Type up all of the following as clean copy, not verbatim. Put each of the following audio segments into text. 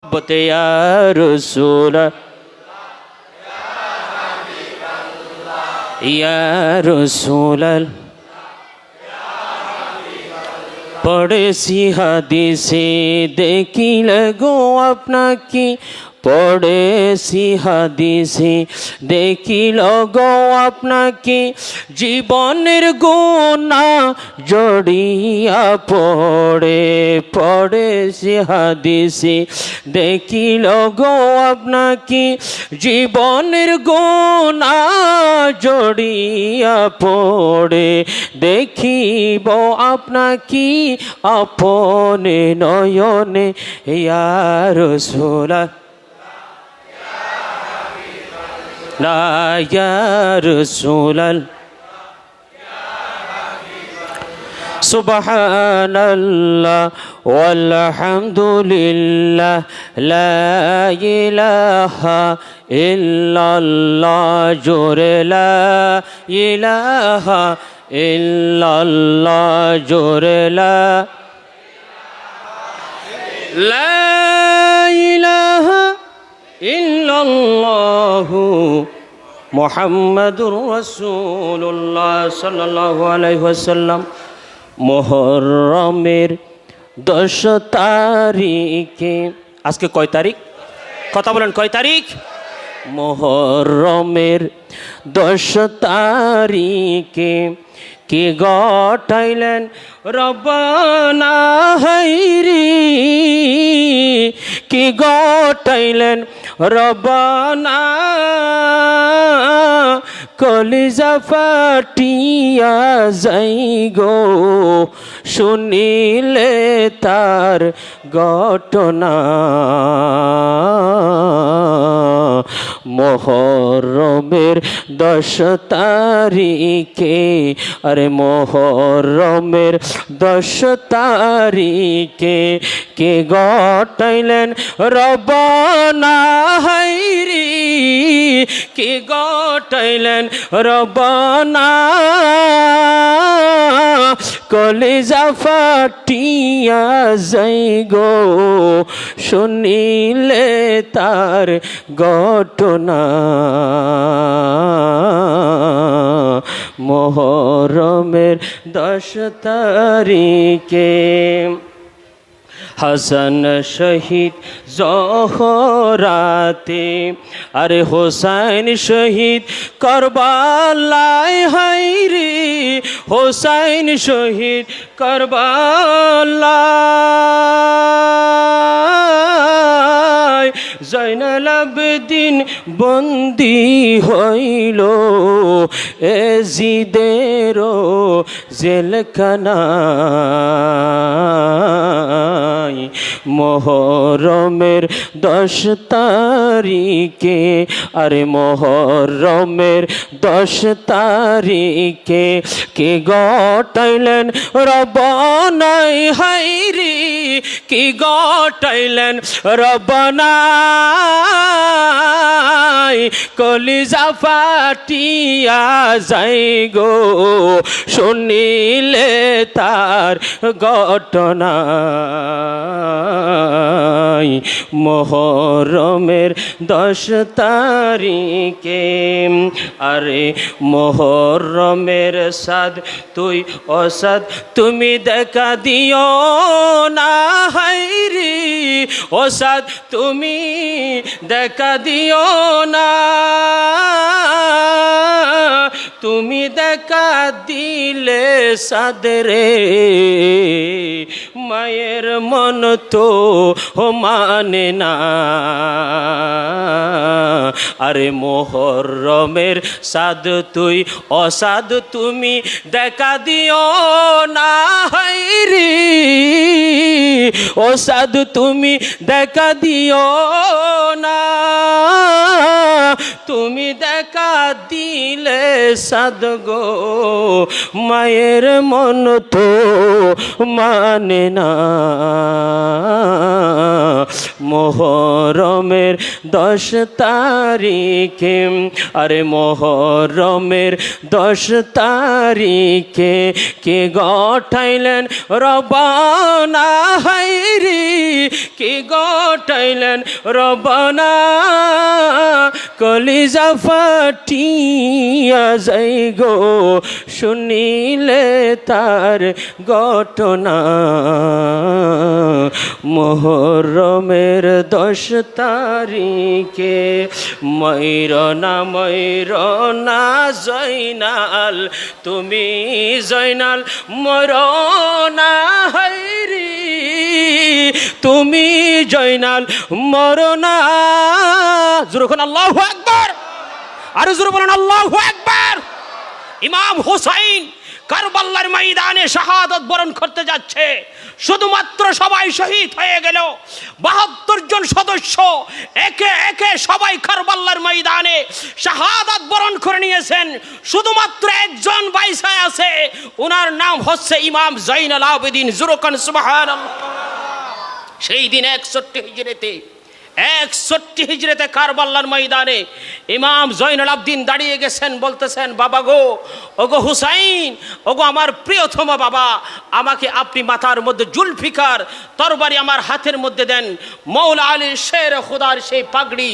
या रसूल या रसूल पढ़ेছি হাদিসে দেখিলে গো আপনাকে পড়েছি হাদিসে দেখিল গো আপনাকে জীবনের গুনাহ জড়িয়া পড়েছি হাদিসে দেখিল গো আপনাকে জীবনের গুনাহ জড়িয়া পড়ে দেখিব আপনাকে আপনে নয়নে ইয়া রাসূলুল্লাহ لا يا رسول سبحان الله والحمد لله لا إله إلا الله جور لا إله إلا الله جور لا إله ইল্লাল্লাহু মুহাম্মাদুর রাসূলুল্লাহ সাল্লাল্লাহু আলাইহি ওয়াসাল্লাম। মুহররমের 10 তারিখে, আজকে কয় তারিখ? কথা বলেন, কয় তারিখ? মুহররমের 10 তারিখে কে ঘটাইলেন রব্বানা হাইরি, কে ঘটাইলেন রব্বানা, কলিজা ফাটিয়া যাই গো শুনিলে তার ঘটনা। মুহররমের 10 তারিখে, আরে মুহররমের 10 তারিখে কে ঘটাইলেন রব্বানা হাইরি, কে ঘটাইলেন রব্বানা, কলিজা ফাটিয়া যাই গো শুনিলে তার ঘটনা। মুহররমের 10 তারিখে হাসান শহীদ জোহরাতে, আরে হোসেন শহীদ কারবালায় হায়রে, হোসেন শহীদ কারবালায়, জয়নাল আবেদিন বন্দী হইল এজিদেরও জেলখানায়। মুহররমের 10 তারিখে, আরে মুহররমের 10 তারিখে কে ঘটাইলেন রব্বানা হায়রে, কে ঘটাইলেন রব্বানা, কলিজা ফাটিয়া যাই গো শুনিলে তার ঘটনা। মুহররমের 10 তারিখে, আরে মুহররমের সাদ তুই অসাদ তুমি দেখা দিও না হায়রে, অসাদ তুমি দেখা দিও না, তুমি দেখা দিলে সাদরে মায়ের মন তো মানে না। আরে মুহররমের সাদ তুই অসাদ তুমি দেখা দিও না হায়রে, অসাদ তুমি দেখা দিও না, তুমি দেখা দিলে সাদ গো মায়ের মন তো মানে না। মোহরমের 10 তারিখে, আরে মোহরমের 10 তারিখে কে গঠাইলেন রবানা, হাইরি কে গঠাইলেন রবানা, কলিজা ফাটিয়া যাই গো শুনিলে তার ঘটনা। মোহরমের 10 তারিখে ময়ূরনা ময়ূরনা জয়নাল, তুমি জয়নাল মরনা, হাইরি তুমি জয়নাল মরনা। জোরে বলুন আল্লাহু আকবার, আর জোরে বলুন আল্লাহু আকবার। ইমাম হুসাইন কারবালার ময়দানে শাহাদাত বরণ করতে যাচ্ছে, শুধুমাত্র সবাই শহীদ হয়ে গেল। 72 জন সদস্য একে একে সবাই কারবালার ময়দানে শাহাদাত বরণ করে নিয়েছেন, শুধুমাত্র একজন বাইসায় আছে, ওনার নাম হচ্ছে ইমাম জয়নুল আবেদিন। জুরকান সুবহানাল্লাহ। সেই দিন 61 হিজরিতে কারবালার ময়দানে ইমাম জয়নুল আবেদিন দাঁড়িয়ে গেছেন, বলতেছেন বাবা গো, ওগো হুসাইন, ওগো আমার প্রিয়তম বাবা, আমাকে আপনি মাথার মধ্যে জুলফিকার তরবারি আমার হাতের মধ্যে দেন, মৌলা আলীর শের খুদার সেই পাগড়ি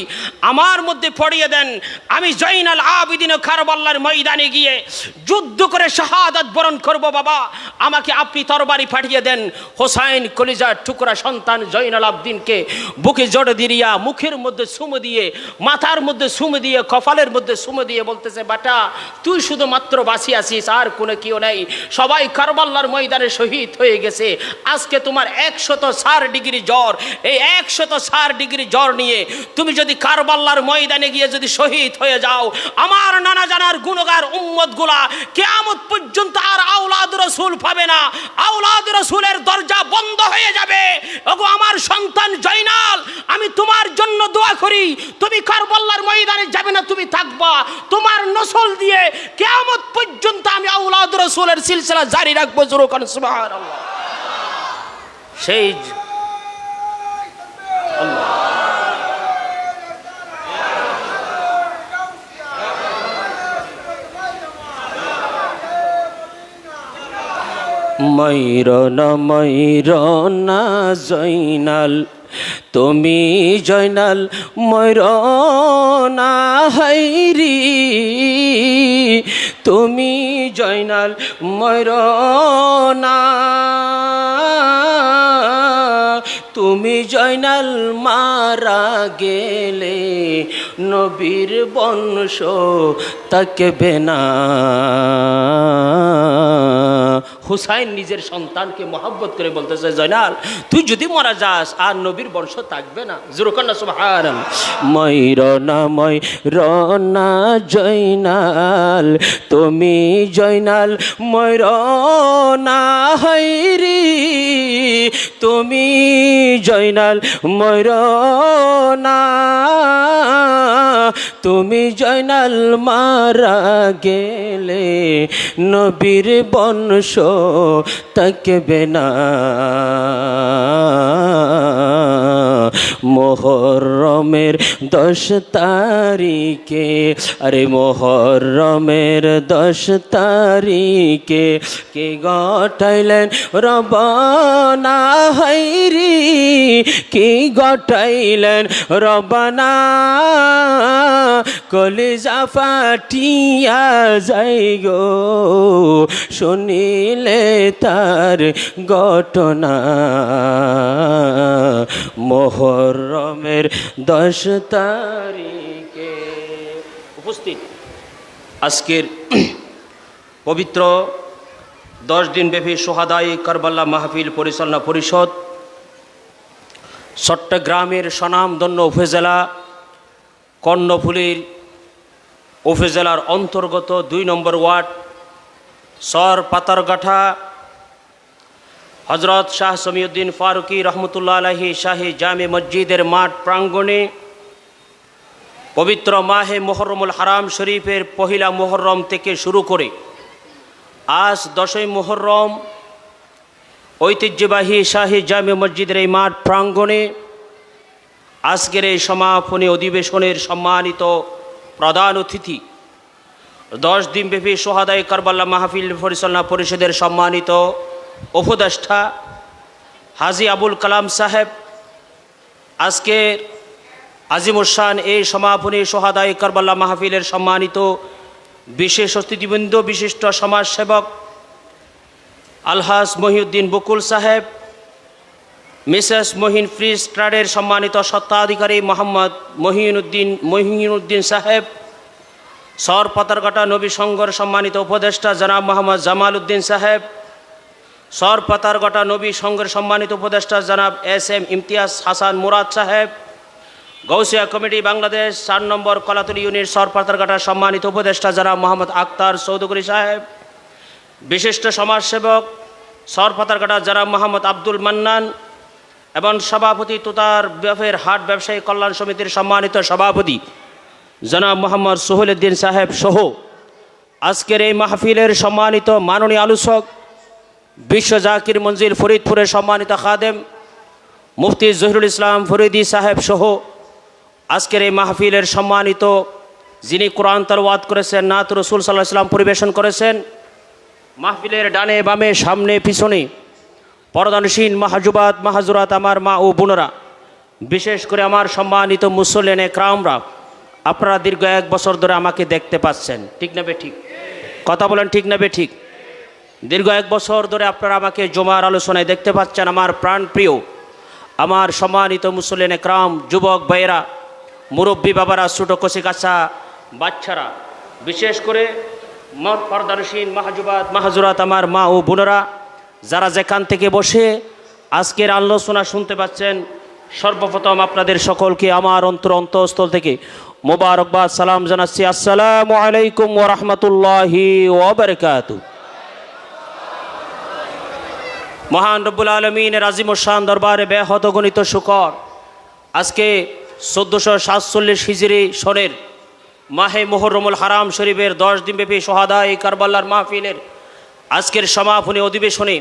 আমার মধ্যে পরিয়ে দেন, আমি জয়নুল আবেদিন কারবালার ময়দানে গিয়ে যুদ্ধ করে শাহাদাত বরণ করব বাবা, আমাকে আপনি তরবারি পাঠিয়ে দেন। হুসাইন কলিজার টুকরা সন্তান জয়নুল আবেদিনকে বুকে জড় দিয়ে মুখের মধ্যে সুমো দিয়ে, মাথার মধ্যে সুমো দিয়ে, কপালের মধ্যে সুমো দিয়ে বলতেছে বাটা, তুই শুধুমাত্র বাঁচি আছিস, আর কোনো কেউ নেই, সবাই কারবালার ময়দানে শহীদ হয়ে গেছে। আজকে তোমার 104 ডিগ্রি জ্বর, এই 104 ডিগ্রি জ্বর নিয়ে তুমি যদি কারবালার ময়দানে গিয়ে যদি শহীদ হয়ে যাও, আমার নানা জানার গুণগার উম্মত গুলা কিয়ামত পর্যন্ত আর আওলাদ রাসূল পাবে না, আওলাদ রাসূলের দরজা বন্ধ হয়ে যাবে। ওগো আমার সন্তান জয়নাল, আমি তোমার জন্য দোয়া করি, তুমি কারবালার ময়দানে যাবে না, তুমি থাকবা, তোমার নসল দিয়ে কিয়ামত পর্যন্ত আমি আওলাদ রাসূলের সিলসিলা জারি রাখবো। জোরে বলুন সুবহানাল্লাহ। সেই ময়ূরনা ময়ূরনা জয়নাল, তুমি জয়নাল ময়ূরনা, হাইরি তুমি জয়নাল ময়ূরনা, তুমি জয়নাল মারা গেলে নবীর বংশ থাকবে না। হুসাইন নিজের সন্তানকে মহব্বত করে বলতেছে জয়নাল, তুই যদি মারা যাস আর নবীর বংশ থাকবে না। জোরে বলুন সুবহানাল্লাহ। ময়ূরনা ময়ূরনা জয়নাল, তুমি জয়নাল ময়ূরনা, হাইরি তুমি জয়নাল ময়ূরনা, তুমি জয়নাল মারা গেলে নবীর বংশ থাকবে না। মোহরমের 10 তারিখে, আরে মোহরমের 10 তারিখে কে গঠাইলেন রবানা, হাইরি কি গঠাইলেন রবানা, কলিজা ফাটিয়া যাই গো শুনিলে তার ঘটনা। মোহরমের 10 তারিখে উপস্থিত আজকের পবিত্র 10 দিনব্যাপী সোহাদাই কারবালা মাহফিল পরিচালনা পরিষদ চট্টগ্রামের স্বনামধন্য উপজেলা কর্ণফুলীর উপজেলার অন্তর্গত 2 নম্বর ওয়ার্ড সর পাতারগাঠা হজরত শাহ সমিউদ্দিন ফারুকি রহমতুল্লাহ আলাইহি শাহী জামে মসজিদের মাঠ প্রাঙ্গণে পবিত্র মাহে মুহররমুল হারাম শরীফের পহিলা মুহররম থেকে শুরু করে আজ 10ই মুহররম ঐতিহ্যবাহী শাহী জামে মসজিদের এই মাঠ প্রাঙ্গণে আজকের এই সমাপনী অধিবেশনের সম্মানিত প্রধান অতিথি, 10 দিনব্যাপী সোহাদায়ে কারবালা মাহফিল পরিচালনা পরিষদের সম্মানিত উপদেষ্টা হাজী আবুল কালাম সাহেব, আজকের আজিমুসান এই সমাপনী সোহাদায়ে কারবালা মাহফিলের সম্মানিত বিশেষ অতিথিবৃন্দ, বিশিষ্ট সমাজসেবক আলহাজ মহিউদ্দিন বকুল সাহেব, মিসেস মহিন ফ্রিজ ট্রাডের সম্মানিত স্বত্বাধিকারী মোহাম্মদ মহিউদ্দিন সাহেব, সর পাতারঘাটা নবী সংঘর সম্মানিত উপদেষ্টা জনাব মোহাম্মদ জামাল উদ্দিন সাহেব, সর পাতারঘাটা নবী সংঘের সম্মানিত উপদেষ্টা জনাব SM ইমতিয়াজ হাসান মুরাদ সাহেব, গৌসিয়া কমিটি বাংলাদেশ 4 নম্বর কলাতলী ইউনিট সর পাতারঘাটার সম্মানিত উপদেষ্টা জনাব মোহাম্মদ আক্তার চৌধুরী সাহেব, বিশিষ্ট সমাজসেবক সর পাতারঘাটা জনাব মোহাম্মদ আব্দুল মান্নান এবং সভাপতি তুতার ব্যফের হাট ব্যবসায়ী কল্যাণ সমিতির সম্মানিত সভাপতি জনাব মোহাম্মদ সোহেল উদ্দিন সাহেব সহ আজকের এই মাহফিলের সম্মানিত মাননীয় আলোচক বিশ্ব জাকির মঞ্জিল ফরিদপুরের সম্মানিত খাদেম মুফতি জহিরুল ইসলাম ফরিদি সাহেব সহ আজকের এই মাহফিলের সম্মানিত যিনি কোরআন তেলাওয়াত করেছেন, নাত রাসূল সাল্লাল্লাহু আলাইহি ওয়াসাল্লাম পরিবেশন করেছেন, মাহফিলের ডানে বামে সামনে পিছনে পর্দানসীন মাহজুবাত মাহাজুরাত আমার মা ও বোনেরা, বিশেষ করে আমার সম্মানিত মুসল্লিনে ক্রামরা, আপনারা দীর্ঘ 1 বছর ধরে আমাকে দেখতে পাচ্ছেন, ঠিক না বে ঠিক? কথা বলেন ঠিক না বে ঠিক? দীর্ঘ 1 বছর ধরে আপনারা আমাকে জুমার আলোচনায় দেখতে পাচ্ছেন। আমার প্রাণপ্রিয়, আমার সম্মানিত মুসল্লিনে ক্রাম, যুবক ভাইয়েরা, মুরব্বী বাবারা, ছোটো কচি কাঁচা বাচ্চারা, বিশেষ করে পর্দানসীন মাহজুবাত মাহাজুরাত আমার মা ও বোনেরা, যারা যেখান থেকে বসে আজকের আলোচনা শুনতে পাচ্ছেন, সর্বপ্রথম আপনাদের সকলকে আমার অন্তঃস্থল থেকে মোবারকবাদ সালাম জানাচ্ছি। আসসালামু আলাইকুম ওয়া রাহমাতুল্লাহি ওয়া বারাকাতুহু। মহান রব্বুল আলমিনের আজিমুসান দরবারে বেহদ গণিত শুকর, আজকে 1447 হিজরি সনের মাহে মুহররমুল হারাম শরীফের 10 দিনব্যাপী সোহাদায়ে কারবালার মাহফিলের আজকের সমাপনী অধিবেশনে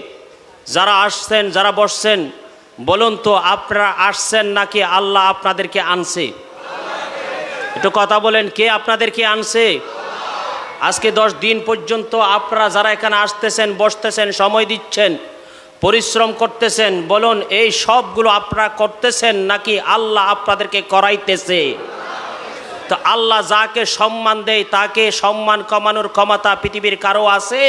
যারা আসছেন, যারা বসছেন, বলুন তো আপনারা আসছেন নাকি আল্লাহ আপনাদেরকে আনছে? একটু কথা বলেন, কে আপনাদেরকে আনছে? আজকে 10 দিন পর্যন্ত আপনারা যারা এখানে আসতেছেন, বসতেছেন, সময় দিচ্ছেন, পরিশ্রম করতেছেন, বলুন এই সবগুলো আপনারা করতেছেন নাকি আল্লাহ আপনাদেরকে করাইতেছে? তো আল্লাহ যাকে সম্মান দেয় তাকে সম্মান কমানোর ক্ষমতা পৃথিবীর কারো আছে?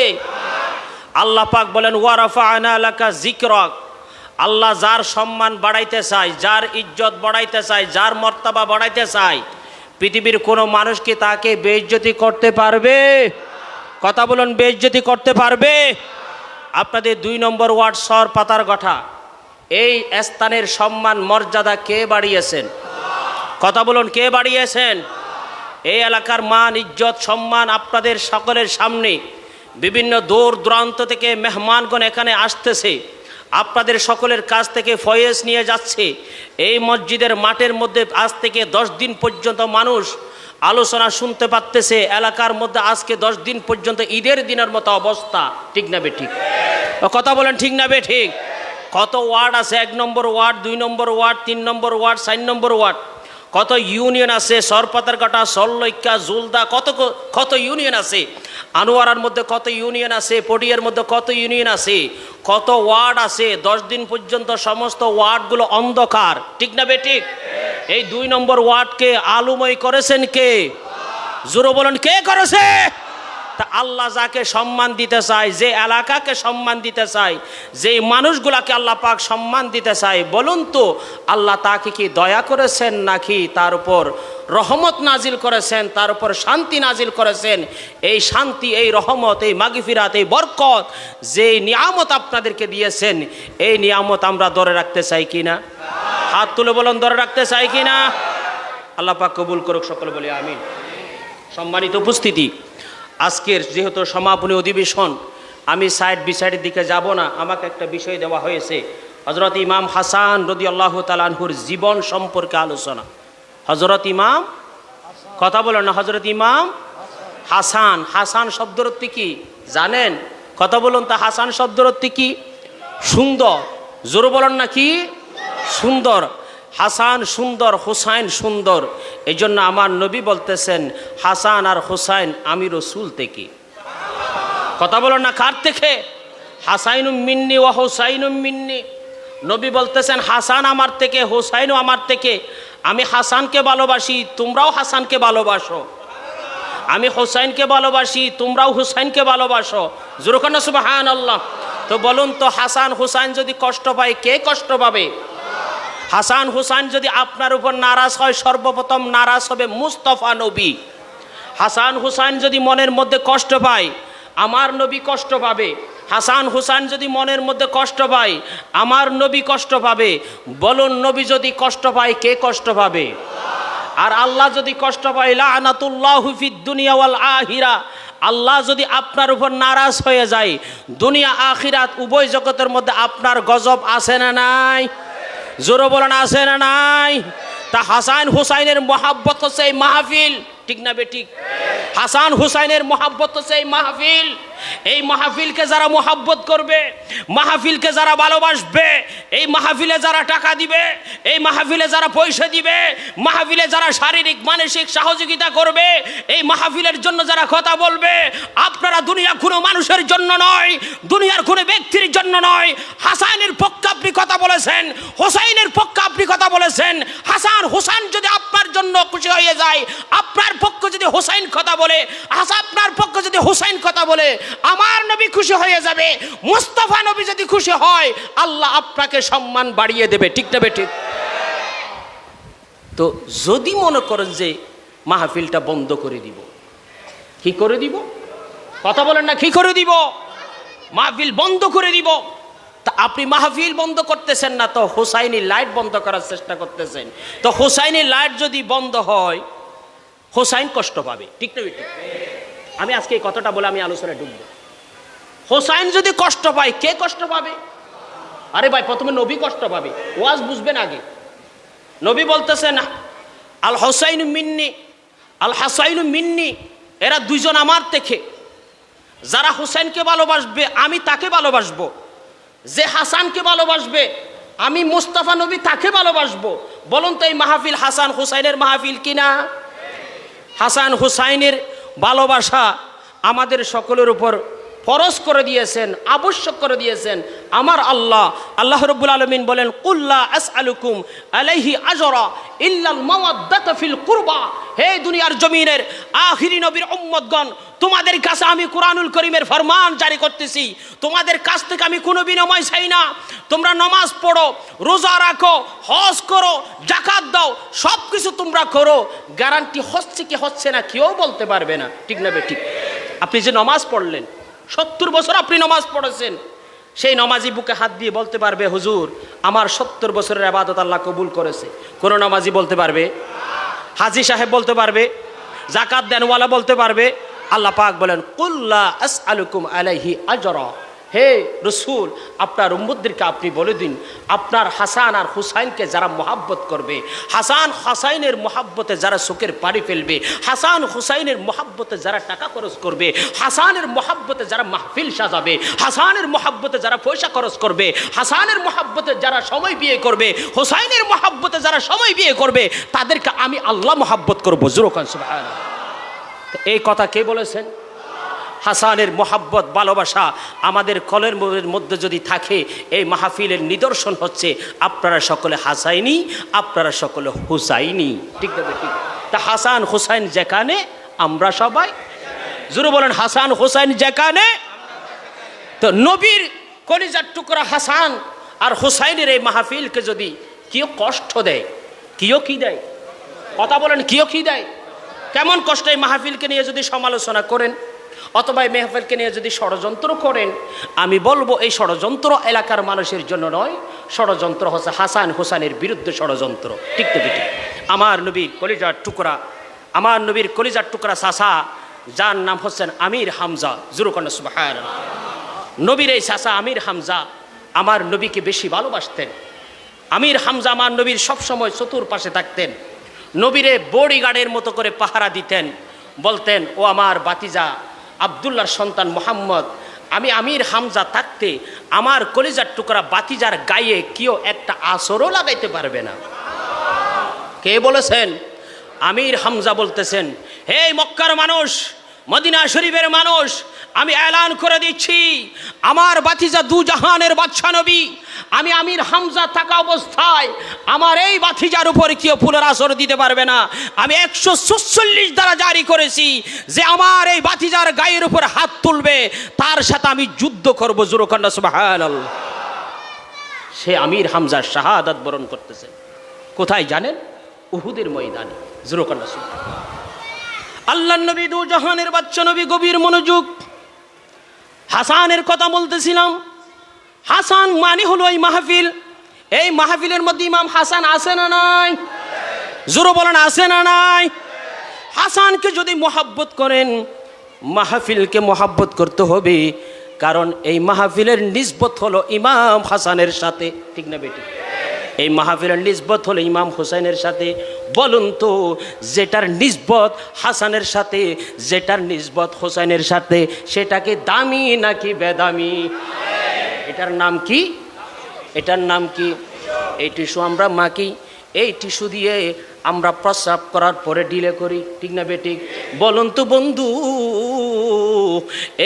আল্লাহ পাক বলেন ওয়া রাফা'না লাকা যিকরাক। আল্লাহ যার সম্মান বাড়াইতে চায়, যার ইজ্জত বাড়াইতে চায়, যার মর্তবা বাড়াইতে চায়, পৃথিবীর কোনো মানুষ কি তাকে বেইজ্জতি করতে পারবে? কথা বলুন, বেইজ্জতি করতে পারবে? আপনাদের 2 নম্বর ওয়ার্ড সর পাতারঘাটা, এই স্থানের সম্মান মর্যাদা কে বাড়িয়েছেন? কথা বলুন, কে বাড়িয়েছেন? এই এলাকার মান ইজ্জত সম্মান আপনাদের সকলের সামনে বিভিন্ন দূর দূরান্ত থেকে মেহমানগণ এখানে আসতেছে, আপনাদের সকলের কাছ থেকে ফয়েজ নিয়ে যাচ্ছে। এই মসজিদের মাঠের মধ্যে আজ থেকে 10 দিন পর্যন্ত মানুষ আলোচনা শুনতে পারতেছে। এলাকার মধ্যে আজকে 10 দিন পর্যন্ত ঈদের দিনের মতো অবস্থা, ঠিক না বে ঠিক? কথা বলেন ঠিক না বে ঠিক? কত ওয়ার্ড আছে? 1 নম্বর ওয়ার্ড, 2 নম্বর ওয়ার্ড, 3 নম্বর ওয়ার্ড, 4 নম্বর ওয়ার্ড, কত ইউনিয়ন আছে, সরপাতারঘাটা, সরলইক্কা, জুলদা, কত ইউনিয়ন আছে। আনোয়ারার মধ্যে কত ইউনিয়ন আছে, পটিয়ার মধ্যে কত ইউনিয়ন আছে, কত ওয়ার্ড আছে। 10 দিন পর্যন্ত সমস্ত ওয়ার্ডগুলো অন্ধকার, ঠিক না বে ঠিক? এই 2 নম্বর ওয়ার্ডকে আলোময় করেছেন কে? জোরে বলেন, কে করেছে? তা আল্লাহ যাকে সম্মান দিতে চায়, যে এলাকাকে সম্মান দিতে চায়, যে মানুষগুলাকে আল্লাহ পাক সম্মান দিতে চায়, বলুন তো আল্লাহ তাকে কি দয়া করেছেন নাকি তার উপর রহমত নাজিল করেছেন, তার উপর শান্তি নাজিল করেছেন? এই শান্তি, এই রহমত, এই মাগফিরাত, এই বরকত, যে নিয়ামত আপনাদেরকে দিয়েছেন, এই নিয়ামত আমরা ধরে রাখতে চাই কিনা? হাত তুলে বলুন, ধরে রাখতে চাই কিনা? আল্লাহ পাক কবুল করুক, সকলে বলি আমিন। সম্মানিত উপস্থিতি, আজকের যেহেতু সমাপনী অধিবেশন, আমি সাইড বিসাইডের দিকে যাব না। আমাকে একটা বিষয় দেওয়া হয়েছে, হযরত ইমাম হাসান রাদিয়াল্লাহু তাআলা আনহুর জীবন সম্পর্কে আলোচনা। হযরত ইমাম, কথা বলেন না, হযরত ইমাম হাসান। হাসান শব্দের অর্থ কি জানেন? কথা বলুন তা, হাসান শব্দের অর্থ কি? সুন্দর। জোরে বলেন না, কি সুন্দর। হাসান সুন্দর, হুসাইন সুন্দর, এই জন্য আমার নবী বলতেছেন হাসান আর হুসাইন আমি রসুল থেকে। কথা বলো না, কার থেকে? হাসাইনুম মিন্নি ওয়া হুসাইনুম মিন্নি। নবী বলতেছেন হাসান আমার থেকে, হুসাইনও আমার থেকে। আমি হাসানকে ভালোবাসি, তোমরাও হাসানকে ভালোবাসো। আমি হুসাইনকে ভালোবাসি, তোমরাও হুসাইনকে ভালোবাসো। জোরকানা সুবহানাল্লাহ। তো বলুন তো, হাসান হুসাইন যদি কষ্ট পায়, কে কষ্ট পাবে? হাসান হুসাইন যদি আপনার উপর নারাজ হয়, সর্বপ্রথম নারাজ হবে মুস্তাফা নবী। হাসান হুসাইন যদি মনের মধ্যে কষ্ট পায়, আমার নবী কষ্ট পাবে। হাসান হুসাইন যদি মনের মধ্যে কষ্ট পায়, আমার নবী কষ্ট পাবে। বলুন, নবী যদি কষ্ট পায়, কে কষ্ট পাবে? আর আল্লাহ যদি কষ্ট পায়, লানাতুল্লাহু ফিদ দুনিয়া ওয়াল আখিরা, আল্লাহ যদি আপনার উপর নারাজ হয়ে যায়, দুনিয়া আখিরাত উভয় জগতের মধ্যে আপনার গজব আছে না নাই? জোরে বলেন, আছে না নাই? তা হাসান হুসাইনের মহাব্বত হচ্ছে এই মাহফিল, ঠিক না বেঠিক? হাসান হুসাইনের মহাব্বত হচ্ছে এই মাহফিল। এই মাহফিলকে যারা মহাব্বত করবে, মাহফিলকে যারা ভালোবাসবে, এই মাহফিলে যারা টাকা দিবে, এই মাহফিলে যারা পয়সা দিবে, মাহফিলে যারা শারীরিক মানসিক সহযোগিতা করবে, এই মাহফিলের জন্য যারা কথা বলবে, আপনারা দুনিয়া কোনো মানুষের জন্য নয়, দুনিয়ার কোনো ব্যক্তির জন্য নয়, হাসানের পক্ষে আপনি কথা বলেছেন, হুসাইনের পক্ষে আপনি কথা বলেছেন। হাসান হুসাইন যদি আপনার জন্য খুশি হয়ে যায়, আপনার পক্ষে যদি হুসাইন কথা বলে, আপনার পক্ষে যদি হুসাইন কথা বলে, আমার নবী খুশি হয়ে যাবে। মুস্তাফা নবী যদি খুশি হয়, আল্লাহ আপনাকে সম্মান বাড়িয়ে দেবে, ঠিক না বেঠিক? তো যদি মনে করেন যে মাহফিলটা বন্ধ করে দিব, কি করে দিব? কথা বলেন না, কি করে দিব? মাহফিল বন্ধ করে দিব। তা আপনি মাহফিল বন্ধ করতেছেন না, তো হুসাইনি লাইট বন্ধ করার চেষ্টা করতেছেন। তো হুসাইনি লাইট যদি বন্ধ হয়, হুসাইন কষ্ট পাবে, ঠিক না বেঠিক? আমি আজকে এই কথাটা বলে আমি আলোচনায় ঢুকবো। হুসাইন যদি কষ্ট পায়, কে কষ্ট পাবে? আরে ভাই, প্রথমে নবী কষ্ট পাবে, ওয়াজ বুঝবেন আগে। নবী বলতেছেন আল হুসাইনু মিন্নি, আল হাসাইনু মিন্নি, এরা দুইজন আমার থেকে। যারা হুসাইনকে ভালোবাসবে, আমি তাকে ভালোবাসবো। যে হাসানকে ভালোবাসবে, আমি মুস্তাফা নবী তাকে ভালোবাসবো। বলুন তো, এই মাহফিল হাসান হুসাইনের মাহফিল কিনা? হাসান হুসাইনের ভালোবাসা আমাদের সকলের উপর ফরজ করে দিয়েছেন, আবশ্যক করে দিয়েছেন আমার আল্লাহ। আল্লাহ রাব্বুল আলামিন বলেন, কুল্লা আসআলুকুম আলাইহি আজরা ইল্লাল মাওয়াদ্দাতা ফিল কুরবা। হে দুনিয়ার জমিনের আখিরি নবীর উম্মতগণ, তোমাদের কাছে আমি কুরআনুল কারীমের ফরমান জারি করতেছি, তোমাদের কাছ থেকে আমি কোনো বিনিময় চাই না। তোমরা নামাজ পড়ো, রোজা রাখো, হজ করো, যাকাত দাও, সব কিছু তোমরা করো। গ্যারান্টি হচ্ছে কি হচ্ছে না কেউ বলতে পারবে না, ঠিক না বেঠিক? আপনি যে নামাজ পড়লেন, 70 বছর আপনি নামাজ পড়েছেন, সেই নামাজি বুকে হাত দিয়ে বলতে পারবে, হুজুর আমার 70 বছরের ইবাদত আল্লাহ কবুল করেছে? কোন নামাজি বলতে পারবে? হাজী সাহেব বলতে পারবে? যাকাত দেনওয়ালা বলতে পারবে? আল্লাহ পাক বলেন, কুল্লা আসআলুকুম আলাইহি আজরা। হে রসুল, আপনার উম্মতদেরকে আপনি বলে দিন, আপনার হাসান আর হুসাইনকে যারা মহাব্বত করবে, হাসান হুসাইনের মহাব্বতে যারা চোখের পানি ফেলবে, হাসান হুসাইনের মহাব্বতে যারা টাকা খরচ করবে, হাসানের মহাব্বতে যারা মাহফিল সাজাবে, হাসানের মহাব্বতে যারা পয়সা খরচ করবে, হাসানের মহাব্বতে যারা সময় বিয়ে করবে, হুসাইনের মহাব্বতে যারা সময় বিয়ে করবে, তাদেরকে আমি আল্লাহ মহাব্বত করবো। জোরে কান সুবহানাল্লাহ। এই কথা কে বলেছেন? হাসানের মহাব্বত ভালোবাসা আমাদের কলের মধ্যে যদি থাকে, এই মাহফিলের নিদর্শন হচ্ছে আপনারা সকলে হাসাইনি, আপনারা সকলে হুসাইনি, ঠিক না ঠিক? তা হাসান হুসাইন যেখানে, আমরা সবাই জোরে বলেন, হাসান হুসাইন যেখানে। তো নবীর কলিজার টুকরা হাসান আর হুসাইনের এই মাহফিলকে যদি কেউ কষ্ট দেয়, কেউ কি দেয়? কথা বলেন, কেউ কি দেয়? কেমন কষ্ট? এই মাহফিলকে নিয়ে যদি সমালোচনা করেন, অথবা এই মেহফিলকে নিয়ে যদি ষড়যন্ত্র করেন, আমি বলবো এই ষড়যন্ত্র এলাকার মানুষের জন্য নয়, ষড়যন্ত্র হচ্ছে হাসান হুসাইনের বিরুদ্ধে ষড়যন্ত্র, ঠিক তো ঠিক? আমার নবীর কলিজার টুকরা, আমার নবীর কলিজার টুকরা চাচা, যার নাম হচ্ছেন আমির হামজা, জুরুকান্না সুবহানাল্লাহ। নবীর এই চাচা আমির হামজা আমার নবীকে বেশি ভালোবাসতেন। আমির হামজা আমার নবীর সবসময় চতুর্পাশে থাকতেন, নবীরে বডিগার্ডের মতো করে পাহারা দিতেন। বলতেন, ও আমার বাতিজা আব্দুল্লাহর সন্তান মোহাম্মদ, আমি আমির হামজা থাকতে আমার কলিজার টুকরা বাতিজার গায়ে কেউ একটা আসরও লাগাইতে পারবে না। কে বলেছেন? আমির হামজা বলতেছেন, হে মক্কার মানুষ, মদিনা শরীফের মানুষ, আমি এলান করে দিচ্ছি, আমার বাতিজা দু জাহানের বাদশা নবী, আমি আমির হামজা থাকা অবস্থায় আমার এই বাতিজার উপর কেউ ফুলের আসর দিতে পারবে না। আমি 146 দ্বারা জারি করেছি যে আমার এই বাতিজার গায়ের উপর হাত তুলবে তার সাথে আমি যুদ্ধ করবো। জোরে কন্যা সুবহানাল্লাহ। সে আমির হামজা শাহাদাত বরণ করতেছে কোথায় জানেন? উহুদের ময়দানে। জোরে কন্যা সুবহানাল্লাহ। আল্লাহর নবী দু জাহানের বাদশা নবী, গভীর মনোযোগ। হাসানের কথা বলতেছিলাম। হাসান মানে হলো এই মাহফিল। এই মাহফিলের মধ্যে ইমাম হাসান আছে না নাই? জোরে বলেন, আছে না নাই? হাসানকে যদি মোহাব্বত করেন, মাহফিলকে মোহাব্বত করতে হবে, কারণ এই মাহফিলের নিসবত হলো ইমাম হাসানের সাথে। ঠিক না বেটি? এই মাহফিলের নিসবত হলো ইমাম হোসেনের সাথে। বলুন তো, যেটার নিসবত হাসানের সাথে, যেটার নিসবত হোসেনের সাথে, সেটাকে দামি নাকি বেদামি? এটার নাম কি? এটার নাম কি? এই টিস্যু আমরা মাকি, এই টিস্যু দিয়ে আমরা প্রস্রাব করার পরে ডিলে করি। ঠিক না বেঠিক? বলুন তো বন্ধু,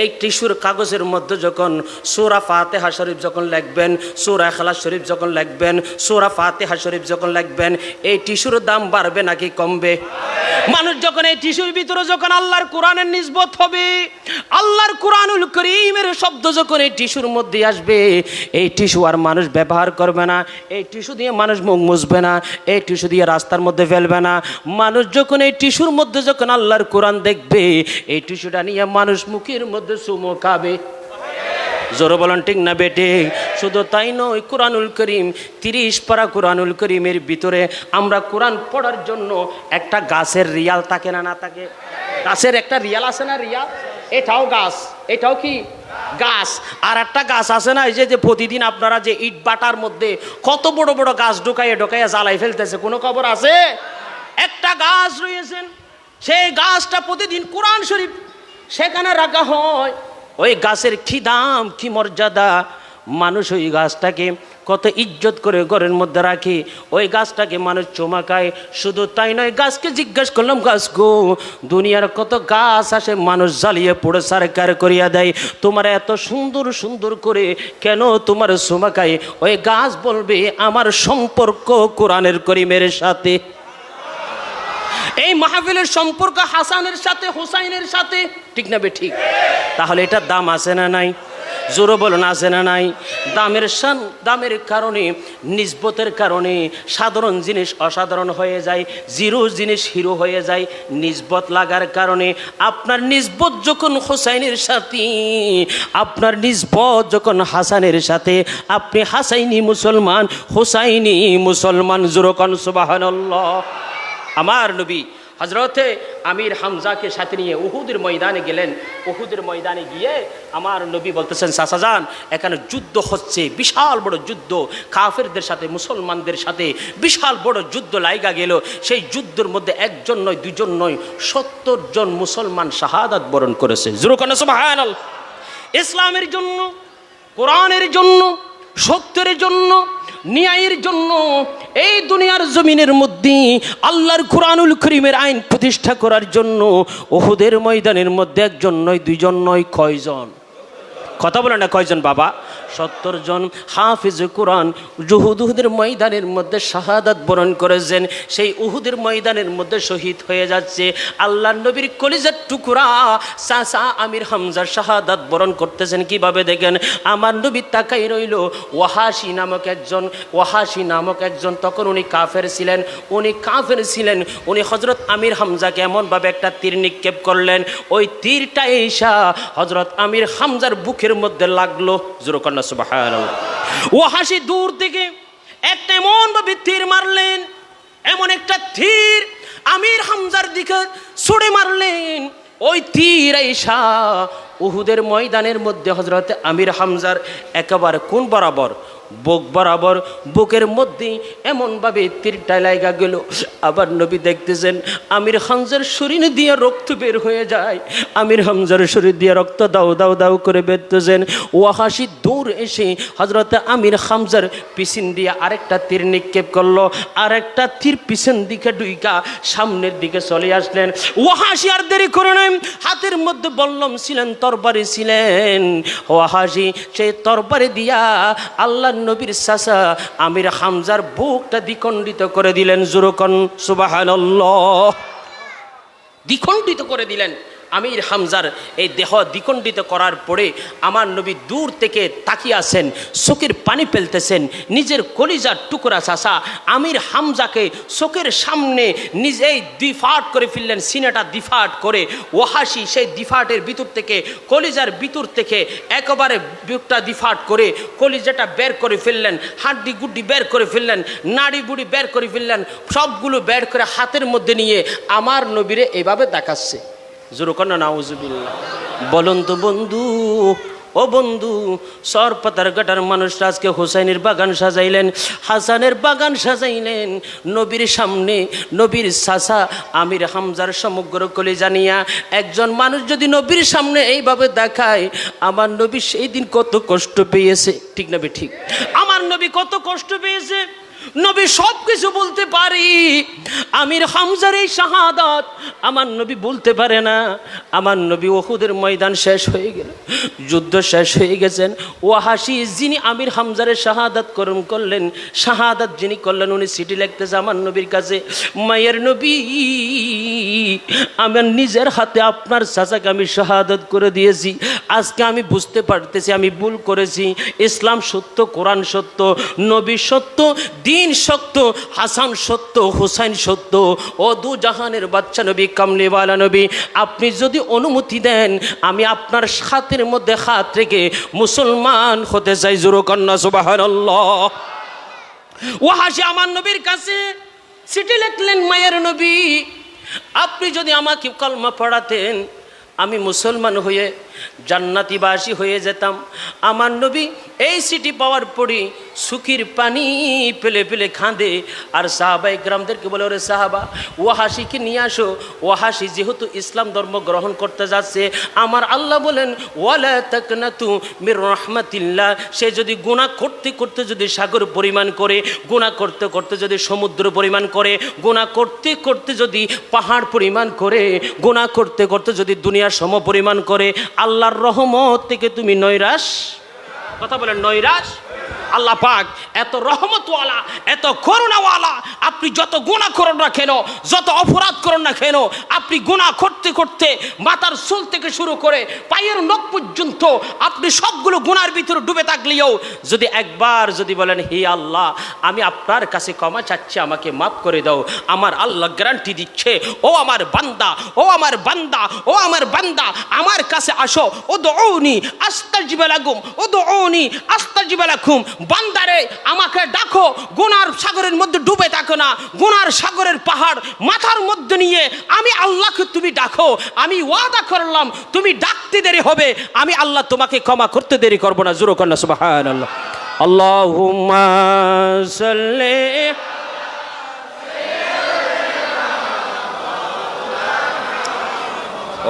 এই টিস্যুর কাগজের মধ্যে যখন সূরা ফাতিহা শরীফ যখন লিখবেন, সূরা ইখলাস শরীফ যখন লিখবেন, সূরা ফাতিহা শরীফ যখন লিখবেন, এই টিস্যুর দাম বাড়বে নাকি কমবে? মানুষ যখন এই টিস্যুর ভিতরে যখন আল্লাহর কোরআনের নিসবত হবে, আল্লাহর কোরআনুল কারীমের শব্দ যখন এই টিস্যুর মধ্যে আসবে, এই টিস্যু আর মানুষ ব্যবহার করবে না, এই টিস্যু দিয়ে মানুষ মুখ মুছবে না, এই টিস্যু দিয়ে রাস্তার মধ্যে ফেলবে না। মানুষ যখন এই টিস্যুর মধ্যে যখন আল্লাহর কোরআন দেখবে, এই টিস্যুটা নিয়ে মানুষ মুখের মধ্যে চুমো খাবে। জোরে বলেন ঠিক না বেটে? শুধু তাই নয়, কোরআনুল করিম 30 পারা কোরআনুল করিমের ভিতরে আমরা কোরআন পড়ার জন্য একটা গাছের রিয়াল থাকে না? না থাকে? গাছের একটা রিয়াল আছে না? রিয়াল, এটাও গাছ, এটাও কি গাছ। আর একটা গাছ আছে না, এই যে প্রতিদিন আপনারা যে ইট বাটার মধ্যে কত বড় বড় গাছ ঢুকাইয়া ঢুকাইয়া জ্বালাই ফেলতেছে, কোনো খবর আছে? একটা গাছ রয়েছেন, সেই গাছটা প্রতিদিন কোরআন শরীফ সেখানে রাখা হয়। ওই গাছের কি দাম, কি মর্যাদা! মানুষ ওই গাছটাকে কত ইজ্জত করে ঘরের মধ্যে রাখে, ওই গাছটাকে মানুষ চুমাকায়। শুধু তাই নয়, গাছকে জিজ্ঞাসা করলাম, গাছ গো, দুনিয়ার কত গাছ আসে, মানুষ জ্বালিয়ে পুড়ে সারকার করিয়া দেয়, তোমার এত সুন্দর সুন্দর করে কেন তোমার চুমাকায়? ওই গাছ বলবে, আমার সম্পর্ক কোরআনের করিমের সাথে। এই মাহফিলের সম্পর্ক হাসানের সাথে, হুসাইনের সাথে। ঠিক না বে ঠিক? তাহলে এটার দাম আছে না নাই? জোরে বলুন, আছে না নাই? দামের কারণে, নিসবতের কারণে সাধারণ জিনিস অসাধারণ হয়ে যায়, জিরো জিনিস হিরো হয়ে যায়। নিসবত লাগার কারণে আপনার নিসবত যখন হোসাইনের সাথে, আপনার নিসবত যখন হাসানের সাথে, আপনি হাসাইনি মুসলমান, হোসাইনি মুসলমান। জোরে কোন সুবহানাল্লাহ। আমার নবী হজরতে আমির হামজাকে সাথে নিয়ে উহুদের ময়দানে গেলেন। উহুদের ময়দানে গিয়ে আমার নবী বলতেছেন, চাচাজান, এখানে যুদ্ধ হচ্ছে, বিশাল বড় যুদ্ধ, কাফেরদের সাথে মুসলমানদের সাথে বিশাল বড় যুদ্ধ লাইগা গেল। সেই যুদ্ধের মধ্যে একজন নয়, দুজন নয়, 70 জন মুসলমান শাহাদাত বরণ করেছে। জোরে কোন সুবহানাল্লাহ। ইসলামের জন্য, কোরআনের জন্য, সত্যের জন্য, ন্যায়ের জন্য এই দুনিয়ার জমিনের মধ্যে আল্লাহর কোরআনুল কারীমের আইন প্রতিষ্ঠা করার জন্য উহুদের ময়দানের মধ্যে একজন নয়, দুইজন নয়, কয়জন? কথা বলে না, কয়জন বাবা? 70 জন হাফিজ কোরআন উহুদের ময়দানের মধ্যে শাহাদাত বরণ করেছেন। সেই উহুদের ময়দানের মধ্যে শহীদ হয়ে যাচ্ছে আল্লাহর নবীর কলিজার টুকরা চাচা আমির হামজা শাহাদাত বরণ করতেছেন। কিভাবে দেখেন, আমার নবী তাকাই রইল। ওয়াহাশি নামক একজন, তখন উনি কাফের ছিলেন, উনি হজরত আমির হামজাকে এমনভাবে একটা তীর নিক্ষেপ করলেন, ওই তীরটা এসা হজরত আমির হামজার বুকের মধ্যে লাগলো। জোরে কন্যা সুবহানাল্লাহ। ওয়াহাশি দূর থেকে একটা এমনভাবে তীর মারলেন, এমন একটা তীর আমির হামজার দিকে ছুড়ে মারলেন, ওই তীর আইসা উহুদের ময়দানের মধ্যে হযরত আমির হামজার একেবারে কোন বরাবর, বুক বরাবর বুকের মধ্যে এমনভাবে তীরটা লাগা গেল। আবার নবী দেখতেছেন আমির হামজার শরীর দিয়ে রক্ত বের হয়ে যায়। আমির হামজার শরীর দিয়ে রক্ত দাও দাও দাও করে বেরতেছেন। ওয়াহাশি দূর এসে হযরত আমির হামজার পিছন দিয়ে আরেকটা তীর নিক্ষেপ করলো। আরেকটা তীর পিছন দিকে ডুইকা সামনের দিকে চলে আসলেন। ওয়াহাশি আর দেরি করে নাই, হাতের মধ্যে বল্লম ছিলেন, তরবারি ছিলেন। ওয়াহাশি সেই তরবারি দিয়া আল্লাহ নবীর চাচা আমির হামজার বুকটা দ্বিখণ্ডিত করে দিলেন। জোরকন সুবহানাল্লাহ। দ্বিখণ্ডিত করে দিলেন আমির হামজার এই দেহ দ্বিখণ্ডিত করার পরে আমার নবী দূর থেকে তাকিয়ে আছেন, চোখের পানি ফেলতেছেন। নিজের কলিজার টুকরা চাচা আমির হামজাকে চোখের সামনে নিজেই দ্বিফাট করে ফেললেন, সিনাটা দ্বিফাট করে। ওয়াহাশি সেই দ্বিফাটের ভিতর থেকে, কলিজার ভিতর থেকে একেবারে বুকটা দ্বিফাট করে কলিজাটা বের করে ফেললেন, হাড্ডি গুড্ডি বের করে ফেললেন, নাড়ি বুড়ি বের করে ফেললেন, সবগুলো বের করে হাতের মধ্যে নিয়ে আমার নবীরে এভাবে দেখাচ্ছে। জোরকন্না নাউজুবিল্লাহ। বলুন তো বন্ধু, ও বন্ধু, সরপাতার গাটার মানুষরা আজকে হোসাইনের বাগান সাজাইলেন, হাসানের বাগান সাজাইলেন নবীর সামনে। নবীর চাচা আমির হামজার সমগ্র কলিজা নিয়া একজন মানুষ যদি নবীর সামনে এইভাবে দেখায়, আমার নবী সেই দিন কত কষ্ট পেয়েছে। ঠিক না ঠিক? আমার নবী কত কষ্ট পেয়েছে। নবী সব কিছু বলতে পারি, আমির হামজার এই শাহাদাত আমার নবী বলতে পারে না। আমার নবী উহুদের ময়দান শেষ হয়ে গেল, যুদ্ধ শেষ হয়ে গেছেন। ওয়াহাশি যিনি আমির হামজারের শাহাদাত করলেন, শাহাদাত যিনি করলেন, উনি চিঠি লিখতেছে আমার নবীর কাছে, মায়ের নবী, আমার নিজের হাতে আপনার চাচাকে আমি শাহাদাত করে দিয়েছি। আজকে আমি বুঝতে পারতেছি আমি ভুল করেছি। ইসলাম সত্য, কোরআন সত্য, নবী সত্য, দিন সত্য, হাসান সত্য, হুসাইন সত্য। ও দু জাহানের বাচ্চা নবী, কামলিওয়ালা নবী, আপনি যদি অনুমতি দেন আমি আপনার হাতের মধ্যে হাত রেখে মুসলমান হতে চাই। জোরকন্না সুবহানাল্লাহ। ওয়াহাশি আমার নবীর কাছে চিঠি লিখলেন, মায়ের নবী, আপনি যদি আমাকে কলমা পড়াতেন আমি মুসলমান হয়ে জান্নাতিবাসী হয়ে যেতাম। আমার নবী এই চিঠি পাওয়ার পরে সুখীর পানি পেলে পেলে কাঁদে। আর সাহাবায়ে কেরামদেরকে বলে, ওরে সাহাবা, ওয়াহাশিকে নিয়ে আসো। ওয়াহাশি যেহেতু ইসলাম ধর্ম গ্রহণ করতে যাচ্ছে, আমার আল্লাহ বলেন ওয়ালা তাকনাতু মির রাহমাতিল্লাহ। সে যদি গুনাহ করতে করতে যদি সাগর পরিমাণ করে, গুনাহ করতে করতে যদি সমুদ্র পরিমাণ করে, গুনাহ করতে করতে যদি পাহাড় পরিমাণ করে, গুনাহ করতে করতে যদি দুনিয়ার সম পরিমাণ করে, আল্লাহর রহমত থেকে তুমি নৈরাশ। কথা বলেন নৈরাশ। আল্লাহ পাক এত রহমতওয়ালা, এত করুণাওয়ালা। আপনি যত গুনাহ করেন না কেন, যত অপরাধ করেন না কেন, আপনি গুনাহ করতে করতে মাথার চুল থেকে শুরু করে পায়ের নখ পর্যন্ত আপনি সবগুলো গুনার ভিতরে ডুবে থাকলেও যদি একবার যদি বলেন, হে আল্লাহ, আমি আপনার কাছে ক্ষমা চাচ্ছি, আমাকে মাফ করে দাও, আমার আল্লাহ গ্যারান্টি দিচ্ছে, ও আমার বান্দা, ও আমার বান্দা, ও আমার বান্দা, আমার কাছে আসো, উদউনি আস্তাজিব লাকুম, উদউনি আস্তাজিব লাকুম। বান্দারে আমাকে ডাকো, গুনার সাগরের মধ্যে ডুবে থাকো না, গুনার সাগরের পাহাড় মাথার মধ্যে নিয়ে আমি আল্লাহকে তুমি ডাকো। আমি ওয়াদা করলাম তুমি ডাকতে দেরি হবে, আমি আল্লাহ তোমাকে ক্ষমা করতে দেরি করব না। জোরে কন্না সুবহানাল্লাহ। আল্লাহুম্মা সাল্লি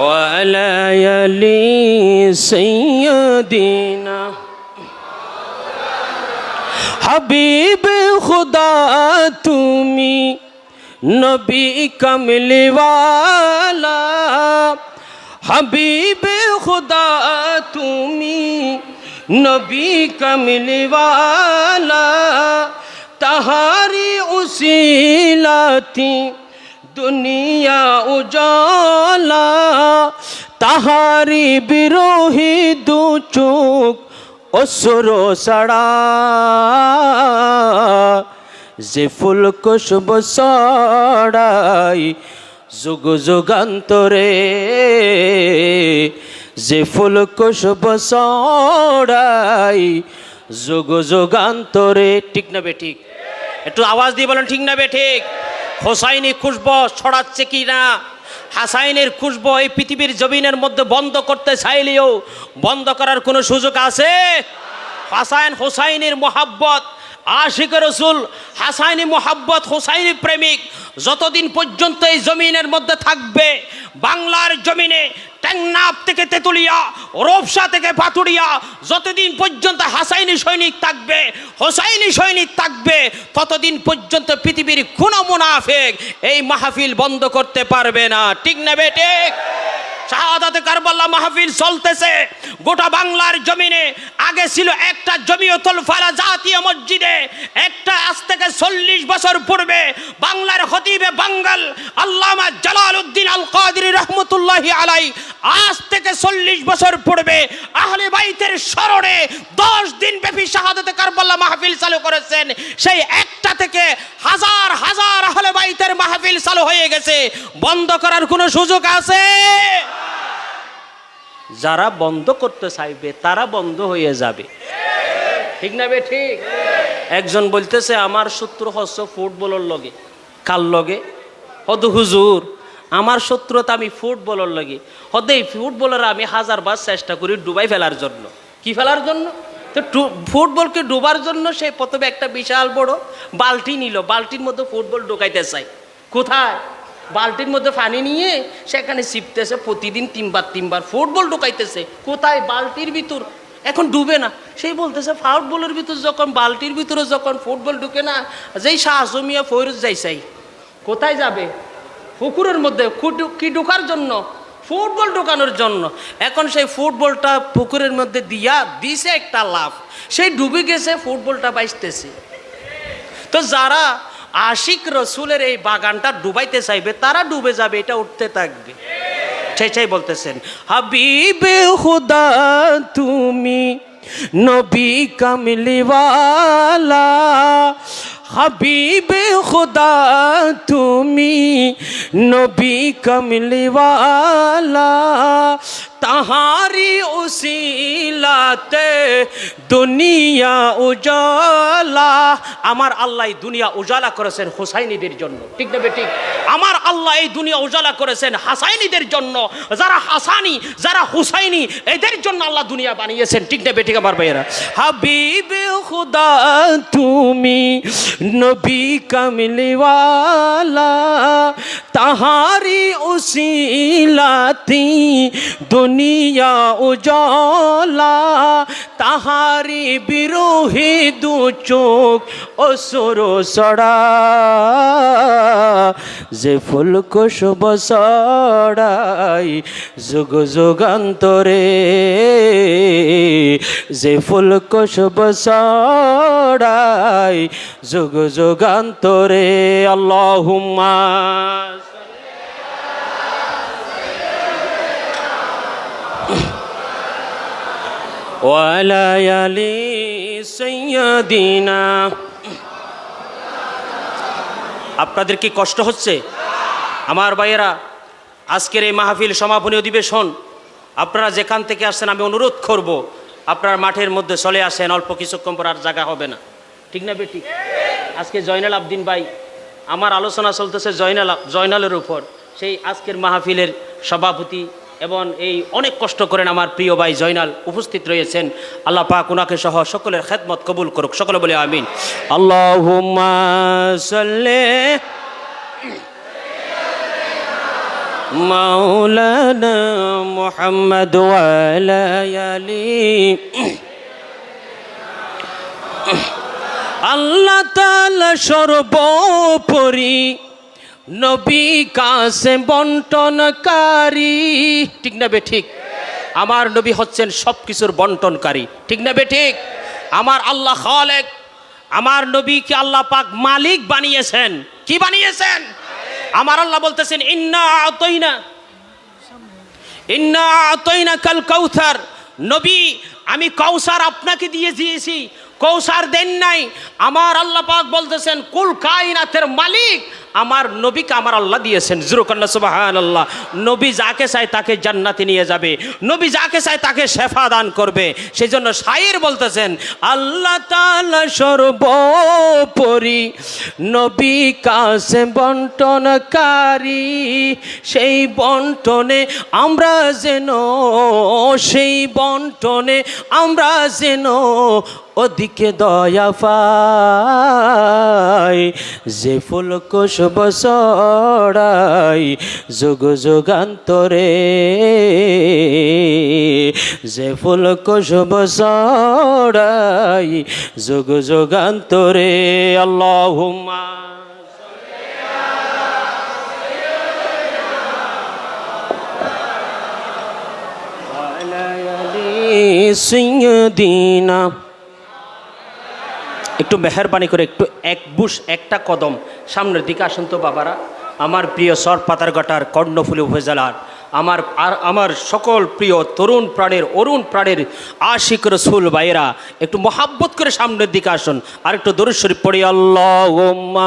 ওয়া আলা আলি সাইয়্যিদিনা হাবিব খুদা তুমি নবী কামলিওয়ালা, হাবিব খুদা তুমি নবী কামলিওয়ালা, তাহারি উসিলাতি দুনিয়া উজালা, তাহারি বিরোহী দু চোখ অসুর সাড়া, যে ফুল কুশব ছড়াই যুগ যুগান্তরে, যে ফুল কুশব ছড়াই যুগ যুগান্তরে। ঠিক না বে ঠিক? একটু আওয়াজ দিয়ে বলেন ঠিক না বে ঠিক? হোসাইনি খুশবু ছড়াচ্ছে কি না? হাসাইনের খুশবু এই পৃথিবীর জমিনের মধ্যে বন্ধ করতে চাইলেও বন্ধ করার কোনো সুযোগ আছে? হাসান হোসাইনের মোহাব্বত, আশিক রসুল হাসাইনি মোহাব্বত, হোসাইনি প্রেমিক যতদিন পর্যন্ত এই জমিনের মধ্যে থাকবে, বাংলার জমিনে টেকনাফ থেকে তেতুলিয়া, রূপসা থেকে পাতুরিয়া, যতদিন পর্যন্ত হাসাইনি সৈনিক থাকবে, হোসাইনি সৈনিক থাকবে, ততদিন পর্যন্ত পৃথিবীর কোনো মুনাফিক এই মাহফিল বন্ধ করতে পারবে না। ঠিক না বেটে? শাহাদাতে কারবালা মাহফিল চলতেছে গোটা বাংলার জমিনে। আগে ছিল একটা জমিয়তুল ফালা জাতীয় মসজিদে, একটা আজ থেকে 40 বছর পূর্বে বাংলার খতিবে বাঙ্গাল আল্লামা জালালউদ্দিন আল কাদেরী রহমতুল্লাহি আলাই আজ থেকে 40 বছর পূর্বে আহলে বাইতের স্মরণে 10 দিন ব্যাপী শাহাদাতে কারবালা মাহফিল চালু করেছেন। সেই একটা থেকে হাজার হাজার আহলে বাইতের মাহফিল চালু হয়ে গেছে। বন্ধ করার কোনো সুযোগ আছে? যারা বন্ধ করতে চাইবে তারা বন্ধ হয়ে যাবে। ঠিক না বে ঠিক? একজন বলতেছে আমার শত্রু হচ্ছে ফুটবলের লগে। কার লগে? হদু হুজুর আমার শত্রুতা আমি ফুটবলের লগে। হদে এই ফুটবলের আমি হাজারবার চেষ্টা করি ডুবাই ফেলার জন্য। কি ফেলার জন্য? তো ফুটবলকে ডুবার জন্য সে প্রথমে একটা বিশাল বড় বালতি নিল, বালতির মধ্যে ফুটবল ঢুকাইতে চাই। কোথায়? বালতির মধ্যে পানি নিয়ে সেখানে চিপতেছে, প্রতিদিন 3 বার ফুটবল ঢুকাইতেছে। কোথায়? বালতির ভিতর। এখন ডুবে না। সেই বলতেছে ফুটবলের ভিতর যখন, বালতির ভিতরে যখন ফুটবল ঢুকে না, যেই শাহজমিয়া ফৈরুজ যাইছাই কোথায় যাবে? পুকুরের মধ্যে। কি ঢোকার জন্য? ফুটবল ঢোকানোর জন্য। এখন সেই ফুটবলটা পুকুরের মধ্যে দিছে একটা লাভ, সেই ডুবে গেছে, ফুটবলটা বাইসতেছে। তো যারা আশিক রসুলের এই বাগানটা ডুবাইতে চাইবে তারা ডুবে যাবে, এটা উঠতে থাকবে। সেই বলতেছেন হাবিবে খুদা তুমি নবী কামলিওয়ালা, হাবিবে খুদা তুমি নবী কামলিওয়ালা, তাহারি উসিলাতে দুনিয়া উজালা। আমার আল্লাহ এই দুনিয়া উজালা করেছেন হুসাইনিদের জন্য। ঠিক না ঠিক? আমার আল্লাহ এই দুনিয়া উজালা করেছেন হাসাইনিদের জন্য। যারা হাসানি, যারা হুসাইনি, এদের জন্য আল্লাহ দুনিয়া বানিয়েছেন। ঠিক না ঠিক? আমার ভাইয়েরা, হাবিবে খুদা তুমি নবী কামলিওয়ালা, তাহারি উসিলাতি দুনিয়া উজালা, তাহারি বিরোহী দু চোখ অসুর সড়া, যে ফুল কুশব সড়াই যুগ যুগান্তরে, যে ফুল কুশব সড়াই যুগ যুগান্তরে। আল্লাহুম্মা ওয়ালা আলি সাইয়্যিদিনা। আপনাদের কি কষ্ট হচ্ছে? আমার ভাইয়েরা, আজকের এই মাহফিল সমাপনী অধিবেশন আপনারা যেখান থেকে আসছেন আমি অনুরোধ করব আপনারা মাঠের মধ্যে চলে আসেন। অল্প কিছুক্ষণ পর আর জায়গা হবে না। ঠিক না বেটি? আজকে জয়নাল আবদিন ভাই, আমার আলোচনা চলতেছে জয়নালের উপর। সেই আজকের মাহফিলের সভাপতি এবং এই অনেক কষ্ট করেন আমার প্রিয় ভাই জয়নাল উপস্থিত রয়েছেন। আল্লাহ পাক ওনাকে সহ সকলের খেদমত কবুল করুক। সকলে বলে আমিন। আল্লাহুম্মা সাল্লি মাওলানা মুহাম্মদ ওয়া আলা আলি। আল্লাহ তাআলা সর্বোপরি, নবী কাছে বন্টনকারী। ঠিক না বে ঠিক? আমার নবী হচ্ছেন সব কিছুর বন্টনকারী। ঠিক না বে ঠিক? আমার আল্লাহ খালেক, আমার নবীকে আল্লাহ পাক মালিক বানিয়েছেন। কি বানিয়েছেন? আমার আল্লাহ বলতেছেন ইন্না আতাইনা কাল কাউসার। নবী আমি কাউসার আপনাকে দিয়ে দিয়েছি, কৌসার দেন নাই। আমার আল্লাহ পাক বলতেছেন কুল কায়নাতের মালিক আমার নবীকে আমার আল্লাহ দিয়েছেন। জুরুকাল্লাহ সুবহানাল্লাহ। নবী যাকে চায় তাকে জান্নাতে নিয়ে যাবে, নবী যাকে চায় তাকে শেফা দান করবে। সেই জন্য শায়ের বলতেছেন, আল্লাহ তাআলা সর্বোপরি, নবী কাছে বন্টনকারী, সেই বন্টনে আমরা যেন, সেই বন্টনে আমরা যেন ওদিকে দয়া পাই। যে ফুল কুশব ছড়াই যুগ যুগান্তরে, যে ফুল কুশব ছড়াই যুগ যুগান্তরে। আল্লাহুম্মা সিয়্যিদিনা। একটু মেহরবানি করে একটু এক বুশ একটা কদম সামনের দিকে আসুন তো বাবারা। আমার প্রিয় সর পাতারঘাটার কর্ণফুলী উপজেলার আমার সকল প্রিয় তরুণ প্রাণের অরুণ প্রাণের আশিক রসুল ভাইয়েরা একটু মহাব্বত করে সামনের দিকে আসুন। আর একটু দরুদ শরীফ পড়ি। আল্লাহুম্মা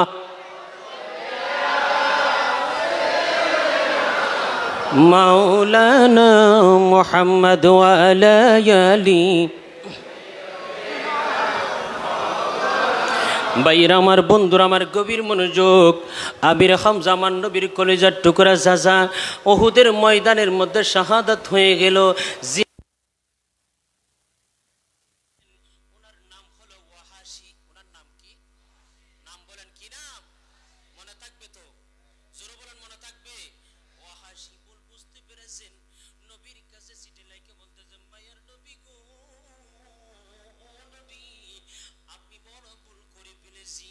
মাওলানা মুহাম্মদ ওয়া আলা আলি। ভাইরা আমার, বন্ধুরা আমার, গভীর মনোযোগ। আবির হামজা আমার নবীর কলেজার টুকরা চাচা উহুদের ময়দানের মধ্যে শাহাদাত হয়ে গেল। ওনার নাম হলো ওয়াহাশী। ওনার নাম কি? নাম বলেন, কি নাম? মনে থাকবে তো? জোরে বলেন, মনে থাকবে? ওয়াহাশী বল, বুঝতে পেরেছেন? নবীর কাছে চিঠি লিখে বলতেছেন, ভাইয়ার নবী গো, নবী আপনি বড় ভুল করে ফেলেছি।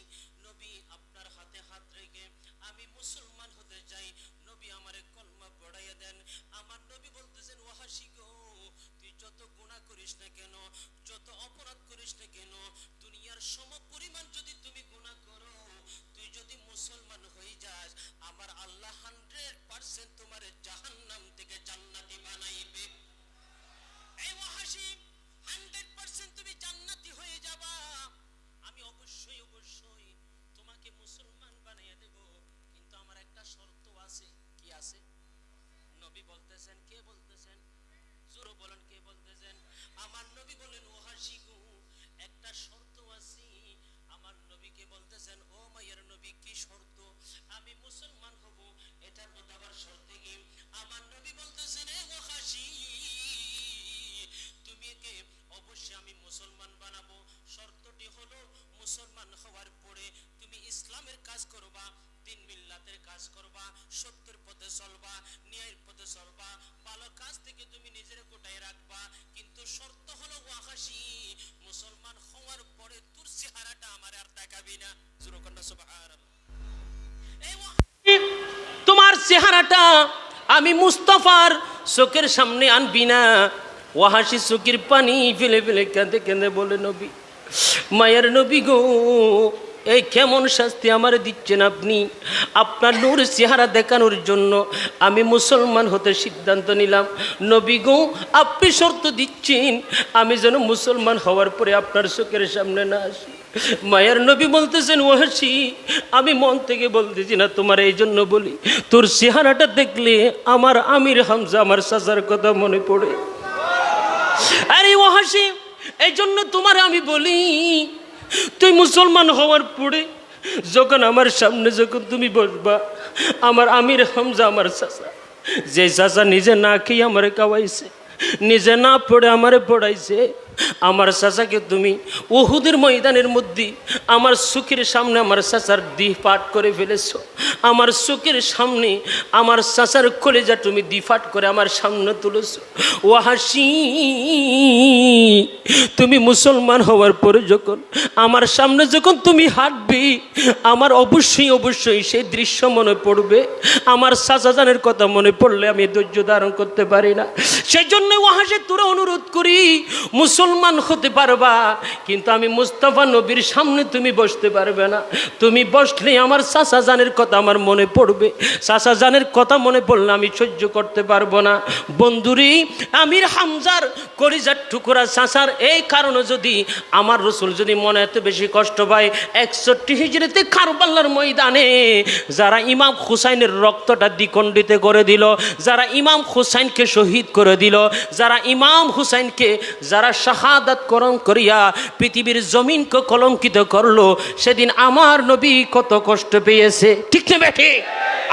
নবী আপনার হাতে হাত রেখে আমি মুসলমান হতে চাই, নবী আমারে কলমা পড়াইয়া দেন। আমার নবী বলতেছেন, ওয়াহাশী গো, তুই যত গুনাহ করিস না কেন, যত অপরাধ করিস না কেন, দুনিয়ার সম পরিমাণ যদি তুমি গুনাহ করো, তুই যদি মুসলমান হয়ে যাস, আমার আল্লাহ 100% তোমারে জাহান্নাম থেকে জান্নাতি বানাইবে। এই ওয়াহাশী, 100% তুমি জান্নাতি হয়ে যাবা। আমি অবশ্যই অবশ্যই তোমাকে মুসলমান বানিয়ে দেব, কিন্তু আমার একটা শর্ত আছে। কি আছে? নবী বলতেছেন, কে বলতেছেন? জোরে বলেন, কে বলতেছেন? আমার নবী বলেন, ওয়াহাশী গো, একটা শর্ত আছে। আমার নবীকে বলতেছেন, ও মায়ের নবী, কি শর্ত? আমি মুসলমান হব, এটার মধ্যে আবার শর্ত কি? আমার নবী বলতেছেন, এ ওয়াহাশী, তুমি কে? অবশ্যই আমি মুসলমান বানাবো। শর্তটি হলো, মুসলমান হওয়ার পরে তুমি ইসলামের কাজ করবা, দিন মিল্লাতের কাজ করবা, সত্যের পথে চলবা, ন্যায়ের পথে চলবা, ভালো কাজ থেকে তুমি নিজের গোটায় রাখবা। কিন্তু শর্ত হলো ওয়াহাশী, মুসলমান হওয়ার পরে তোর চেহারাটা আমার আর দেখাবি না। সুবহানাল্লাহ। এই ওয়াহাশী, তোমার চেহারাটা আমি মুস্তাফার চোখের সামনে আনবি না। ওয়াহাশী চোখের পানি ফেলে ফেলে কেঁদে কেঁদে বলে, নবী, মায়ের নবী গো, এই কেমন শাস্তি আমার দিচ্ছেন আপনি? আপনার নূর চেহারা দেখানোর জন্য আমি মুসলমান হতে সিদ্ধান্ত নিলাম। নবী গো, আপনি শর্ত দিচ্ছেন আমি যেন মুসলমান হওয়ার পরে আপনার চোখের সামনে না আসি। মায়ের নবী বলতেছেন, ওয়াহাশী, আমি মন থেকে বলতেছি না, তোমার এই জন্য বলি, তোর চেহারাটা দেখলে আমার আমির হামজা আমার চাচার কথা মনে পড়ে। আরে ওয়াহাশী, এই জন্য তোমার আমি বলি, তুই মুসলমান হওয়ার পরে যখন আমার সামনে যখন তুমি বসবা, আমার আমির হামজা আমার চাচা, যে চাচা নিজে না খেয়ে আমারে খাওয়াইছে, নিজে না পড়ে আমারে পড়াইছে, আমার চাচাকে তুমি উহুদের ময়দানের মধ্যে আমার চোখের সামনে আমার চাচার দিহ পাঠ করে ফেলেছ। আমার চোখের সামনে আমার চাচার কলেজা তুমি দিফাট করে আমার সামনে তুলেছ। ওয়াহাশী, তুমি মুসলমান হওয়ার পরে যখন আমার সামনে যখন তুমি হাঁটবি, আমার অবশ্যই অবশ্যই সেই দৃশ্য মনে পড়বে। আমার চাচাজানের কথা মনে পড়লে আমি ধৈর্য ধারণ করতে পারি না। সেই জন্য ওয়াহাশী তোরা অনুরোধ করি, মুসলমান মুসলমান হতে পারবা, কিন্তু আমি মুস্তাফা নবীর সামনে তুমি বসতে পারবে না। তুমি বসলে আমার চাচা জানের কথা আমার মনে পড়বে, চাচা জানের কথা মনে পড়লে আমি সহ্য করতে পারবো না। বন্ধুরি, আমির হামজার কলিজার টুকরা চাচার এই কারণে যদি আমার রসুল যদি মনে এত বেশি কষ্ট পায়, 61 হিজরিতে কারবালার ময়দানে যারা ইমাম হুসাইনের রক্তটা দ্বিখণ্ডিত করে দিল, যারা ইমাম হুসাইনকে শহীদ করে দিল, যারা ইমাম হুসাইনকে যারা শাহাদাত করণ করিয়া পৃথিবীর জমিনকে কলঙ্কিত করলো, সেদিন আমার নবী কত কষ্ট পেয়েছে। ঠিক না বেঠে?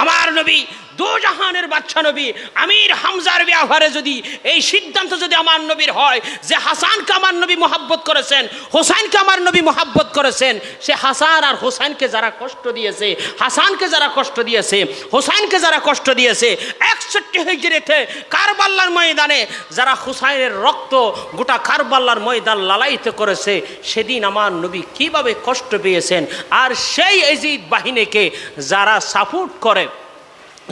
আমার নবী দু জাহানের বাদশা নবী আমির হামজার ব্যাপারে যদি এই সিদ্ধান্ত যদি আমার নবীর হয় যে হাসানকে আমার নবী মোহাব্বত করেছেন, হোসাইনকে আমার নবী মোহাব্বত করেছেন, সে হাসান আর হোসাইনকে যারা কষ্ট দিয়েছে, হাসানকে যারা কষ্ট দিয়েছে, হোসাইনকে যারা কষ্ট দিয়েছে, 61 হিজরিতে কারবালার ময়দানে যারা হুসাইনের রক্ত গোটা কারবালার ময়দান লালায়িত করেছে, সেদিন আমার নবী কিভাবে কষ্ট পেয়েছেন। আর সেই এজিদ বাহিনীকে যারা সাপোর্ট করে,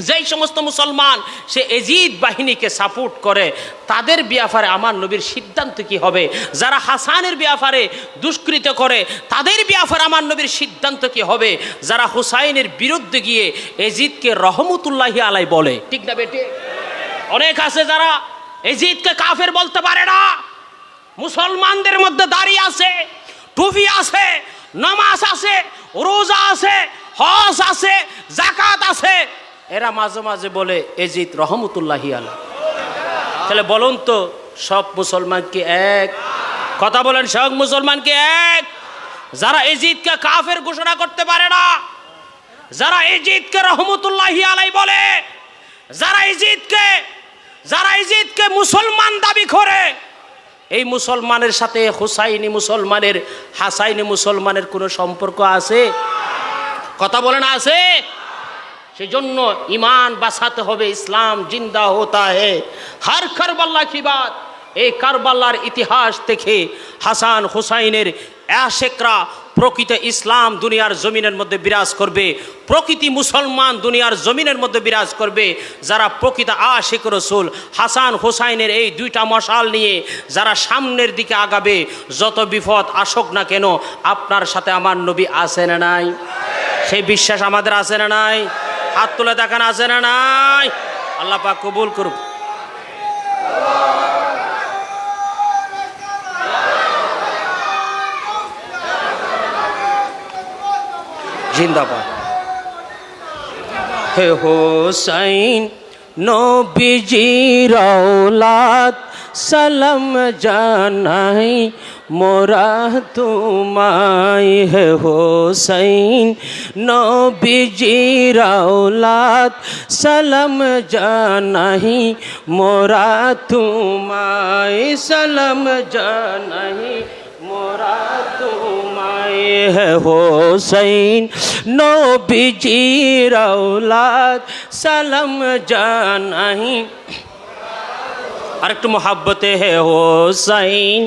যেই সমস্ত মুসলমান সে এজিদ বাহিনীকে সাপোর্ট করে, তাদের ব্যাপারে আমার নবীর সিদ্ধান্ত কি হবে? যারা হাসানের ব্যাপারে দুষ্কৃত করে, তাদের ব্যাপারে আমার নবীর সিদ্ধান্ত কি হবে? যারা হুসাইনের বিরুদ্ধে গিয়ে এজিদকে রহমতুল্লাহি আলাই বলে, ঠিক না বেটে? অনেক আছে যারা এজিদকে কাফের বলতে পারে না। মুসলমানদের মধ্যে দাড়ি আছে, টুপি আছে, নামাজ আছে, রোজা আছে, হজ আছে, যাকাত আছে, এরা মাঝে মাঝে বলে এজিদ রহমতুল্লাহি আলাইহি। তাহলে বলুন তো, সব মুসলমান কি এক? কথা বলেন, সব মুসলমান কি এক? যারা এজিদকে কাফের ঘোষণা করতে পারে না, যারা এজিদকে রহমতুল্লাহি আলাইহি বলে, যারা এজিদকে মুসলমান দাবি করে, এই মুসলমানের সাথে হুসাইনি মুসলমানের, হাসাইনি মুসলমানের কোনো সম্পর্ক আছে? কথা বলেন, আছে? সেজন্য ইমান বাঁচাতে হবে। ইসলাম জিন্দা হতা হে হর কারবালা কি বাত। এই কারবালার ইতিহাস থেকে হাসান হুসাইনের আশেকরা প্রকৃত ইসলাম দুনিয়ার জমিনের মধ্যে বিরাজ করবে, প্রকৃতি মুসলমান দুনিয়ার জমিনের মধ্যে বিরাজ করবে। যারা প্রকৃত আশিক রসুল হাসান হুসাইনের এই দুইটা মশাল নিয়ে যারা সামনের দিকে আগাবে, যত বিপদ আসুক না কেন, আপনার সাথে আমার নবী আছে না নাই? সেই বিশ্বাস আমাদের আছে না নাই? হাত তুলে দেখান, আছে না নাই? আল্লাহ পাক কবুল করুক। জিন্দাবাদ। হে হোসাইন নবীজির औलाद সালাম জানাই মোরা তোমায়। হে হোসাইন নবীজির औलाद সালাম জানাই মোরা তোমায়, সালাম জানাই মোরা তোমায়। হে হোসাইন নবীজির औलाद সালাম জানাই। আর একটু মোহাব্বতে হে হোসাইন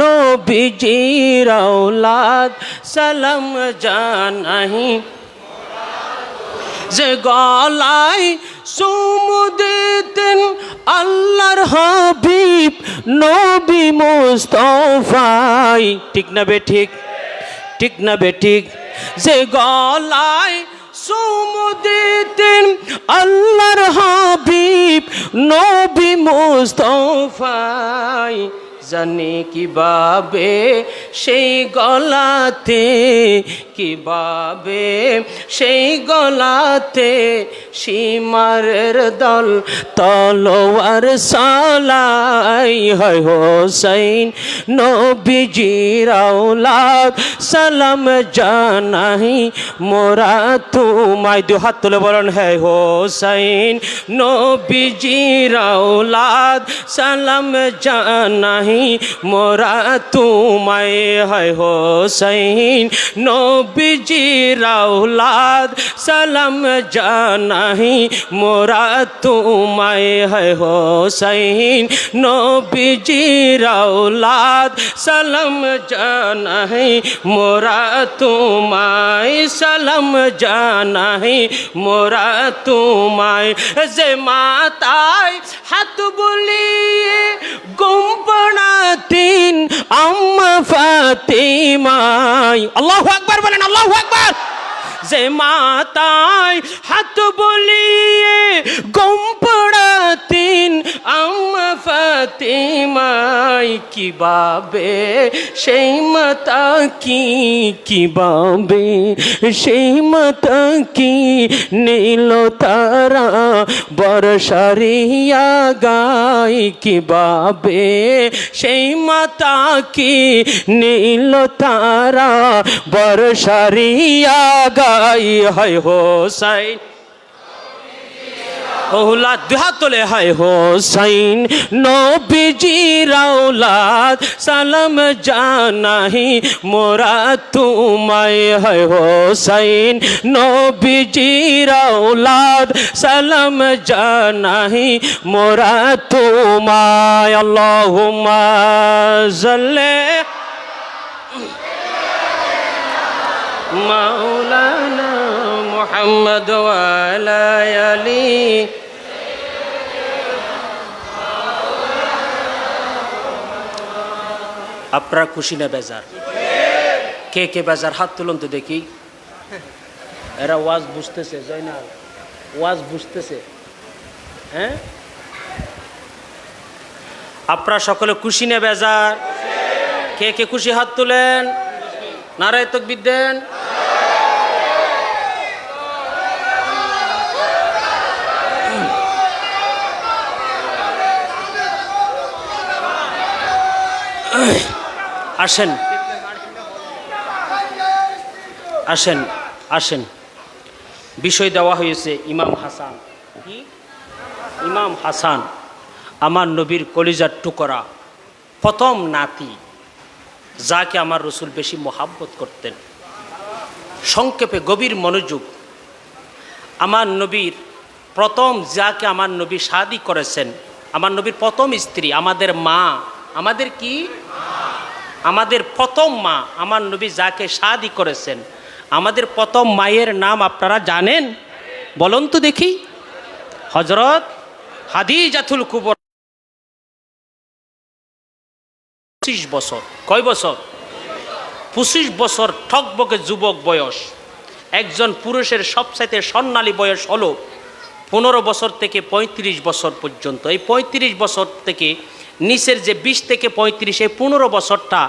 নবীজির औलाद সালাম জানাই। যে গলায় চুমু দিতেন আল্লাহর হাবিব নবী মুস্তাফাই, ঠিক না বে ঠিক? ঠিক না বে ঠিক? যে গলায় চুমু দিতেন আল্লাহর হাবিব নবী মুস্তাফাই, জানি কিভাবে সেই গলাতে, কিভাবে সেই গলাতে সীমারের দল তলোয়ার চালাই। হয় হোসাইন নবীজির औलाद সালাম জানাই মোরা তোমায়। দু হাত তুলে বলেন, হে হোসাইন নবীজির औलाद সালাম জানাই মোরা তোমায়। হয় হোসাইন নবীজির औलाद সালাম জানাই মোরা তোমায়। হয় হোসাইন নবীজির औलाद সালাম জানাই মোরা তোমায়, সালাম জানাই মোরা তোমায়। যে মাতায় হাত বুলিয়ে গুম্পনা পড়াতেন আম্মা ফাতেমায়। আল্লাহু আকবার বলেন, আল্লাহু আকবার। যে মাতায় হাত বলিয়ে গম পড়াতেন আম্মা ফাতেমায়, কিভাবে সেই মাতা কিভাবে সেই মাতা কি নীল তারা বর্ষারিয়া গায়, কিভাবে সেই মাতা কি নীল তারা বর্ষারিয়া গায়। হায় হোসাইন ওলা দুহাত তোলে, হায় হোসাইন নবীজির আওলাদ সালাম জানাহি মোরা তোমায়। হায় হোসাইন নবীজির আওলাদ সালাম জানাহি মোরা তোমায়। আল্লাহুম্মা সাল্লি মাওলানা মুহাম্মদ ওয়া আলা আলি। আপনারা খুশি না বেজার? কে কে বেজার হাত তুলুন তো দেখি। এরা ওয়াজ বুঝতেছে? জয়নাল ওয়াজ বুঝতেছে? হ্যাঁ, আপনারা সকলে খুশি না বেজার? কে কে খুশি হাত তুলেন, নারায়ে তাকবীর দেন। আসেন আসেন আসেন, বিষয় দেওয়া হয়েছে ইমাম হাসান। কি ইমাম হাসান আমার নবীর কলিজার টুকরা, প্রথম নাতি, যাকে আমার রসুল বেশি মোহাব্বত করতেন। সংক্ষেপে গভীর মনোযোগ, আমার নবীর প্রথম যাকে আমার নবী শাদী করেছেন, আমার নবীর প্রথম স্ত্রী, আমাদের মা, আমাদের কি আমাদের প্রথম মা, আমার নবী যাকে শাদী করেছেন, আমাদের প্রথম মায়ের নাম আপনারা জানেন? বলুন তো দেখি। হযরত খাদিজাতুল কুবরা। 25 বছর। কয় বছর? 25 বছর ঠকবকে যুবক বয়স। একজন পুরুষের সবচাইতে স্বর্ণালী বয়স হলো 15 বছর থেকে 35 বছর পর্যন্ত। এই 35 বছর থেকে নিচের যে 20 থেকে 35, এই 15 বছরটা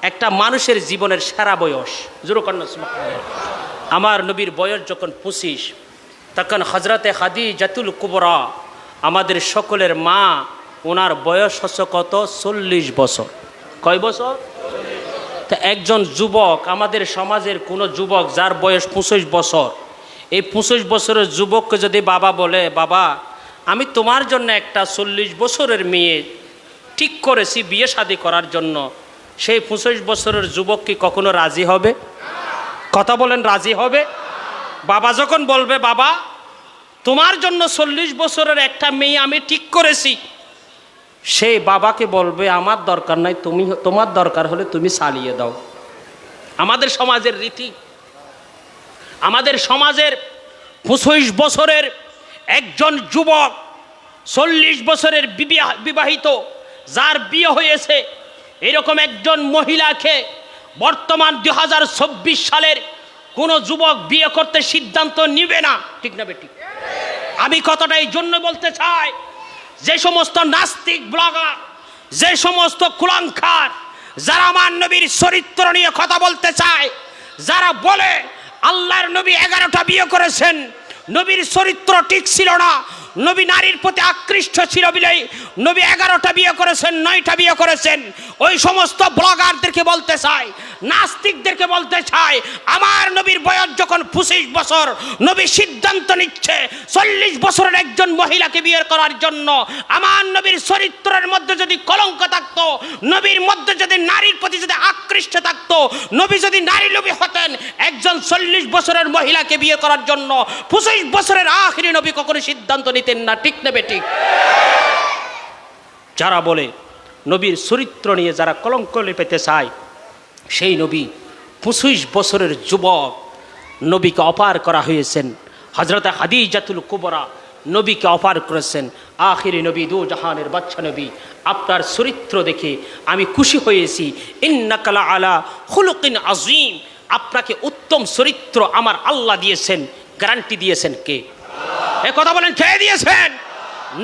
একটা মানুষের জীবনের সেরা বয়স। আমার নবীর বয়স যখন 25, তখন হযরতে খাদিজাতুল কুবরা আমাদের সকলের মা, ওনার বয়স হচ্ছে কত? 40 বছর। কয় বছর? তা একজন যুবক, আমাদের সমাজের কোনো যুবক যার বয়স 25 বছর, এই 25 বছরের যুবককে যদি বাবা বলে, বাবা আমি তোমার জন্য একটা 40 বছরের মেয়ে ঠিক করেছি বিয়ে শাদী করার জন্য, সেই 25 বছরের যুবক কি কখনো রাজি হবে? কথা বলেন, রাজি হবে? বাবা যখন বলবে, বাবা তোমার জন্য 40 বছরের একটা মেয়ে আমি ঠিক করেছি, সেই বাবাকে বলবে আমার দরকার নাই, তোমার দরকার হলে তুমি চালিয়ে দাও। আমাদের সমাজের রীতি, আমাদের সমাজের 25 বছরের একজন যুবক, 40 বছরের বিবাহিত, যার বিয়ে হয়েছে, এরকম একজন মহিলাকে বর্তমান 2024 সালের কোনো যুবক বিয়ে করতে সিদ্ধান্ত নিবে না। ঠিক না বেঠিক? আমি কথাটা এই জন্য বলতে চাই, যে সমস্ত নাস্তিক ব্লগার, যে সমস্ত কুলাঙ্খার, যারা আমার নবীর চরিত্র নিয়ে কথা বলতে চায়, যারা বলে আল্লাহর নবী 11টা বিয়ে করেছেন, নবীর চরিত্র ঠিক ছিল না, নবী নারীর প্রতি আকৃষ্ট ছিল বিলেই নবী 11টা বিয়ে করেছেন, 9টা বিয়ে করেছেন, ওই সমস্ত ব্লগারদেরকে বলতে চাই, নাস্তিকদেরকে বলতে চাই, আমার নবীর বয়স যখন 25 বছর, নবী সিদ্ধান্ত নিচ্ছে 40 বছরের একজন মহিলাকে বিয়ে করার জন্য। আমার নবীর চরিত্রের মধ্যে যদি কলঙ্ক থাকতো, নবীর মধ্যে যদি নারীর প্রতি যদি আকৃষ্ট থাকতো, নবী যদি নারী লোভী হতেন, একজন 40 বছরের মহিলাকে বিয়ে করার জন্য 25 বছরের আখিরি নবী কখনো সিদ্ধান্ত নিতেন না। ঠিক নেবে ঠিক? যারা বলে নবীর চরিত্র নিয়ে যারা কলঙ্ক লেপেতে চায়, সেই নবী 25 বছরের যুবক নবীকে অপার করা হয়েছেন। হযরত খাদিজাতুল কুবরা নবীকে অফার করেছেন, আখিরি নবী, দু জাহানের বাদশা নবী, আপনার চরিত্র দেখে আমি খুশি হয়েছি। ইন্নাকা লা আলা খুলুকিন আযীম, আপনাকে উত্তম চরিত্র আমার আল্লাহ দিয়েছেন। গ্যারান্টি দিয়েছেন কে? এ কথা বলেন, কে দিয়েছেন?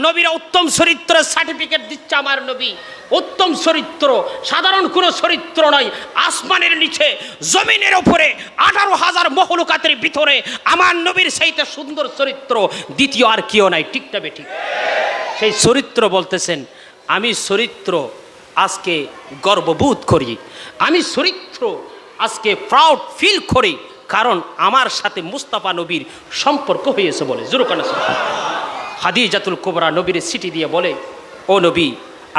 নবীরা উত্তম চরিত্রের সার্টিফিকেট দিচ্ছে আমার নবী। উত্তম চরিত্র সাধারণ কোনো চরিত্র নয়। আসমানের নিচে, জমিনের উপরে, 18,000 মখলুকাতের ভিতরে আমার নবীর সেইটা সুন্দর চরিত্র দ্বিতীয় আর কেউ নাই। ঠিক না বেঠিক? সেই চরিত্র বলতেছেন, আমি চরিত্র আজকে গর্ববোধ করি, আমি চরিত্র আজকে প্রাউড ফিল করি, কারণ আমার সাথে মুস্তাফা নবীর সম্পর্ক হয়েছে বলে। জুরুকানা খাদিজাতুল কুবরা নবীর সিটি দিয়ে বলে, ও নবী,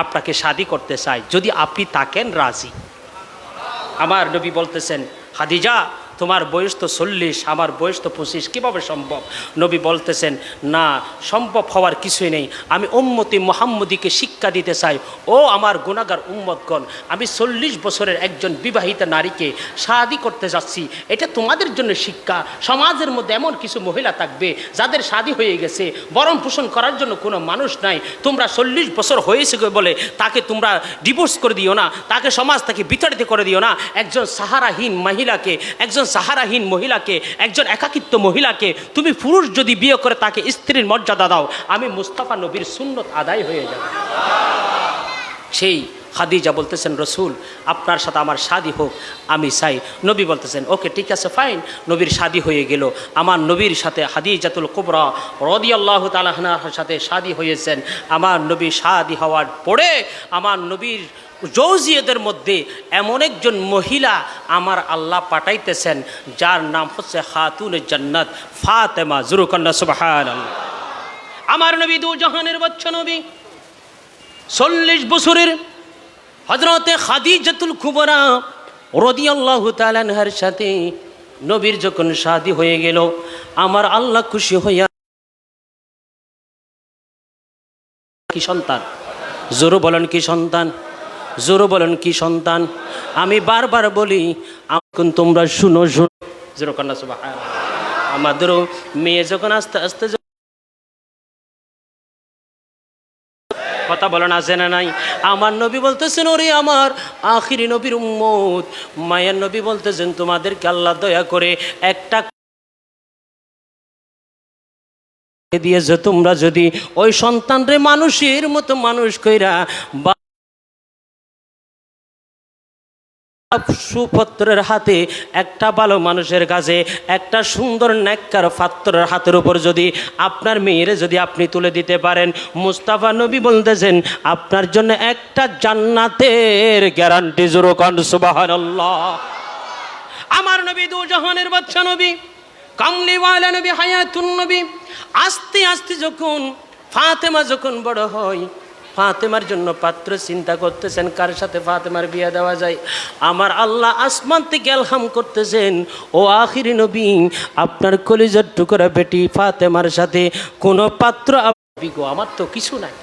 আপনাকে শাদি করতে চাই, যদি আপনি থাকেন রাজি। আমার নবী বলতেছেন, খাদিজা তোমার বয়স তো 40, আমার বয়স তো 25, কীভাবে সম্ভব? নবী বলতেছেন, না, সম্ভব হওয়ার কিছুই নেই। আমি উম্মতি মুহাম্মদীকে শিক্ষা দিতে চাই। ও আমার গুনাহগার উম্মতগণ, আমি 40 বছরের একজন বিবাহিতা নারীকে শাদি করতে যাচ্ছি। এটা তোমাদের জন্য শিক্ষা। সমাজের মধ্যে এমন কিছু মহিলা থাকবে যাদের শাদি হয়ে গেছে, ভরণ পোষণ করার জন্য কোনো মানুষ নাই। তোমরা 40 বছর হয়েছে বলে তাকে তোমরা ডিভোর্স করে দিও না, তাকে সমাজ থেকে বিতাড়িত করে দিও না। একজন সাহারাহীন মহিলাকে, একজন সাহারাহীন মহিলাকে, একজন একাকিত্ব মহিলাকে তুমি পুরুষ যদি বিয়ে করে তাকে স্ত্রীর মর্যাদা দাও, আমি মুস্তাফা নবীর সুন্নত আদায় হয়ে যাবে। সেই খাদিজা বলতেছেন, রসুল আপনার সাথে আমার শাদি হোক, আমি চাই। নবী বলতেছেন, ওকে ঠিক আছে, ফাইন। নবীর শাদি হয়ে গেল। আমার নবীর সাথে খাদিজাতুল কুবরা রাদিয়াল্লাহু তাআলা আনহার সাথে শাদি হয়েছেন। আমার নবী শাদি হওয়ার পরে আমার নবীর জৌজিয়তের মধ্যে এমন একজন মহিলা আমার আল্লাহ পাঠাইতেছেন, যার নাম হচ্ছে খাতুনে জান্নাত ফাতেমা। জুরুকান্না সুবহানাল্লাহ। আমার নবী দু জাহানের বাদশা নবী, 40 বছরের হযরতে খাদিজাতুল কুবরা রাদিয়াল্লাহু তাআলা আনহার সাথে নবীর যখন শাদি হয়ে গেল, আমার আল্লাহ খুশি হইয়া কি সন্তান, জোরে বলেন কি সন্তান, জোরে বলেন কি সন্তান। আমি বারবার বলি, এখন তোমরা শুনো, শুনো। জোরে কন্যা সুবহানাল্লাহ। আমাদেরও মেয়ে যখন আস্তে আস্তে কথা বলেন, আছে না নাই? আমার নবী বলতেছেন, ওরে আমার আখিরি নবীর উম্মত, মায়ের নবী বলতেছেন, তোমাদেরকে আল্লাহ দয়া করে একটা দিয়েছে, তোমরা যদি ওই সন্তানরে মানুষের মতো মানুষ কইরা বা সুপত্রের হাতে, একটা ভালো মানুষের কাছে, একটা সুন্দর নেককার পাত্রের হাতের উপর যদি আপনার মেয়েরে যদি আপনি তুলে দিতে পারেন, মুস্তাফা নবী বলতেছেন আপনার জন্য একটা জান্নাতের গ্যারান্টি। জোরে কোন সুবহানাল্লাহ। আমার নবী দু জাহানের বাদশা নবী, কামলিওয়ালা নবী, হায়াতুন নবী, আস্তে আস্তে যখন ফাতেমা যখন বড় হয়, ফাতেমার জন্য পাত্র চিন্তা করতেছেন, কার সাথে ফাতেমার বিয়ে দেওয়া যায়। আমার আল্লাহ আসমান থেকে এলহাম করতেছেন, ও আখিরি নবী, আপনার কলিজার টুকরা বেটি ফাতেমার সাথে কোনো পাত্র গো, আমার তো কিছু নাই,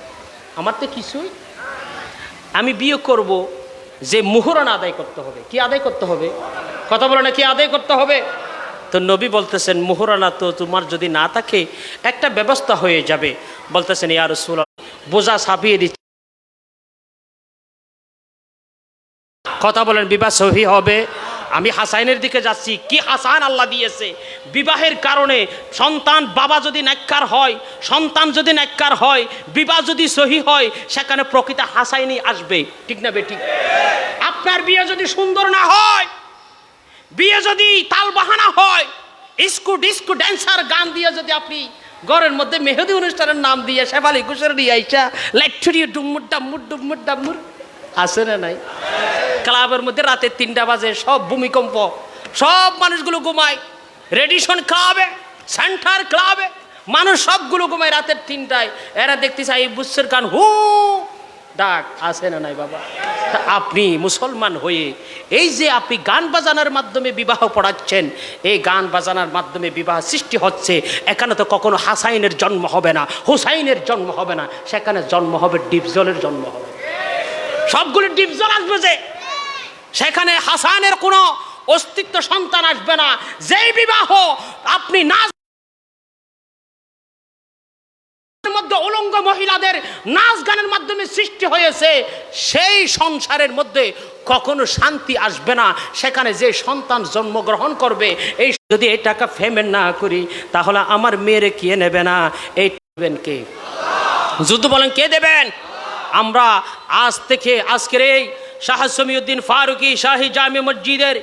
আমার তো কিছুই, আমি বিয়ে করব, যে মুহরানা আদায় করতে হবে। কি আদায় করতে হবে? কথা বলো না, কি আদায় করতে হবে? তো নবী বলতেছেন, মুহরানা তো তোমার যদি না থাকে একটা ব্যবস্থা হয়ে যাবে। বলতেছেন, ইয়া রাসূলুল্লাহ, বোঝা ছাপিয়ে দিচ্ছে। কথা বলেন, বিবাহ সহি হবে? আমি হাসাইনের দিকে যাচ্ছি। কি হাসান আল্লাহ দিয়েছে বিবাহের কারণে। সন্তান বাবা যদি নেককার হয়, সন্তান যদি নেককার হয়, বিবাহ যদি সহি হয়, সেখানে প্রকৃত হাসাইনি আসবে। ঠিক না বেঠিক? আপনার বিয়ে যদি সুন্দর না হয়, বিয়ে যদি তাল বাহানা হয়, ইস্কু ডিস্কু ড্যান্সার গান দিয়ে যদি আপনি ঘরের মধ্যে মেহেদি অনুষ্ঠানের নাম দিয়ে শেফালি ঘোষের দিয়ে আইসা লাইটুরিয়ে ডুমুর ডামুর ডুমুর ডামুর, আছে না নাই? ক্লাবের মধ্যে রাতে 3টা বাজে, সব ভূমিকম্প, সব মানুষগুলো ঘুমায়। রেডিশন ক্লাবে, সেন্টার ক্লাবে মানুষ সবগুলো ঘুমায় রাতের 3টায়। এরা দেখতে চাই এই বুসের গান হু ডাক, আছে না নাই বাবা? তা আপনি মুসলমান হয়ে এই যে আপনি গান বাজানোর মাধ্যমে বিবাহ পড়াচ্ছেন, এই গান বাজানোর মাধ্যমে বিবাহ সৃষ্টি হচ্ছে, এখানে তো কখনো হাসাইনের জন্ম হবে না, হুসাইনের জন্ম হবে না, সেখানে জন্ম হবে ডিপজলের জন্ম হবে। সবগুলো ডিপজল আসবে, যে সেখানে হাসানের কোনো অস্তিত্ব সন্তান আসবে না। যেই বিবাহ আপনি না মধ্যে উলঙ্গ মহিলাদের নাচ গানের মাধ্যমে সৃষ্টি হয়েছে, সেই সংসারের মধ্যে কখনো শান্তি আসবে না। সেখানে যে সন্তান জন্মগ্রহণ করবে, এই যদি এই টাকা পেমেন্ট না করি তাহলে আমার মেয়েরে কে নেবে না, এই দেবেন কে? যুদ্ধ বলেন কে দেবেন? আমরা আজ থেকে আজকের এই শাহ সমীউদ্দিন ফারুকী শাহী জামে মসজিদের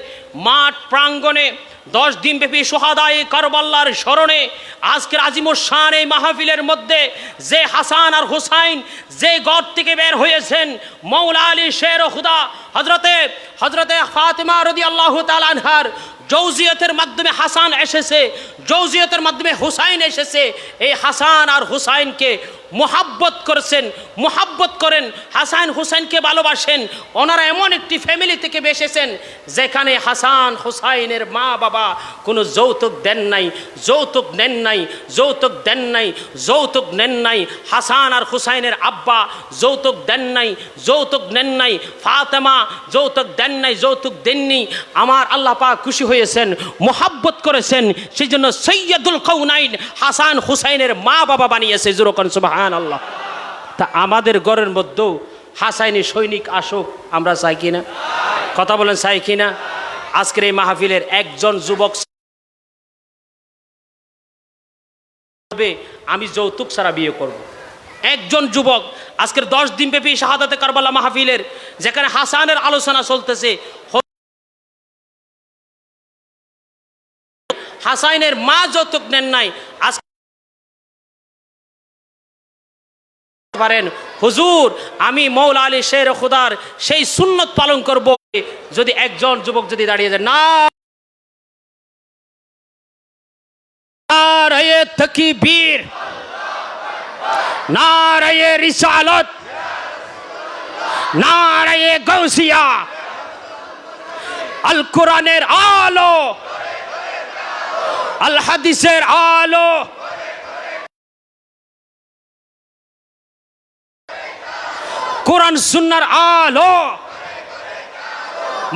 মাঠ প্রাঙ্গণে 10 দিনব্যাপী শুহাদায়ে কারবালার স্মরণে আজকের আজিমুশান এই মাহফিলের মধ্যে যে হাসান আর হুসাইন যে ঘর থেকে বের হয়েছেন, মৌলা আলী শের খুদা হজরতে ফাতেমা রাদিয়াল্লাহু তাআলা আনহার জৌজিয়তের মাধ্যমে হাসান এসেছে, জৌজিয়তের মাধ্যমে হুসাইন এসেছে। এই হাসান আর হুসাইনকে মোহাব্বত করেন, হাসান হুসাইনকে ভালোবাসেন। ওনারা এমন একটি ফ্যামিলি থেকে এসেছেন যেখানে হাসান হুসাইনের মা বাবা কোনো যৌতুক দেন নাই। হাসান আর হুসাইনের আব্বা যৌতুক দেন নাই, ফাতেমা যৌতুক দেননি। আমার আল্লাহ পাক খুশি হয়েছেন, মোহাব্বত করেছেন, সেই জন্য সৈয়দুল কাউনাইন হাসান হুসাইনের মা বাবা বানিয়েছে। জোরকান সুবহানাল্লাহ। তা আমাদের ঘরের মধ্যেও হাসাইনি সৈনিক আসুক, আমরা চাই কিনা? কথা বলেন, চাই কিনা? আজকের এই মাহফিলের একজন যুবক আমি যৌতুক ছাড়া বিয়ে করব, একজন যুবক আজকের 10 দিনব্যাপী শাহাদাতে কারবালা মাহফিলের যেখানে হাসানের আলোচনা চলতেছে, হাসাইনের মা যৌতুক নেন নাই, আজ পারেন হুজুর আমি মৌলা আলী শের খুদার সেই সুন্নত পালন করব। যদি একজন যুবক যদি দাঁড়িয়ে যায়, নারায়ে তাকবীর, নারায়ে রিসালাত, নারায়ে গাউসিয়া, আল কোরআনের আলো, আল হাদিসের আলো, কোরআন সুন্নাহর আলো,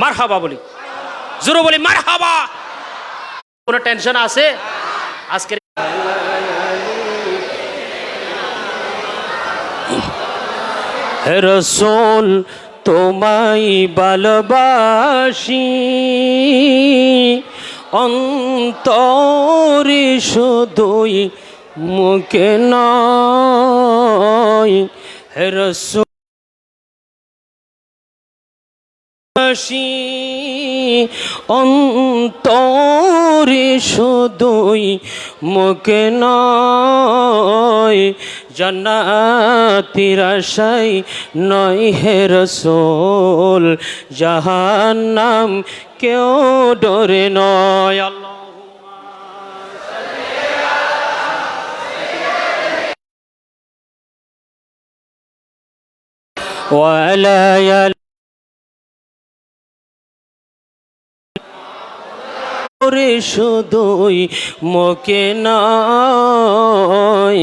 মারহাবা বলি, জোরে বলি মারহাবা। কোনো টেনশন আছে আজকে? হে রাসূল তোমায় ভালোবাসি, অন্তরে শুধুই মুখে নয়। হে রাসূল অন্তরে শুধুই মুখে নয়, জান্নাতের আশায় নয় হে রাসূল, জাহান্নাম কেউ ডরে নয়। আল্লাহুম্মা সাল্লি ওয়া আলা শুধুই মুখে নয়,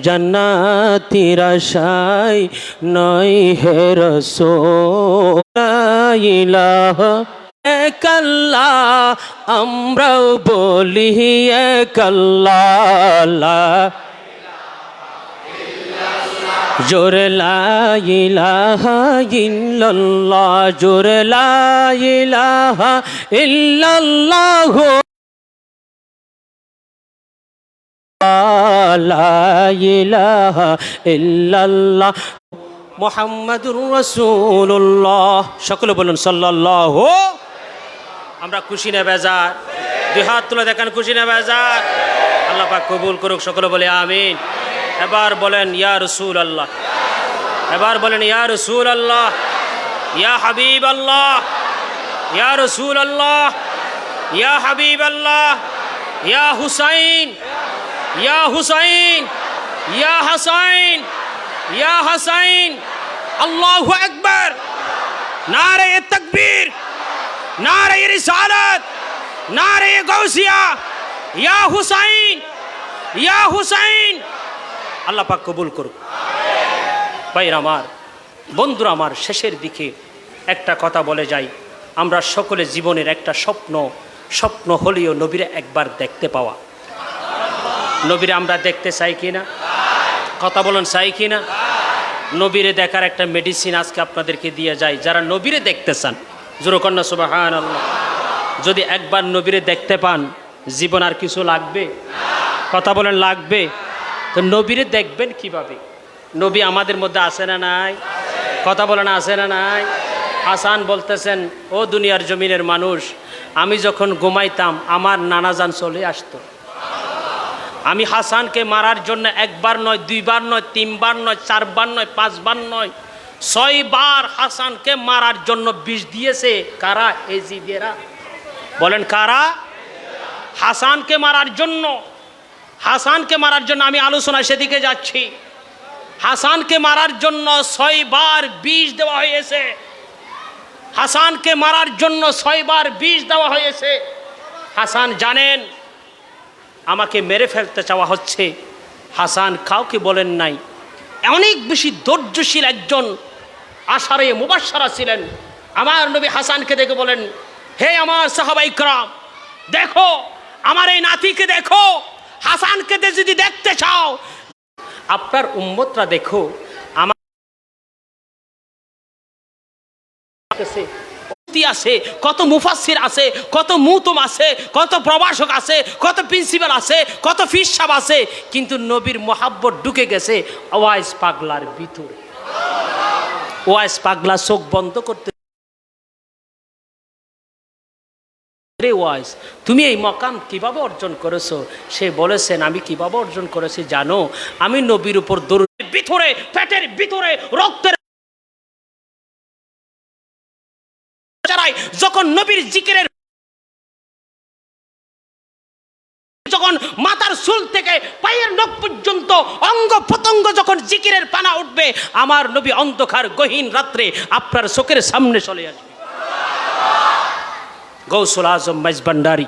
জান্নাতের আশায় নয় হে রাসূল। লা ইলাহা এক আল্লাহ, আমরাও বলি এক আল্লাহ, জোরে লা ইলাহা ইল্লাল্লাহ, জোরে লা ইলাহা ইল্লাল্লাহ, লা ইলাহা ইল্লাল্লাহ মুহাম্মাদুর রাসূলুল্লাহ। সকলে বলুন সাল্লাল্লাহু। আমরা খুশি না বেজার? দুই হাত তুলে দেখেন, খুশি না বেজার? আল্লাহ পাক কবুল করুক। সকলে বলে আমিন। এবার বলেন ইয়া রাসূলুল্লাহ, এবার বলেন ইয়া রাসূলুল্লাহ, ইয়া হাবিবাল্লাহ, ইয়া রাসূলুল্লাহ, ইয়া হাবিবাল্লাহ, ইয়া হুসাইন, ইয়া হুসাইন, ইয়া হাসাইন, ইয়া হাসাইন। আল্লাহু আকবার, নারে তাকবীর, নারে রিসালাত, নারে গাউসিয়া, ইয়া হুসাইন, ইয়া হুসাইন। আল্লাহ পাক কবুল করুক। ভাইরা আমার, বন্ধুরা আমার, শেষের দিকে একটা কথা বলে যাই। আমরা সকলে জীবনের একটা স্বপ্ন হলেও নবীরে একবার দেখতে পাওয়া। নবীরে আমরা দেখতে চাই কি না? কথা বলেন চাই কি না? নবীরে দেখার একটা মেডিসিন আজকে আপনাদেরকে দিয়ে যায়। যারা নবীরে দেখতে চান, জোরে কন্যা সুবহানাল্লাহ, যদি একবার নবীরে দেখতে পান জীবন আর কিছু লাগবে? কথা বলেন লাগবে? তো নবীরে দেখবেন কিভাবে? নবী আমাদের মধ্যে আছে না নাই? কথা বলেন আছে না নাই? হাসান বলতেছেন, ও দুনিয়ার জমিনের মানুষ, আমি যখন ঘুমাইতাম আমার নানাজান চলে আসতো। আমি হাসানকে মারার জন্য একবার নয়, দুইবার নয়, তিনবার নয়, চারবার নয়, পাঁচবার নয়, 6 বার হাসানকে মারার জন্য বিষ দিয়েছে। কারা? এজিদেরা। বলেন কারা? হাসানকে মারার জন্য। হাসানকে মারার জন্য আমি আলোচনা সেদিকে যাচ্ছি। হাসানকে মারার জন্য 6 বার বিষ দেওয়া হয়েছে। হাসানকে মারার জন্য 6 বার বিষ দেওয়া হয়েছে। হাসান জানেন আমাকে মেরে ফেলতে চাওয়া হচ্ছে। হাসান কাউকে বলেন নাই। অনেক বেশি ধৈর্যশীল একজন আশারে মুবাশশারা ছিলেন। আমার নবী হাসানকে দেখে বলেন, হে আমার সাহাবায়ে কেরাম, দেখো আমার এই নাতিকে, দেখো হাসানকে যদি দেখতে চাও, আপনার উম্মতরা দেখো আমার কাছে আছে, কত মুফাসসির আছে, কত মুতম আছে, কত প্রভাষক আছে, কত প্রিন্সিপাল আছে, কত ফিস সাহেব আছে, কিন্তু নবীর মোহাব্বত ঢুকে গেছে ওয়াইস পাগলার ভিতরে। ওয়াইস পাগলা চোখ বন্ধ করতে, ওয়াইস তুমি এই মকাম কিভাবে অর্জন করেছো? সে বলেছেন আমি কিভাবে অর্জন করেছি জানো? আমি নবীর উপর দরুদের ভিতরে, পেটের ভিতরে রক্তের যখন নবীর জিকিরের, যখন মাথার চুল থেকে পায়ের নখ পর্যন্ত অঙ্গ প্রত্যঙ্গ যখন জিকিরের পানা উঠবে, আমার নবী অন্ধকার গহীন রাত্রে আপনার চোখের সামনে চলে আসবে। গৌসুল আজম মেজবান্ডারি,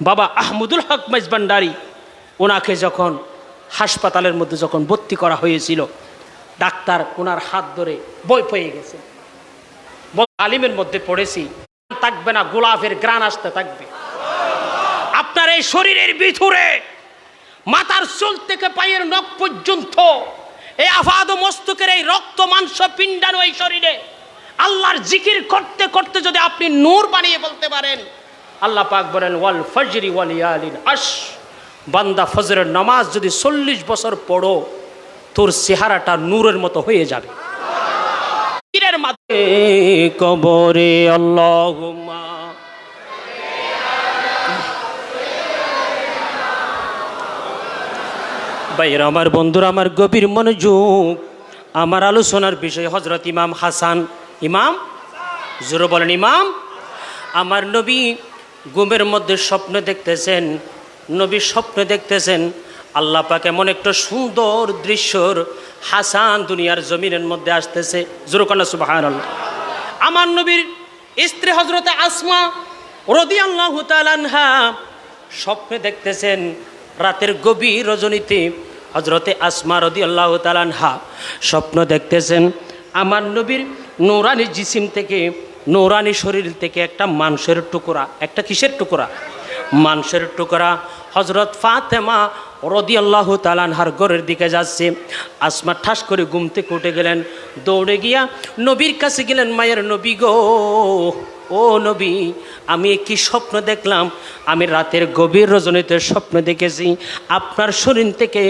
বাবা আহমদুল হক মেজবান্ডারি, ওনাকে যখন হাসপাতালের মধ্যে যখন ভর্তি করা হয়েছিল, ডাক্তার ওনার হাত ধরে বই পেয়ে গেছে। আলিমের মধ্যে পড়েছি, থাকবে না, গোলাপের গ্রান আসতে থাকবে। আপনার এই শরীরের ভিতরে মাথার চুল থেকে পায়ের নখ পর্যন্ত এই আফাদ মস্তকের এই রক্ত মাংস পিণ্ডানো এই শরীরে আল্লাহর জিকির করতে করতে যদি আপনি নূর বানিয়ে বলতে পারেন, আল্লাহ পাক বলেন ওয়াল ফজরি ওয়াল ইয়ালিন আশ, বান্দা ফজরের নামাজ যদি 40 বছর পড়ো তোর চেহারাটা নূরের মতো হয়ে যাবে। কবরে আল্লাহুম্মা ভাইরা আমার, বন্ধুরা আমার, গভীর মনোযোগ। আমার আলোচনার বিষয় হযরত ইমাম হাসান। ইমাম, জোরে বলেন ইমাম। আমার নবী ঘুমের মধ্যে স্বপ্ন দেখতেছেন। নবী স্বপ্ন দেখতেছেন আল্লাহ পাক এমন একটা সুন্দর দৃশ্যর হাসান দুনিয়ার জমিনের মধ্যে আসতেছে। জোরে কন্যা সুবহানাল্লাহ। আমার নবীর স্ত্রী হযরতে আসমা রাদিয়াল্লাহু তাআলা আনহা স্বপ্নে দেখতেছেন রাতের গভীর রজনীতে হযরতে আসমা রাদিয়াল্লাহু তাআলা আনহা স্বপ্ন দেখতেছেন আমার নবীর নূরানি জিসিম থেকে, নূরানি শরীর থেকে একটা মাংসের টুকরা, একটা কিসের টুকরা? মাংসের টুকরা হযরত ফাতেমা রাদিয়াল্লাহু তাআলা আনহার ঘরের দিকে যাচ্ছে। আসমা ঠাস করে ঘুম থেকে উঠে গেলেন, দৌড়ে গিয়া নবীর কাছে গেলেন, মায়ের নবী গো, ও নবী, আমি কি স্বপ্ন দেখলাম? আমি রাতের গভীর রজনীতে স্বপ্ন দেখেছি আপনার শরীর থেকে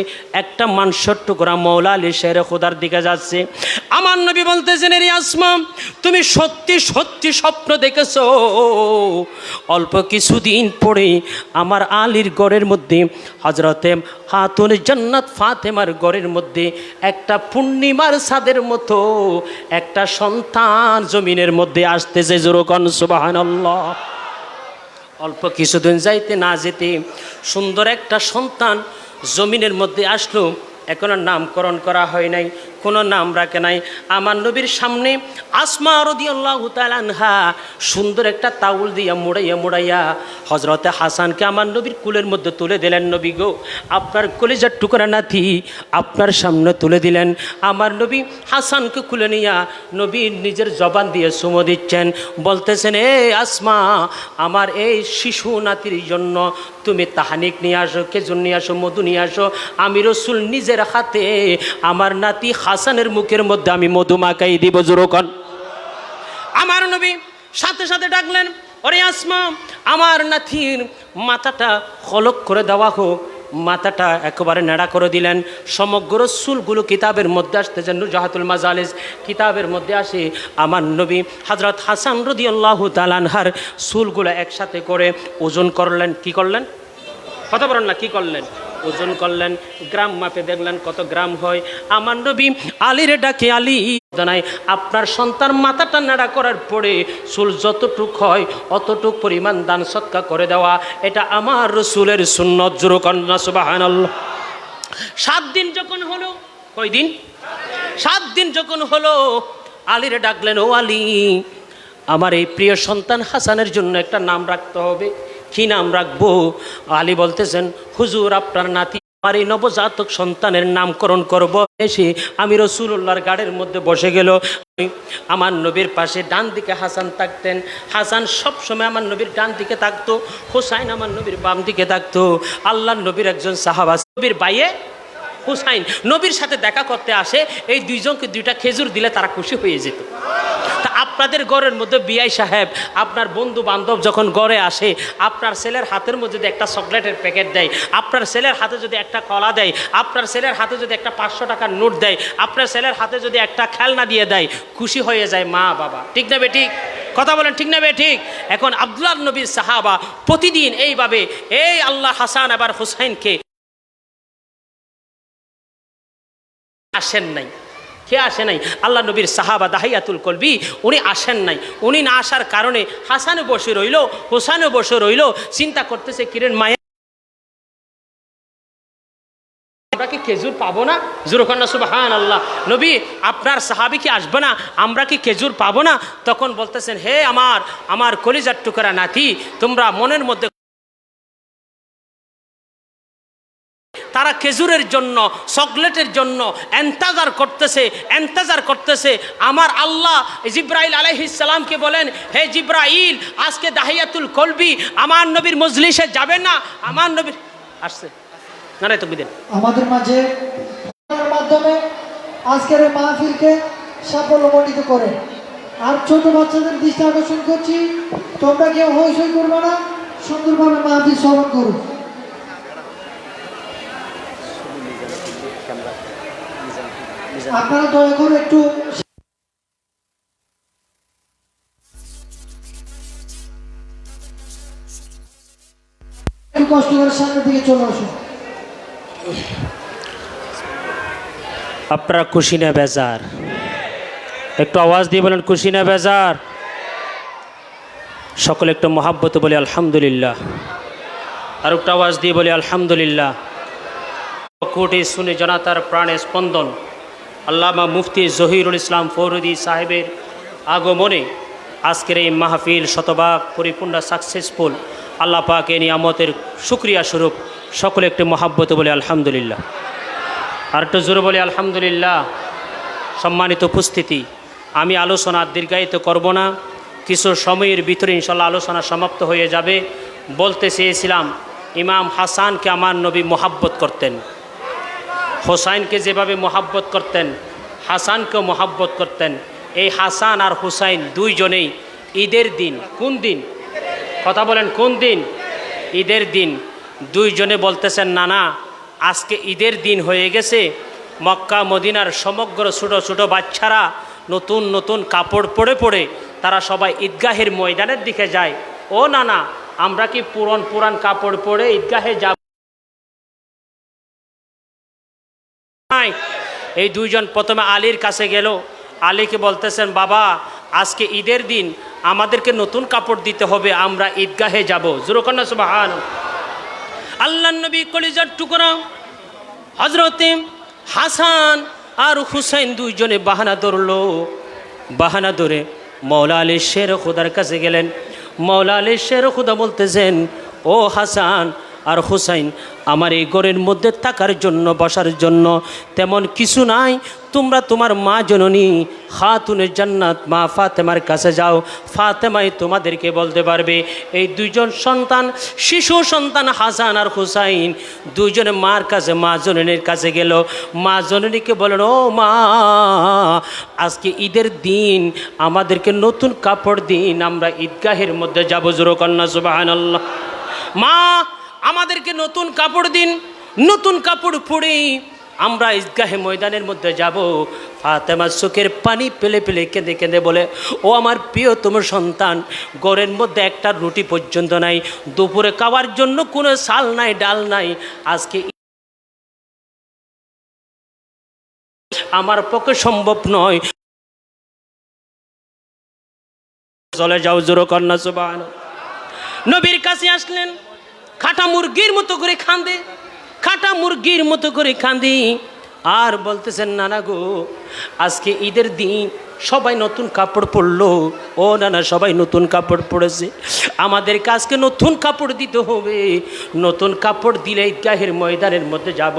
একটা মাংসের টুকরা মওলা আলী শেরে খোদার দিকে যাচ্ছে। আমার নবী বলতেছেন, রে আসমা, তুমি সত্যি সত্যি স্বপ্ন দেখেছো? অল্প কিছুদিন পরে আমার আলীর ঘরের মধ্যে হযরতে খাতুন জান্নাত ফাতেমার ঘরের মধ্যে একটা পূর্ণিমার চাঁদের মতো একটা সন্তান জমিনের মধ্যে আসতেছে। জোরে কোন সুবহানাল্লাহ। অল্প কিছুদিন যাইতে না যেতে সুন্দর একটা সন্তান জমিনের মধ্যে আসলো। এখনো নামকরণ করা হয় নাই, কোনো নাম রাখে নাই। আমার নবীর সামনে আসমা রাদিয়াল্লাহু তাআলা আনহা সুন্দর একটা তাউল দিয়া মুড়াইয়া হযরতে হাসানকে আমার নবীর কুলের মধ্যে তুলে দিলেন। নবী গো, আপনার কলিজার টুকরা নাতি আপনার সামনে তুলে দিলেন। আমার নবী হাসানকে কুলে নিয়া নবী নিজের জবান দিয়ে চুমো দিচ্ছেন, বলতেছেন, এ আসমা, আমার এই শিশু নাতির জন্য তুমি তাহানিক নিয়ে আসো, খেজুর নিয়ে আসো, মধু নিয়ে আসো। আমি রাসূল নিজের হাতে আমার নাতি হাসানের মুখের মধ্যে আমি মধু মাখাই দিব। জোরকন আমার নবী সাথে সাথে ডাকলেন, ওরে আসমা, আমার নাতির মাথাটা খলক করে দেওয়া হোক। মাথাটা একেবারে নেড়া করে দিলেন। সমগ্র চুলগুলো কিতাবের মধ্যে আসতেছে, নুজাহাতুল মাজালিস কিতাবের মধ্যে আসে। আমার নবী হযরত হাসান রাদিয়াল্লাহু তাআলা আনহার চুলগুলো একসাথে করে ওজন করলেন। কি করলেন? কথা বলেন না, কি করলেন? ওজন করলেন। গ্রাম মাপে দেখলেন কত গ্রাম হয়। আমার নবী আলীর ডাকে, আলী জানাই, আপনার সন্তান মাথাটা নাড়া করার পরে চুল যতটুক হয় অতটুক পরিমাণ দান সদকা করে দেওয়া, এটা আমার রাসূলের সুন্নত। জোরে কন্যা সুবহানাল্লাহ। 7 দিন যখন হলো, কয় দিন? 7 দিন যখন হলো, আলীর ডাকলেন, ও আলী, আমার এই প্রিয় সন্তান হাসানের জন্য একটা নাম রাখতে হবে। কি নাম রাখবো? আলী বলতেছেন, হুজুর, আপনার নাতি আমার এই নবজাতক সন্তানের নামকরণ করব। এসে আমি রাসূলুল্লাহর গাড়ির মধ্যে বসে গেল। আমার নবীর পাশে ডান দিকে হাসান থাকতেন। হাসান সবসময় আমার নবীর ডান দিকে থাকতো, হুসাইন আমার নবীর বাম দিকে থাকতো। আল্লাহর নবীর একজন সাহাবা, নবীর বাইয়ে হুসাইন নবীর সাথে দেখা করতে আসে। এই দুইজনকে 2টা খেজুর দিলে তারা খুশি হয়ে যেত। তা আপনাদের ঘরের মধ্যে বিআই সাহেব, আপনার বন্ধু বান্ধব যখন ঘরে আসে, আপনার ছেলের হাতের মধ্যে যদি একটা চকলেটের প্যাকেট দেয়, আপনার ছেলের হাতে যদি একটা কলা দেয়, আপনার ছেলের হাতে যদি একটা 500 টাকার নোট দেয়, আপনার ছেলের হাতে যদি একটা খেলনা দিয়ে দেয়, খুশি হয়ে যায় মা বাবা। ঠিক না বে ঠিক? কথা বলেন, ঠিক না বে ঠিক? এখন আব্দুল্লাহ নবীর সাহাবা প্রতিদিন এইভাবে এই আল্লাহ হাসান আবার হুসাইনকে আসেন নাই। কে আসে নাই? আল্লাহ নবীর সাহাবা দাহিয়াতুল কলবি, উনি আসেন নাই। উনি না আসার কারণে হাসানও বসে রইল, হোসানও বসে রইল, চিন্তা করতেছে, কিরেন মায়া, আমরা কি খেজুর পাবো না? জোরকন্না সুবহানাল্লাহ। নবী, আপনার সাহাবী কি আসবে না? আমরা কি খেজুর পাবো না? তখন বলতেছেন, হে আমার কলিজার টুকরা নাতি, তোমরা মনের মধ্যে, তারা খেজুরের জন্য, চকলেটের জন্য এন্তেজার করতেছে। আমার আল্লাহ জিব্রাইল আলাইহিস সালামকে বলেন, হে জিব্রাইল, আজকে দাহিয়াতুল কলবি আমার নবীর মজলিসে যাবে না? আমার নবীর আসছে না, নাই তো বিদেন আমাদের মাঝে মাধ্যমে আজকের এই মাহফিলকে সাফল্যমণ্ডিত করে। আর ছোট বাচ্চাদের দৃষ্টি আকর্ষণ করছি, তোমরা কেউ হইচই করবে না, সুন্দরভাবে মাহফিল শ্রবণ করুন। আপনারা দয়া করে একটু কষ্ট করে সামনের দিকে চলে আসুন। আপনারা খুশি না বেজার? একটু আওয়াজ দিয়ে বলেন, খুশি না বেজার? সকলে একটু মহাব্বত বলি আলহামদুলিল্লাহ। আর একটু আওয়াজ দিয়ে বলি আলহামদুলিল্লাহ। কোটি শুনে জনতার প্রাণে স্পন্দন আল্লামা মুফতি জহিরুল ইসলাম ফরুদী সাহেবের আগমনে আজকের এই মাহফিল শতভাগ পরিপূর্ণ সাকসেসফুল। আল্লাহ পাক এই নিয়ামতের শুকরিয়া স্বরূপ সকলে একটু মহাব্বত বলে আলহামদুলিল্লাহ। আর একটু জোরে বলে আলহামদুলিল্লাহ। সম্মানিত উপস্থিতি, আমি আলোচনা দীর্ঘায়িত করব না, কিছু সময়ের ভিতরে ইনশাল্লাহ আলোচনা সমাপ্ত হয়ে যাবে। বলতে চেয়েছিলাম, ইমাম হাসানকে আমার নবী মোহাব্বত করতেন, হোসাইনকে যেভাবে মোহাব্বত করতেন হাসানকেও মোহাব্বত করতেন। এই হাসান আর হুসাইন দুইজনেই ঈদের দিন, কোন দিন? কথা বলেন, কোন দিন? ঈদের দিন। দুইজনে বলতেছেন, না আজকে ঈদের দিন হয়ে গেছে। মক্কা মদিনার সমগ্র ছোটো ছোটো বাচ্চারা নতুন নতুন কাপড় পরে তারা সবাই ঈদগাহের ময়দানের দিকে যায়। ও না, আমরা কি পুরান কাপড় পরে ঈদগাহে যাব? এই দুইজন প্রথমে আলীর কাছে গেল। আলীকে বলতেছেন, বাবা, আজকে ঈদের দিন, আমাদেরকে নতুন কাপড় দিতে হবে, আমরা ঈদগাহে যাব। জোরকন্না সুবহানাল্লাহ। আল্লাহর নবী কলিজার টুকরা হযরতে হাসান আর হুসাইন দুইজনে বাহানা ধরলো। বাহানা ধরে মৌলা আলী শের খুদার কাছে গেলেন। মৌলা আলী শের খুদা বলতেছেন, ও হাসান আর হুসাইন, আমার এই ঘরের মধ্যে থাকার জন্য, বসার জন্য তেমন কিছু নাই। তোমরা তোমার মা জননী খাতুনে জান্নাত মা ফাতেমার কাছে যাও। ফাতেমাই তোমাদেরকে বলতে পারবে। এই দুইজন সন্তান, শিশু সন্তান হাসান আর হুসাইন দুইজনে মার কাছে, মা জননীর কাছে গেল। মা জননীকে বলেন, ও মা, আজকে ঈদের দিন, আমাদেরকে নতুন কাপড় দিন, আমরা ঈদগাহের মধ্যে যাবো। জোরে কন্যা সুবহানাল্লাহ। মা, আমাদেরকে নতুন কাপড় দিন, নতুন কাপড় পরেই আমরা ঈদগাহে ময়দানের মধ্যে যাব। ফাতেমা চোখের পানি পেলে পেলে কেঁদে কেঁদে বলে, ও আমার প্রিয়তম সন্তান, ঘরের মধ্যে একটা রুটি পর্যন্ত নাই, দুপুরে খাওয়ার জন্য কোনো চাল নাই, ডাল নাই, আজকে আমার পক্ষে সম্ভব নয়, চলে যাও। জোরে কন্যা সুবহানাল্লাহ। নবীর কাছে আসলেন, খাটা মুরগির মতো করে কাঁদে, খাটা মুরগির মতো করে কাঁদি আর বলতেছেন, নানা গো, আজকে ঈদের দিন, সবাই নতুন কাপড় পরলো। ও নানা, সবাই নতুন কাপড় পরেছে, আমাদেরকে আজকে নতুন কাপড় দিতে হবে। নতুন কাপড় দিলে ঈদগাহের ময়দানের মধ্যে যাব,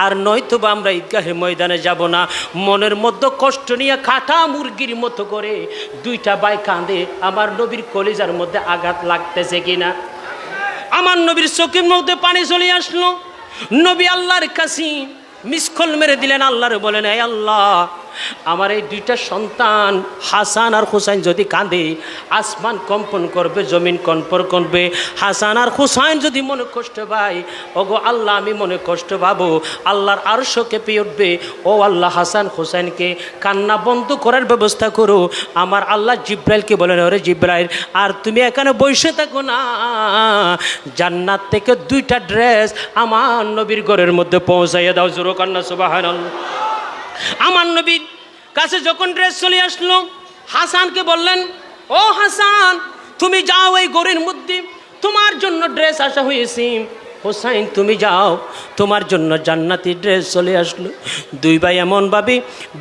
আর নয়তো বা আমরা ঈদগাহের ময়দানে যাব না। মনের মধ্যে কষ্ট নিয়ে খাটা মুরগির মতো করে দুইটা ভাই কাঁদে। আমার নবীর কলিজার মধ্যে আঘাত লাগতেছে কিনা? আমার নবীর চোখের মধ্যে পানি চলে আসলো। নবী আল্লাহর কাছে মিসকল মেরে দিলেন, আল্লাহরে বলেন, এই আল্লাহ, আমার এই দুইটা সন্তান হাসান আর হুসাইন যদি কাঁদে, আসমান কম্পন করবে, জমিন কম্পন করবে। হাসান আর হুসাইন যদি মনে কষ্ট পায়, ওগো আল্লাহ, আমি মনে কষ্ট পাবো, আল্লাহর আরশও কেঁপে উঠবে। ও আল্লাহ, হাসান হুসাইনকে কান্না বন্ধ করার ব্যবস্থা করো। আমার আল্লাহ জিব্রাইলকে বলেন, ওরে জিব্রাইল, আর তুমি এখানে বসে থাকো না, জান্নাত থেকে দুইটা ড্রেস আমার নবীর ঘরের মধ্যে পৌঁছাইয়া দাও। জোরে কন্যা সুবহানাল্লাহ। আমার নবীর কাছে যখন ড্রেস চলে আসলো, হাসানকে বললেন, ও হাসান, তুমি যাও, এই ঘরের মধ্যে তোমার জন্য ড্রেস আসা হয়েছে। হোসাইন, তুমি যাও, তোমার জন্য জান্নাতি ড্রেস চলে আসলো। দুই ভাই এমনভাবে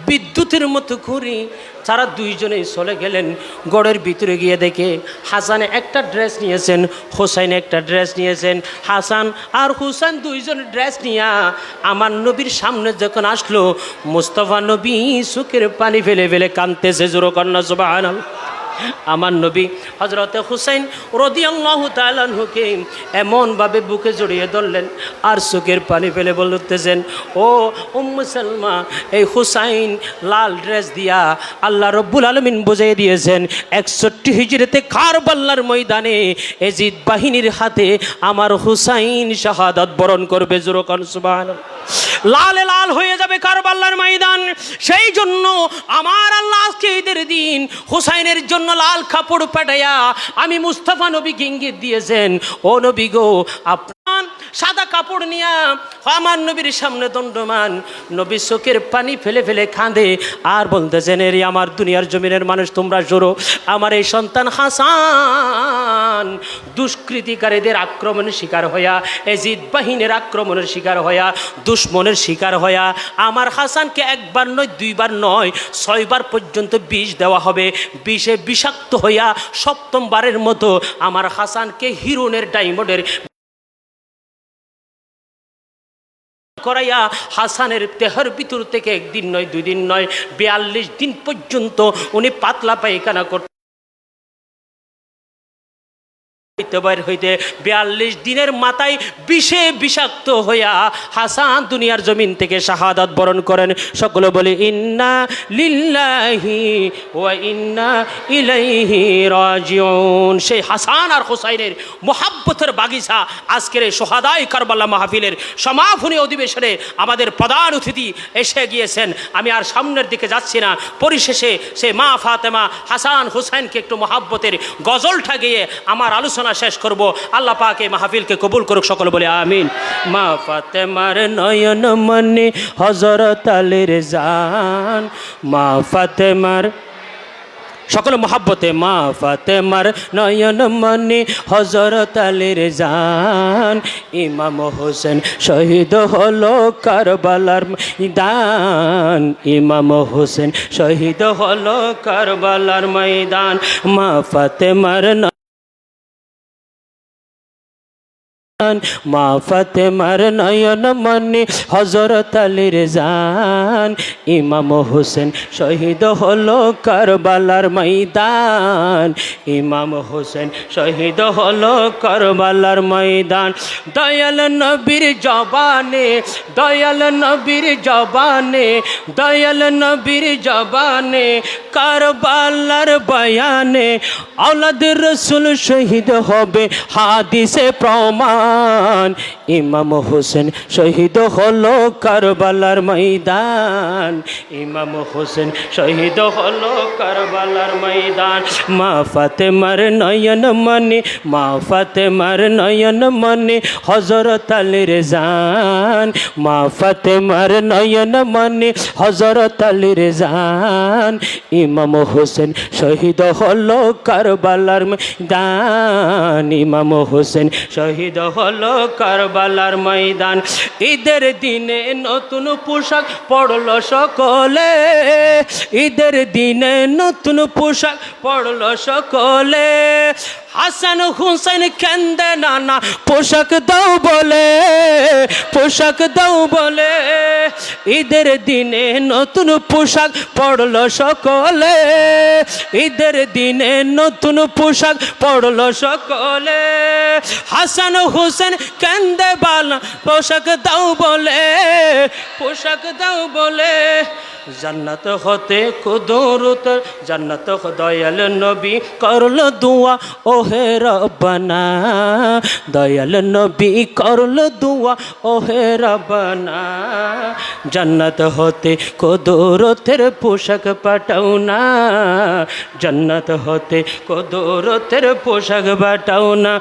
বিদ্যুতের মতো ঘুরি, তারা দুইজনেই চলে গেলেন। গড়ের ভিতরে গিয়ে দেখে হাসানে একটা ড্রেস নিয়েছেন, হোসাইন একটা ড্রেস নিয়েছেন। হাসান আর হুসাইন দুইজন ড্রেস নিয়ে আমার নবীর সামনে যখন আসলো, মুস্তাফা নবী চোখের পানি ফেলে ফেলে কাঁদতেছে। জোরে কন্যা সুবহানাল্লাহ। আমার নবী হযরতে হুসাইন রাদিয়াল্লাহু তাআলা আনহুকে এমনভাবে বুকে জড়িয়ে ধরলেন আর চোখের পানি ফেলে বলতেছেন, ও উম্মে সালমা, এই হুসাইন লাল ড্রেস দিয়া আল্লাহ রব্বুল আলামিন বুঝিয়ে দিয়েছেন 61 হিজরিতে কারবালার ময়দানে এজিদ বাহিনীর হাতে আমার হুসাইন শাহাদাত বরণ করবে। জোরে কোন সুবহানাল্লাহ। লালে লাল হয়ে যাবে কারবালার ময়দান। সেই জন্য আমার আল্লাহ আজকে ঈদের দিন হুসাইনের জন্য লাল কাপড় পাঠাইয়া আমি মুস্তাফা নবীকে ইঙ্গিত দিয়েছেন, ও নবী গো, আপনার সাদা কাপড় নিয়া আমার নবীর সামনে দণ্ডমান। নবী চোখের পানি ফেলে ফেলে কাঁদে আর বলতেছেন, এর আমার দুনিয়ার জমিনের মানুষ, তোমরা জোরো, আমার এই সন্তান হাসান দুষ্কৃতিকারীদের আক্রমণের শিকার হইয়া, এজিদ বাহিনীর আক্রমণের শিকার হইয়া, দুশ্মনের শিকার হইয়া আমার হাসানকে একবার নয়, দুইবার নয়, 6 বার পর্যন্ত বিষ দেওয়া হবে। বিষে বিষাক্ত হইয়া সপ্তমবারের মতো আমার হাসানকে হিরোনের ডায়মন্ডের করাইয়া হাসানের দেহের ভিতর থেকে একদিন নয়, 2 দিন নয়, 42 দিন পর্যন্ত উনি পাতলা পায়খানা করতে হইতে 42 দিনের মাথায় বিষে বিষাক্ত হইয়া হাসান দুনিয়ার জমিন থেকে শাহাদাত বরণ করেন। সকলে বলে ইন্না লিল্লাহি ওয়া ইন্না ইলাইহি রাজিউন। সেই হাসান আর হুসাইনের মোহাব্বতের বাগিচা আজকের এই সোহাদাই কারবালা মাহফিলের সমাপনী অধিবেশনে আমাদের প্রধান অতিথি এসে গিয়েছেন। আমি আর সামনের দিকে যাচ্ছি না, পরিশেষে সে মা ফাতেমা হাসান হুসাইনকে একটু মোহাব্বতের গজলটা গিয়ে আমার আলোচনা শেষ করব। আল্লাহ পাক এই মাহফিলকে কবুল করুক। সকল বলে আমিন। মা ফাতেমার নয়ন মনে হযরত আলীর জান, মা ফাতেমার সকল মহাব্বতে মা ফাতেমার নয়ন মনি হযরত আলীর জান ইমাম হোসেন শহীদ হলো কারবালার ময়দান ইমাম হোসেন শহীদ হলো কারবালার ময়দান মা ফাতেমার মা ফাতেমার নয়ন মনি হযরত আলীর জান ইমাম হোসেন শহীদ হলো কারবালার ময়দান ইমাম হোসেন শহীদ হলো কারবালার ময়দান দয়াল নবীর জবানে দয়াল নবীর জবানে দয়াল নবীর জবানে কারবালার বয়ানে আওলাদ রসুল শহীদ হবে হাদিসে প্রমাণ ইমাম হোসেন শহীদ হলো কারবালার ময়দান ইমাম হোসেন শহীদ হলো কারবালার ময়দান মা ফাতেমার নয়ন মনি মা ফাতেমার নয়ন মনি হযরত আলীর জান মা ফাতেমার নয়ন মনি হযরত আলীর জান ইমাম হোসেন শহীদ হলো কারবালার ময়দান ইমাম হোসেন শহীদ হলো কারবালার ময়দান ঈদের দিনে নতুন পোশাক পরলো সকলে ঈদের দিনে নতুন পোশাক পরলো সকলে হাসান হুসেন কেন্দে নানা পোশাক দাও বলে পোশাক দাও বলে ঈদের দিনে নতুন পোশাক পরলো সকলে ঈদের দিনে নতুন পোশাক পরলো সকলে হাসান হুসেন কেন্দে বালা পোশাক দাও বলে পোশাক দাও বলে জান্নাত হতে কুদরত জান্নাত দয়াল নবী করলো দুয়া ওহে রব্বানা দয়াল নবী করলো দুয়া ওহে রব্বানা জান্নাত হতে কুদরতের পোশাক পাঠাও না জান্নাত হতে কুদরতের পোশাক পাঠাও না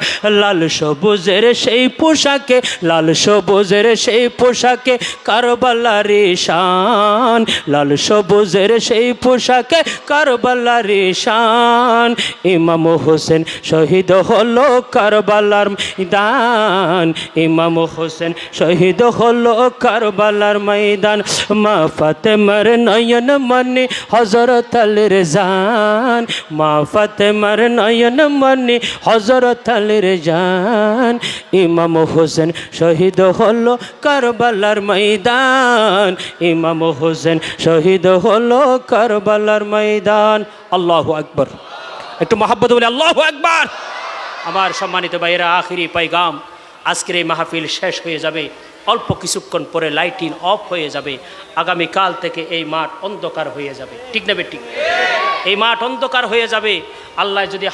লাল সবুজের সেই পোশাকে লাল সবুজের সেই পোশাকে কারবালার শান লাল সবুজের সেই পোশাকে কারবালার শান ইমাম হোসেন শহীদ হলো কারবালার ময়দান ইমাম হোসেন শহীদ হলো কারবালার ময়দান মা ফাতেমার নয়ন মনি হযরত আলীর জান মা ফাতেমার নয়ন মনি হযরত আলীর জান ইমাম হোসেন শহীদ হলো কারবালার ময়দান ইমাম হোসেন শহীদ হলো কারবালার ময়দান আল্লাহু আকবার একটু মহাব্বত বলে আল্লাহু আকবার আমার সম্মানিত ভাইয়েরা আখিরি পাইগাম আজকের এই মাহফিল শেষ হয়ে যাবে অল্প কিছুক্ষণ পরে লাইটিং অফ হয়ে যাবে আগামীকাল থেকে এই মাঠ অন্ধকার হয়ে যাবে ঠিক না ঠিক এই মাঠ অন্ধকার হয়ে যাবে আল্লাহ যদি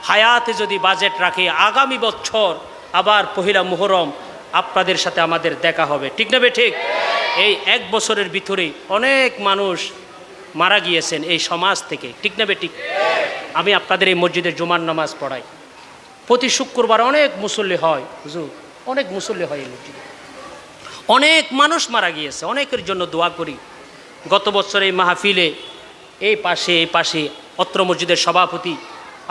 হায়াতে যদি বাজেট রাখে আগামী বছর আবার পহিলা মুহররম আপনাদের সাথে আমাদের দেখা হবে ঠিক না ঠিক এই এক বছরের ভিতরে অনেক মানুষ মারা গিয়েছেন এই সমাজ থেকে ঠিক না ঠিক আমি আপনাদের এই মসজিদে জুমার নামাজ পড়াই প্রতি শুক্রবার অনেক মুসল্লি হয় হুজুর অনেক মুসল্লি হয় এই মসজিদে অনেক মানুষ মারা গিয়েছে অনেকের জন্য দোয়া করি গত বছর এই মাহফিলে এই পাশে অত্র মসজিদের সভাপতি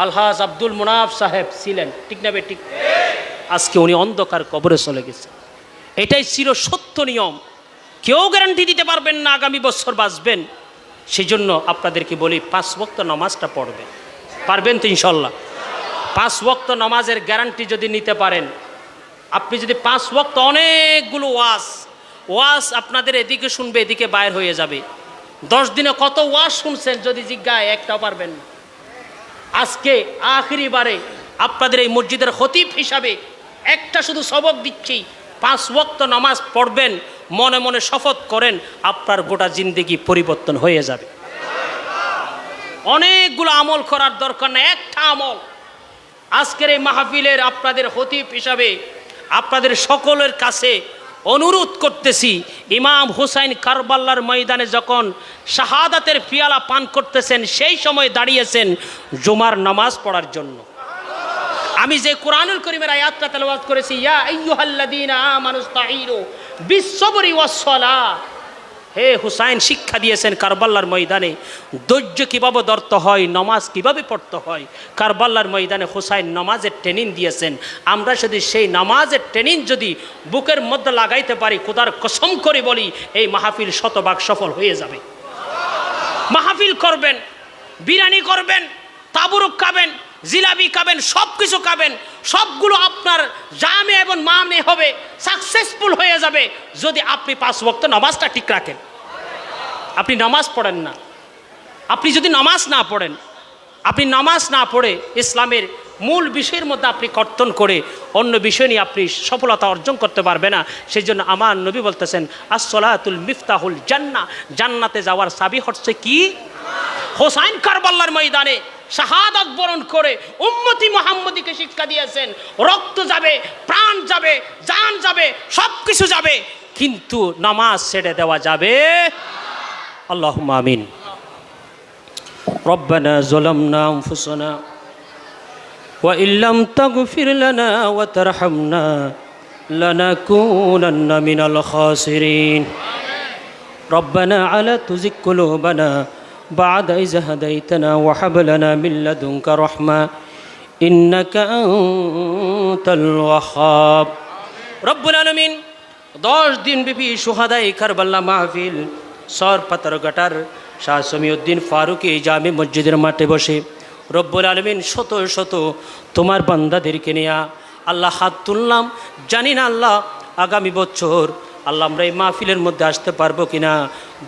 আলহাজ আব্দুল মুনাফ সাহেব ছিলেন ঠিক না ঠিক আজকে উনি অন্ধকার কবরে চলে গেছে এটাই চির সত্য নিয়ম কেউ গ্যারান্টি দিতে পারবেন না আগামী বছর বাঁচবেন সেজন্য আপনাদেরকে বলি 5 ওয়াক্ত নামাজটা পড়বেন পারবেন তো ইনশাল্লাহ 5 ওয়াক্ত নামাজের গ্যারান্টি যদি নিতে পারেন আপনি যদি 5 ওয়াক্ত অনেকগুলো ওয়াজ আপনাদের এদিকে শুনবে এদিকে বাইর হয়ে যাবে 10 দিনে কত ওয়াজ শুনছেন যদি জিজ্ঞায় একটাও পারবেন না আজকে আখিরি বারে আপনাদের এই মসজিদের খতিব হিসাবে একটা শুধু সবক দিচ্ছি 5 ওয়াক্ত নামাজ পড়বেন মনে মনে শপথ করেন আপনার গোটা জিন্দেগি পরিবর্তন হয়ে যাবে অনেকগুলো আমল করার দরকার না একটা আমল আজকের এই মাহফিলের আপনাদের খতিব হিসাবে আপনাদের সকলের কাছে অনুরোধ করতেছি ইমাম হুসাইন কারবালার ময়দানে যখন শাহাদাতের পিয়ালা পান করতেছেন সেই সময় দাঁড়িয়েছেন জুমার নামাজ পড়ার জন্য আমি যে কোরআনুল কারীমের আয়াতটা তেলাওয়াত করেছি ইয়া আইয়ুহাল্লাযীনা আমানুস্তাঈনু বিস-সাবরি ওয়াস-সালাহ হে হুসাইন শিক্ষা দিয়েছেন কারবালার ময়দানে ধৈর্য কীভাবে ধরতে হয়, নমাজ কিভাবে পড়তে হয়। কারবালার ময়দানে হুসাইন নমাজের ট্রেনিং দিয়েছেন। আমরা যদি সেই নামাজের ট্রেনিং যদি বুকের মধ্যে লাগাইতে পারি, খোদার কসম করে বলি এই মাহফিল শতভাগ সফল হয়ে যাবে। মাহফিল করবেন, বিরিয়ানি করবেন, তাবুরুক খাবেন, জিলাপি খাবেন, সব কিছু খাবেন, সবগুলো আপনার জামে এবং মামে হবে, সাকসেসফুল হয়ে যাবে যদি আপনি 5 ওয়াক্ত নামাজটা ঠিক রাখেন। আপনি নামাজ পড়েন না, আপনি যদি নামাজ না পড়েন, আপনি নামাজ না পড়ে ইসলামের মূল বিষয়ের মধ্যে আপনি কর্তন করে অন্য বিষয় নিয়ে আপনি সফলতা অর্জন করতে পারবে না। সেই জন্য আমার নবী বলতেছেন আসসালাতুল মিফতাহুল জান্নাহ, জান্নাতে যাওয়ার চাবি হচ্ছে কি? হোসাইন কারবালার ময়দানে শাহাদাত বরণ করে উম্মতি মুহাম্মদীকে শিক্ষা দিয়েছেন, রক্ত যাবে, প্রাণ যাবে, জান যাবে, সব কিছু যাবে, কিন্তু নামাজ ছেড়ে দেওয়া যাবে। আল্লাহুম্মা আমিন। রব্বানা যালামনা আনফুসানা ওয়া ইল্লাম তাগফির লানা ওয়া তারহামনা লানাকুনান্না মিনাল খাসিরিন। রব্বানা আলা তুজিগ কুলুবানা বা'দা ইয হাদাইতানা ওয়া হাব লানা মিন লাদুনকা রাহমা ইন্নাকা আনতাল ওয়াহ্হাব। রব্বুল আলামিন 10 দিন ব্যাপী শুহাদায়ে কারবালা মাহফিল সর পাথরঘাটার শাহ সমীউদ্দিন ফারুকী জামে মসজিদের মাঠে বসে রব্বুল আলামিন শত শত তোমার বান্দাদেরকে নিয়ে আল্লাহ হাত তুললাম। জানি না আল্লাহ আগামী বছর আল্লাহ আমরা এই মাহফিলের মধ্যে আসতে পারবো কিনা,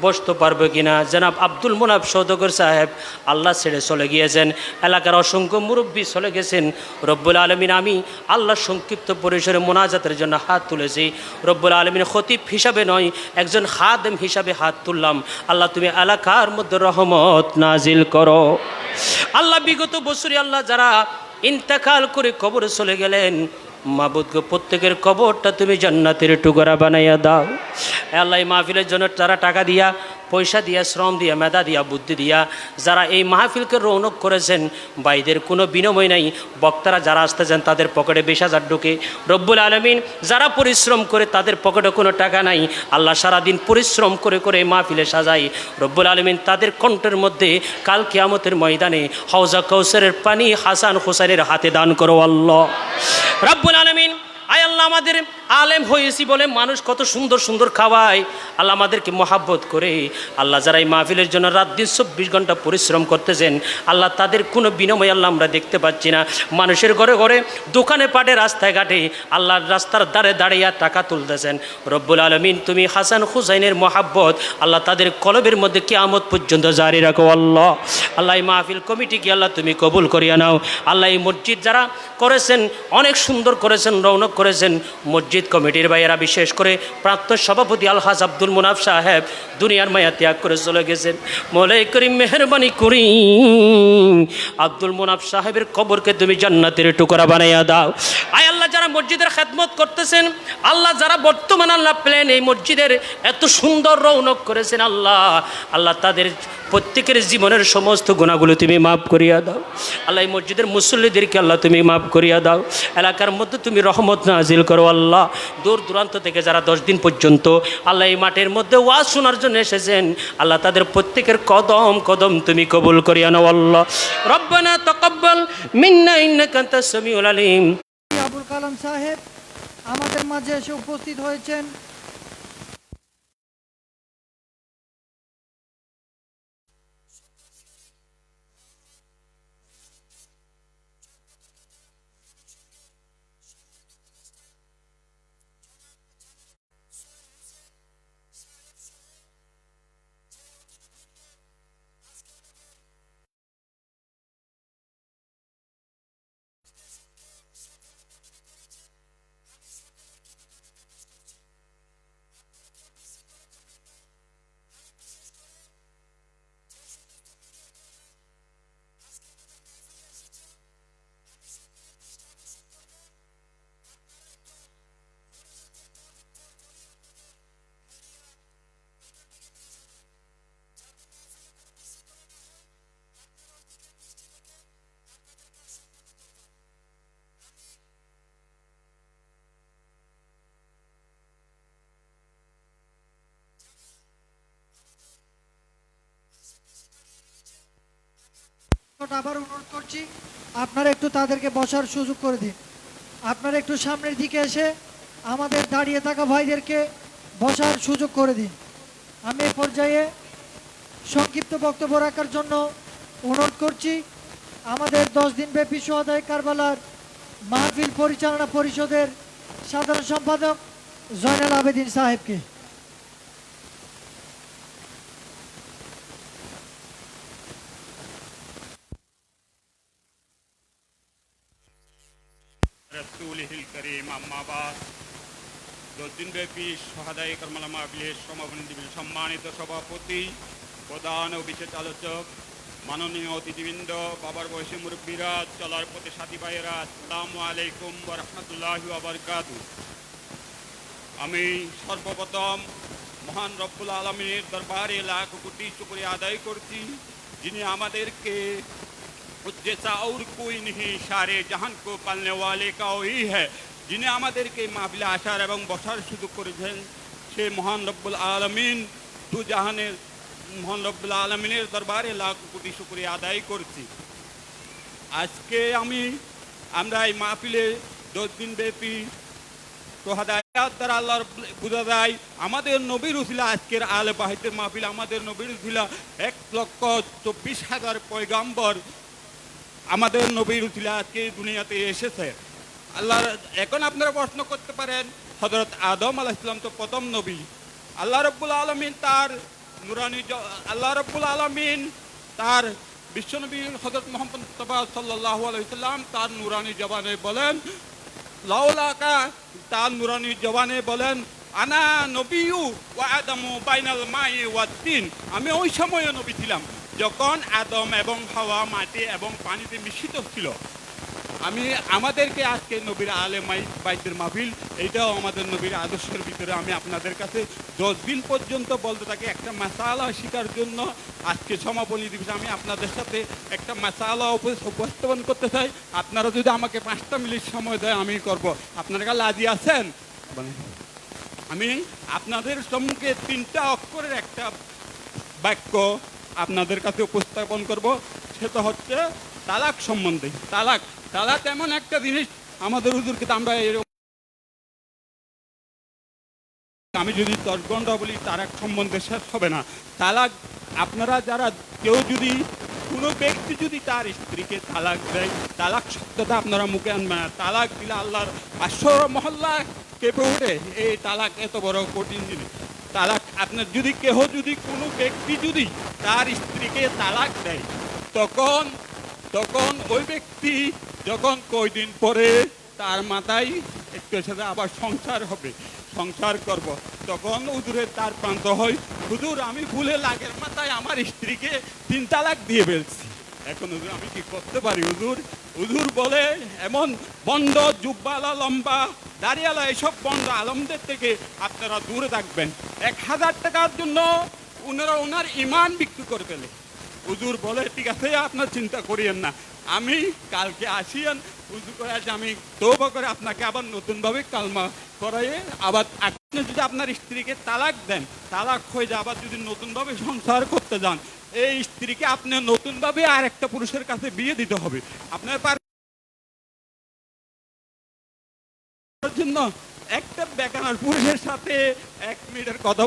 বসতে পারবো কিনা। জনাব আব্দুল মুনাফ সওদাগর সাহেব আল্লাহ ছেড়ে চলে গিয়েছেন, এলাকার অসংখ্য মুরব্বী চলে গেছেন। রব্বুল আলমিন আমি আল্লাহ সংক্ষিপ্ত পরিসরে মোনাজাতের জন্য হাত তুলেছি। রব্বুল আলমিন খতিব হিসাবে নয়, একজন খাদেম হিসাবে হাত তুললাম। আল্লাহ তুমি এলাকার মধ্যে রহমত নাজিল করো। আল্লাহ বিগত বছরে আল্লাহ যারা ইন্তেকাল করে কবরে চলে গেলেন, মাবুদ গো প্রত্যেকের কবরটা তুমি জান্নাতের টুকরা বানাইয়া দাও। আল্লাহ এই মাহফিলের জন্য যারা টাকা দিয়া, পয়সা দিয়া, শ্রম দিয়া, মেধা দিয়া, বুদ্ধি দিয়া যারা এই মাহফিলকে রৌনক করেছেন, ভাইদের কোনো বিনিময় নাই। বক্তারা যারা আসতেছেন তাদের পকেটে 20,000 ঢুকে। রব্বুল আলমিন যারা পরিশ্রম করে তাদের পকেটে কোনো টাকা নাই, আল্লাহ সারাদিন পরিশ্রম করে করে এই মাহফিলে সাজাই। রব্বুল আলমিন তাদের কণ্ঠের মধ্যে কাল কিয়ামতের ময়দানে হাউজা কাউসারের পানি হাসান হোসেনের হাতে দান করো আল্লাহ। রব্বুল আলমিন আয় আল্লাহ আমাদের আলেম হয়েছি বলে মানুষ কত সুন্দর সুন্দর খাওয়ায়, আল্লাহ আমাদেরকে মহাব্বত করে। আল্লাহ যারা এই মাহফিলের জন্য রাত দিন 24 ঘন্টা পরিশ্রম করতেছেন, আল্লাহ তাদের কোনো বিনিময় আল্লাহ আমরা দেখতে পাচ্ছি না। মানুষের ঘরে ঘরে, দোকানে পাটে, রাস্তায় ঘাটে আল্লাহর রাস্তার দ্বারে দাঁড়িয়ে টাকা তুলতেছেন। রব্বুল আলমিন তুমি হাসান হুসাইনের মহাব্বত আল্লাহ তাদের কলবের মধ্যে কিয়ামত পর্যন্ত জারি রাখো আল্লাহ। আল্লাহ এই মাহফিল কমিটিকে আল্লাহ তুমি কবুল করিয়া নাও। আল্লাহ এই মসজিদ যারা করেছেন অনেক সুন্দর করেছেন, রৌনক করেছেন। মসজিদ কমিটির ভাইয়েরা, বিশেষ করে প্রাক্তন সভাপতি আলহাজ আব্দুল মুনাফ সাহেব দুনিয়ার মায়া ত্যাগ করে চলে গেছেন। মৌলাই করিম মেহরবানি করি আব্দুল মুনাফ সাহেবের কবরকে তুমি জান্নাতের টুকরা বানাইয়া দাও। আয় আল্লাহ যারা মসজিদের খেদমত করতেছেন, আল্লাহ যারা বর্তমান আল্লাহ প্লেন এই মসজিদের এত সুন্দর রৌনক করেছেন, আল্লাহ আল্লাহ তাদের প্রত্যেকের জীবনের সমস্ত গুণাগুলো তুমি মাফ করিয়া দাও। আল্লাহ এই মসজিদের মুসল্লিদেরকে আল্লাহ তুমি মাফ করিয়া দাও। এলাকার মধ্যে তুমি রহমত নাজিল করো আল্লাহ। দূর দূরান্ত থেকে যারা 10 দিন পর্যন্ত আল্লাহ এই মাঠের মধ্যে ওয়াজ শোনার জন্য এসেছেন, আল্লাহ তাদের প্রত্যেকের কদম কদম তুমি কবুল করিয়া নাও আল্লাহ। রব্বানা তাকাব্বাল মিন্না ইন্নাকা আনতাস সামিউল আলিম। আবুল কালাম সাহেব আমাদের মাঝে এসে উপস্থিত হয়েছেন। আবার অনুরোধ করছি আপনারা একটু তাদেরকে বসার সুযোগ করে দিন। আপনারা একটু সামনের দিকে এসে আমাদের দাঁড়িয়ে থাকা ভাইদেরকে বসার সুযোগ করে দিন। আমি এই পর্যায়ে সংক্ষিপ্ত বক্তব্য রাখার জন্য অনুরোধ করছি আমাদের 10 দিন ব্যাপী সোহাদায়ে কারবালার মাহফিল পরিচালনা পরিষদের সাধারণ সম্পাদক জয়নাল আবেদিন সাহেবকে। রাসূলিল কারীম আম্মা বাদ। 10 দিনব্যাপী সোহাদায়ে কারবালা মাহফিলের সমাপনী সম্মানিত সভাপতি, প্রধান ও বিশেষ আলোচক, মাননীয় অতিথিবৃন্দ, বাবার বয়সী মুরব্বীরা, চলার পথে সাথী ভাইয়েরা, আসসালামু আলাইকুম ওয়া রাহমাতুল্লাহি ওয়া বারাকাতুহু। আমি সর্বপ্রথম মহান রব্বুল আলামিনের দরবারে লাখ কোটি শুকরিয়া আদায় করছি, যিনি আমাদেরকে जैसा और कोई नहीं सारे जहान को पालने वाले का वही है, যিনি আমাদেরকে মাহফিলে আসার এবং বসার সুযোগ করেছেন, সে মহান রব্বুল আলামিন দু জাহানের মহান রব্বুল আলামিনের দরবারে লাখ কোটি শুকরিয়া আদায় করছি। আজকে আমরা এই মাহফিলে 10 দিন ব্যাপী সোহাদায়াত দ্বারা আল্লাহর বুঝা যায় আমাদের নবীর উসিলা আজকের আলে বাহিতের মাহফিল, আমাদের নবীর উসিলা 1,24,000 পয়গাম্বর আমাদের নবীর উসিলা আজকে দুনিয়াতে এসেছে। আল্লাহর এখন আপনারা প্রশ্ন করতে পারেন, হযরত আদম আলাইহিস সালাম তো প্রথম নবী। আল্লাহ রাব্বুল আলামিন তার নুরানি আল্লাহ রাব্বুল আলামিন তার বিশ্বনবী হযরত মুহাম্মদ মুস্তাফা সাল্লাল্লাহু আলাইহি সাল্লাম তার নুরানি জবানে বলেন, লাউলাকা, তার নুরানি জবানে বলেন, আনা নবিয়্যু ওয়া আদামু বাইনাল মাই ওয়াত তিন। আমি ওই সময়ে নবী ছিলাম যখন আদম এবং হাওয়া মাটি এবং পানিতে মিশ্রিত ছিল। আমাদেরকে আজকে নবীর আলে বাইতের মাহফিল, এইটাও আমাদের নবীর আদর্শের ভিতরে। আমি আপনাদের কাছে 10 দিন পর্যন্ত বলতে থাকি একটা মাসালা শেখার জন্য। আজকে সমাপনী দিবসে আমি আপনাদের সাথে একটা মাসালা উপস্থাপন করতে চাই। আপনারা যদি আমাকে 5টা মিনিট সময় দেয় আমি করব। আপনারা রাজি আছেন? আমি আপনাদের সম্মুখে 3টা অক্ষরের একটা বাক্য আপনাদের কাছে উপস্থাপন করব, সেটা হচ্ছে তালাক সম্বন্ধে। তালাক এমন একটা জিনিস আমাদের হুজুরকে আমরা আমি যদি 10 ঘন্টা বলি তালাক সম্বন্ধে শেষ হবে না। তালাক আপনারা যারা যদি কোনো ব্যক্তি যদি তার স্ত্রীকে তালাক দেয়, তালাক শব্দটা আপনারা মুখে আনবেন না। তালাক দিলে আল্লাহর আসর মহল্লা কেঁপে ওঠে। এই তালাক এত বড় কঠিন জিনিস। তালাক আপনার যদি কোনো ব্যক্তি যদি তার স্ত্রীকে তালাক দেয়, তখন ওই ব্যক্তি যখন কয়দিন পরে তার মাথায় একটু সাথে আবার সংসার করব, তখন হুজুরের তার প্রান্ত হয়, হুজুর আমি ভুলে লাগের মাথায় আমার স্ত্রীকে 3 তালাক দিয়ে ফেলছি, এখন হুজুর আমি কি করতে পারি? হুজুর বলে, এমন বন্ড জুব্বালা লম্বা দাঁড়িয়ালা এসব বন্ড আলমদের থেকে আপনারা দূরে থাকবেন। 1000 টাকার জন্য ওনার ইমান বিক্রি করে ফেলে। হুজুর বলে, ঠিক আছে আপনার চিন্তা করিয়েন না, আমি কালকে আসিয়েন হুজুর করে আসি, আমি তওবা করে আপনাকে আবার নতুনভাবে কালমা করাইয়ে আবার আপনি যদি আপনার স্ত্রীকে তালাক দেন, তালাক হয়ে যায়, আবার যদি নতুনভাবে সংসার করতে যান, এই স্ত্রীকে আপনি নতুনভাবে আর একটা পুরুষের কাছে বিয়ে দিতে হবে। আপনার জন্য একটা বেকার পুরুষের সাথে 1 মিনিটের কথা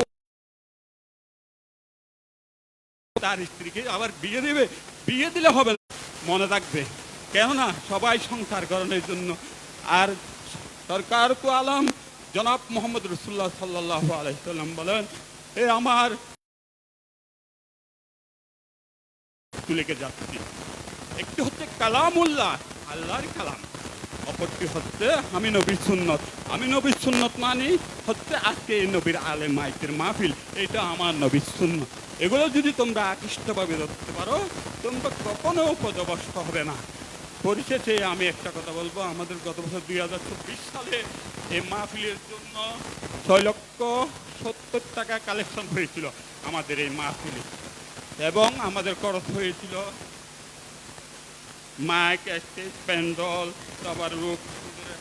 তার স্ত্রীকে আবার বিয়ে দিলে হবে, মনে রাখবে, কেননা সবাই সংসার করানোর জন্য। আর সরকার তো আলম জনাব মোহাম্মদ রাসূলুল্লাহ সাল্লাল্লাহু আলাইহি সাল্লাম বলেন, এ আমার তুলেকে যাচ্ছি, একটি হচ্ছে কালামুল্লাহ, আল্লাহর কালাম, অপরটি হচ্ছে আমি নবীর সুন্নত। আমি নবীর সুন্নত মানে হচ্ছে আজকে এই নবীর আলে মাইতের মাহফিল, এটা আমার নবীর সুন্নত। এগুলো যদি তোমরা আকৃষ্টভাবে ধরতে পারো, তোমরা কখনো পদভস্ত হবে না। পরিশেষে আমি একটা কথা বলবো, আমাদের গত বছর 2024 সালে এই মাহফিলের জন্য 6,70,000 টাকা কালেকশন হয়েছিল আমাদের এই মাহফিলে, এবং আমাদের খরচ হয়েছিল মাইক, স্টেজ, প্যান্ডল, তারপর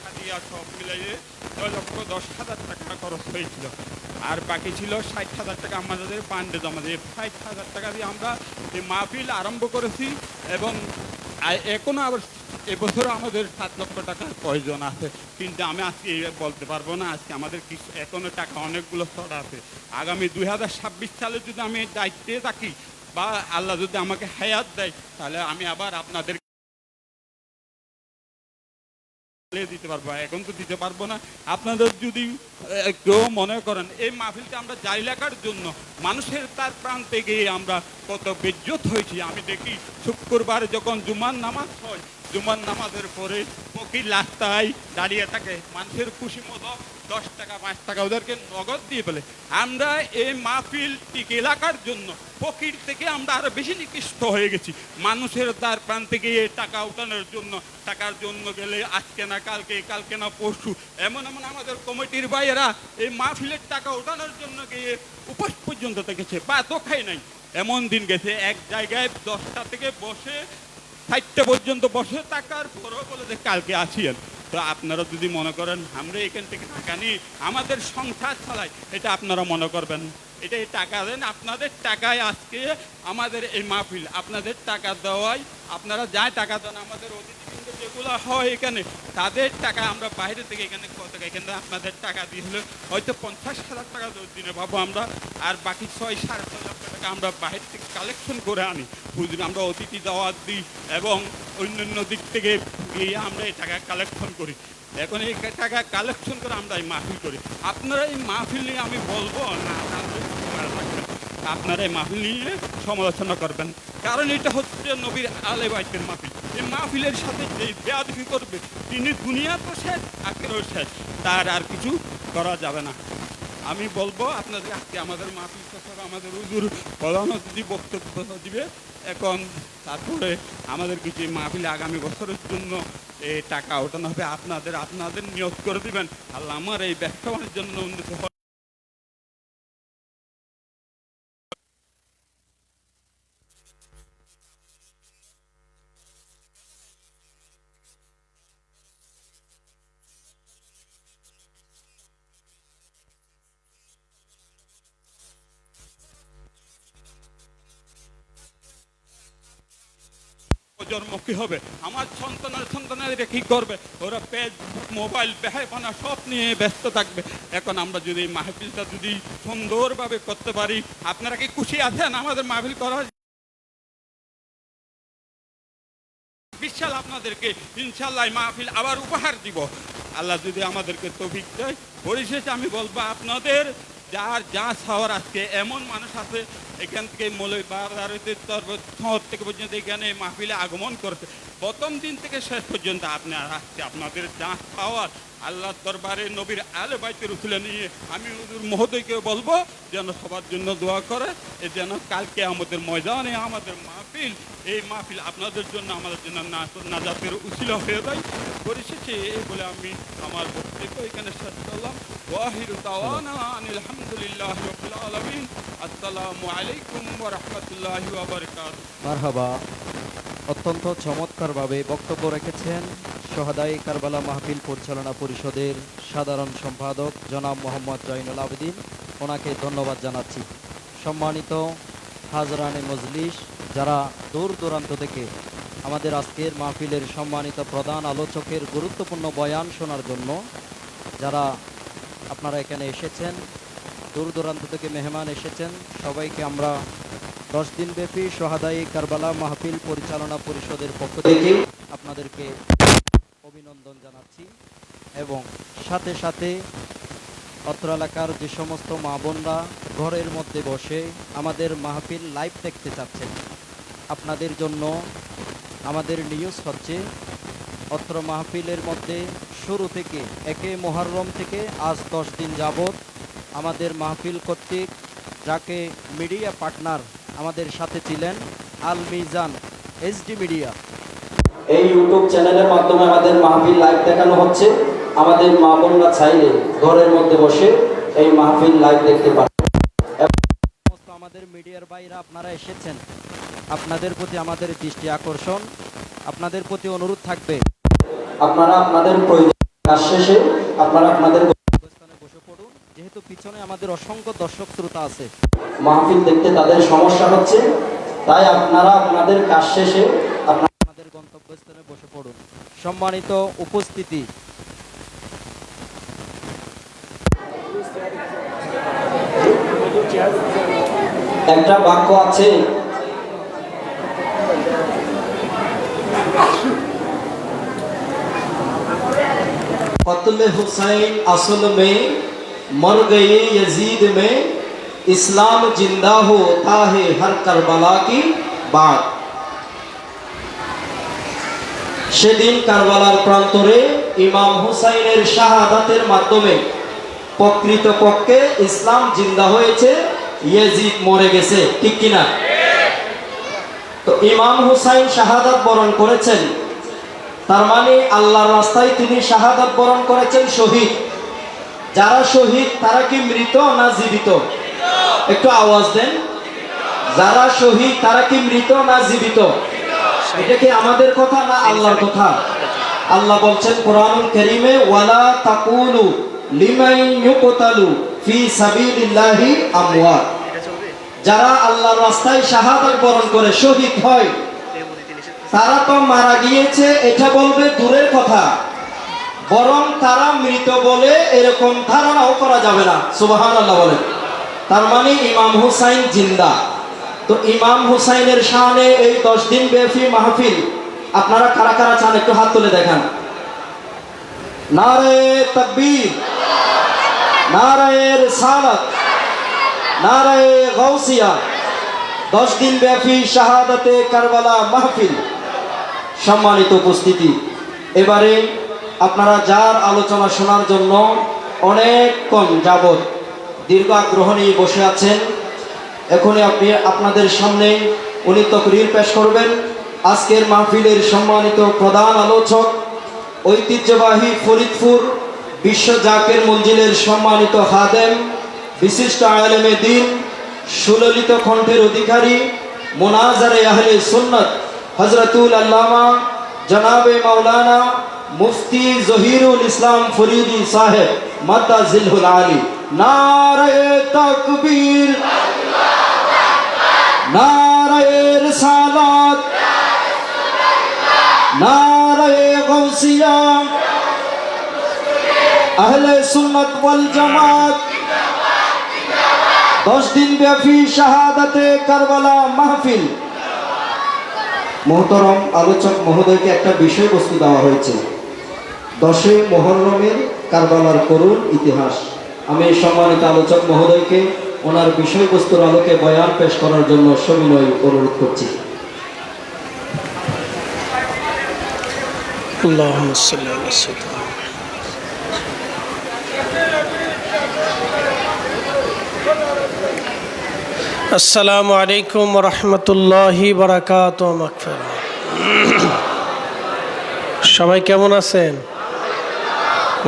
হাতিয়া সব মিলিয়ে 6,10,000 টাকা খরচ হয়েছিল। আর বাকি ছিল 60,000 টাকা আমাদের ফান্ডে জমা দিয়ে 60,000 টাকা দিয়ে আমরা এই মাহফিল আরম্ভ করেছি এবং এখনো আবার এবছর আমাদের 7 লক্ষ টাকার প্রয়োজন আছে, কিন্তু আমি আজকে বলতে পারবো না। আজকে আমাদের কিছু এখনো টাকা অনেকগুলো শর্ট আছে। আগামী 2026 সালে যদি আমি দায়িত্বে থাকি বা আল্লাহ যদি আমাকে হায়াত দেয়, তাহলে আমি আবার আপনাদের দিতে পারবো, এখন তো দিতে পারবো না। আপনাদের যদি কেউ মনে করেন এই মাহফিলটা আমরা জারি রাখার জন্য মানুষের তার প্রান্তে গিয়ে আমরা কত বেজ্জত হয়েছি। আমি দেখি শুক্রবার যখন জুমার নামাজ হয়, জুমার নামাজের পরে ফকির রাস্তায় দাঁড়িয়ে থাকে, মানুষের খুশি মতো 10 টাকা 5 টাকা ওদেরকে নগদ দিয়ে ফেলে। আমরা এই মাহফিল টিকে রাখার জন্য ফকির থেকে আমরা আরো বেশি নিকৃষ্ট হয়ে গেছি। মানুষের তার প্রান্তে গিয়ে টাকা উঠানোর জন্য, টাকার জন্য গেলে আজকে না কালকে, কালকে না পরশু, এমন এমন আমাদের কমিটির ভাইয়েরা এই মাহফিলের টাকা উঠানোর জন্য গিয়ে উপোস পর্যন্ত থেকেছে, ভাতও খাই নাই। এমন দিন গেছে এক জায়গায় 10টা থেকে বসে 4টা পর্যন্ত বসে থাকার পরও বলে যে কালকে আসিয়েন। তো আপনারা যদি মনে করেন আমরা এখান থেকে টাকা নিই আমাদের সংসার চালাই, এটা আপনারা মনে করবেন এটা টাকা দেন, আপনাদের টাকায় আজকে আমাদের এই মাহফিল, আপনাদের টাকা দেওয়ায় আপনারা যা টাকা দেন আমাদের অতিথিবৃন্দ যেগুলো হয় এখানে, তাদের টাকা আমরা বাইরে থেকে এখানে কত এখানে আপনাদের টাকা দিয়ে হলে হয়তো 50,000 টাকা দিনে পাবো আমরা, আর বাকি 6-6.5 লাখ টাকা আমরা বাইরে থেকে কালেকশন করে আনি। আমরা অতিথি দাওয়াত দিই এবং অন্যান্য দিক থেকে গিয়ে আমরা এই টাকা কালেকশন করি। এখন এই টাকা কালেকশন করে আমরা এই মাহফিল করি। আপনারা এই মাহফিল নিয়ে আমি বলবো না, আপনারা এই মাহফিল নিয়ে সমালোচনা করবেন, কারণ এটা হচ্ছে নবীর আলে বাইতের মাহফিল। এই মাহফিলের সাথে যে বেয়াদবি করবে তিনি দুনিয়া তো শেষ, আখেরাও শেষ, তার আর কিছু করা যাবে না। আমি বলবো আপনাদের আজকে আমাদের মাহফিল শেষ হবে, আমাদের হুজুর প্রধান অতিথি বক্তব্য দিবে। এখন তারপরে আমাদের কিছু মাহফিলে আগামী বছরের জন্য এই টাকা ওঠানো হবে, আপনাদের নিয়োগ করে দিবেন। আল্লাহ আমার এই ব্যবসা বাণিজ্যের জন্য উন্নত হয়। জন্ম কি হবে, আমার সন্তানেরা কি করবে, ওরা ফেসবুক মোবাইল বেহায়পনা সব নিয়ে ব্যস্ত থাকবে। এখন আমরা যদি এই মাহফিলটা যদি সুন্দরভাবে করতে পারি, আপনারা কি খুশি আছেন আমাদের মাহফিল করার? বিশাল আপনাদেরকে ইনশাল্লাহ মাহফিল আবার উপহার দিব, আল্লাহ যদি আমাদেরকে তৌফিক দেয়। পরিশেষে আমি বলবো আপনাদের যার যা চাওয়ার, আজকে এমন মানুষ আছে এখান থেকে শহর থেকে পর্যন্ত এখানে মাহফিলে আগমন করছে, প্রথম দিন থেকে শেষ পর্যন্ত আপনাদের যা চাওয়ার আল্লাহর দরবারে নবীর আলে বাইতের উসিলা নিয়ে আমি হুজুর মহোদয়কে বলবো যেন সবার জন্য দোয়া করে, যেন কালকে আমাদের ময়দানে আমাদের মাহফিল, এই মাহফিল আপনাদের জন্য আমাদের জন্য নাজাতের উসিলা হয়ে যায়। পরিশেষে এই বলে আমি আমার বক্তব্য এখানে শেষ করলাম। ওয়াহিরু দাওয়ানা আলহামদুলিল্লাহি রাব্বিল আলামিন। আসসালামু আলাইকুম ওয়া রাহমাতুল্লাহি ওয়া বারাকাতুহু। মারহাবা। অত্যন্ত চমৎকারভাবে বক্তব্য রেখেছেন শহাদায়ে কারবালা মাহফিল পরিচালনা পরিষদের সাধারণ সম্পাদক জনাব মোহাম্মদ জয়নুল আবেদিন, ওনাকে ধন্যবাদ জানাচ্ছি। সম্মানিত হাজরানে মজলিস, যারা দূর দূরান্ত থেকে আমাদের আজকের মাহফিলের সম্মানিত প্রধান আলোচকের গুরুত্বপূর্ণ বয়ান শোনার জন্য যারা আপনারা এখানে এসেছেন, দূর দূরান্ত থেকে মেহমান এসেছেন, সবাইকে আমরা 10 দিনব্যাপী শহাদায়ে কারবালা মাহফিল পরিচালনা পরিষদের পক্ষ থেকে আপনাদেরকে অভিনন্দন জানাচ্ছি। এবং সাথে সাথে অত্র এলাকার যে সমস্ত মা বোনরা ঘরের মধ্যে বসে আমাদের মাহফিল লাইভ দেখতে চাচ্ছেন, আপনাদের জন্য আমাদের নিউজ হচ্ছে অত্র মাহফিলের মধ্যে শুরু থেকে 1 মুহররম থেকে আজ 10 দিন যাবত আমাদের মাহফিল কর্তৃক যাকে মিডিয়া পার্টনার আমাদের সাথে ছিলেন আল মিজান এইচডি মিডিয়া, এই ইউটিউব চ্যানেলের মাধ্যমে আমাদের মাহফিল লাইভ দেখানো হচ্ছে। আমাদের মা বোনরা চাইলে ঘরের মধ্যে বসে এই মাহফিল লাইভ দেখতে পারেন। সমস্ত আমাদের মিডিয়ার বাইরে আপনারা এসেছেন, আপনাদের প্রতি আমাদের দৃষ্টি আকর্ষণ, আপনাদের প্রতি অনুরোধ থাকবে আপনারা আপনাদের প্রয়োজন কাজ শেষে আপনারা আপনাদের স্থানে বসে পড়ুন। যেহেতু পিছনে আমাদের অসংখ্য দর্শক শ্রোতা আছে। মাহফিল দেখতে তাদের সমস্যা হচ্ছে, তাই আপনারা আপনাদের কাজ শেষে আমাদের গন্তব্যস্থানে বসে পড়ুন। সম্মানিত উপস্থিতি, একটা বাক্য আছে, कत्ल हुसैन असल में मर गए यजीद में इस्लाम जिंदा होता है हर करबला की बात। সেদিন কারবালার প্রান্তরে ইমাম হুসাইনের শাহাদাতের মাধ্যমে প্রকৃতপক্ষে ইসলাম জিন্দা হয়েছে, ইয়াজিদ মরে গেছে, ঠিক কিনা? তো ইমাম হুসাইন শাহাদাত বরণ করেছেন, তার মানে আল্লাহর রাস্তায় তিনি শাহাদাত বরণ করেছেন, শহীদ। যারা শহীদ তারা কি মৃত না জীবিত? একটু আওয়াজ দেন। যারা শহীদ তারা কি মৃত না জীবিত? এটা কি আমাদের কথা না আল্লাহর কথা? আল্লাহ বলছেন কোরআনুল কারীমে, ওয়ালা তাকুলু লিমান ইউকতালু ফি সাবিলিল্লাহি আমওয়াত। যারা আল্লাহর রাস্তায় শাহাদাত বরণ করে শহীদ হয়, তারা তো মারা গিয়েছে এটা বলবে দূরের কথা, বরং তারা মৃত বলে এরকম ধারণাও করা যাবে না। সুবহানাল্লাহ বলেন। তার মানে ইমাম হুসাইন জিন্দা। তো ইমাম হুসাইনের শানে এই 10 দিন ব্যাপী মাহফিল আপনারা কারা কারা চান একটু হাত তুলে দেখান। নারে তাকবীর, নারে রিসালাত, নারে গাউসিয়া। 10 দিন ব্যাপী শাহাদাতে কারবালা মাহফিল। সম্মানিত উপস্থিতি, এবারে আপনারা যার আলোচনা শোনার জন্য অনেকক্ষণ যাবত দীর্ঘ আগ্রহ নিয়ে বসে আছেন, এখনই আপনি আপনাদের সামনে উনি তকরির পেশ করবেন। আজকের মাহফিলের সম্মানিত প্রধান আলোচক, ঐতিহ্যবাহী ফরিদপুর বিশ্ব জাকের মঞ্জিলের সম্মানিত খাদেম, বিশিষ্ট আলেমে দ্বীন, সুললিত কণ্ঠের অধিকারী, মুনাজারে আহলে সুন্নাত হযরতুল আল্লামা জনাবে মাওলানা মুফতি জহিরুল ইসলাম ফরিদি সাহেব মাদ্দাজিলহুল আলী। নারে তাকবীর, নারে রিসালাত, নারে গাউসিয়া, আহলে সুন্নাত ওয়াল জামাত। 10 দিন ব্যাপী শাহাদাতে কারবালা মাহফিল। মোহতরম আলোচক মহোদয়কে একটা বিষয়বস্তু দেওয়া হয়েছে, 10 মুহররমের কারবালার করুণ ইতিহাস। আমি সম্মানিত আলোচক মহোদয়কে ওনার বিষয়বস্তুর আলোকে বয়ান পেশ করার জন্য সবিনয় অনুরোধ করছি। আল্লাহুম্মা সাল্লি আলা সাইয়্যিদিনা আসসালামু আলাইকুম ওয়া রাহমাতুল্লাহি ওয়া বারাকাতুহু। মাগফিরাত। সবাই কেমন আছেন?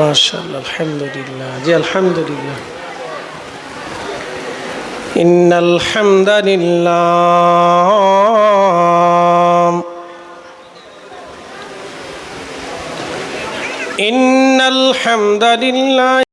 মাশাআল্লাহ, আলহামদুলিল্লাহ। জি আলহামদুলিল্লাহ। ইন্নাল হামদালিল্লাহ ইন্নাল হামদালিল্লাহ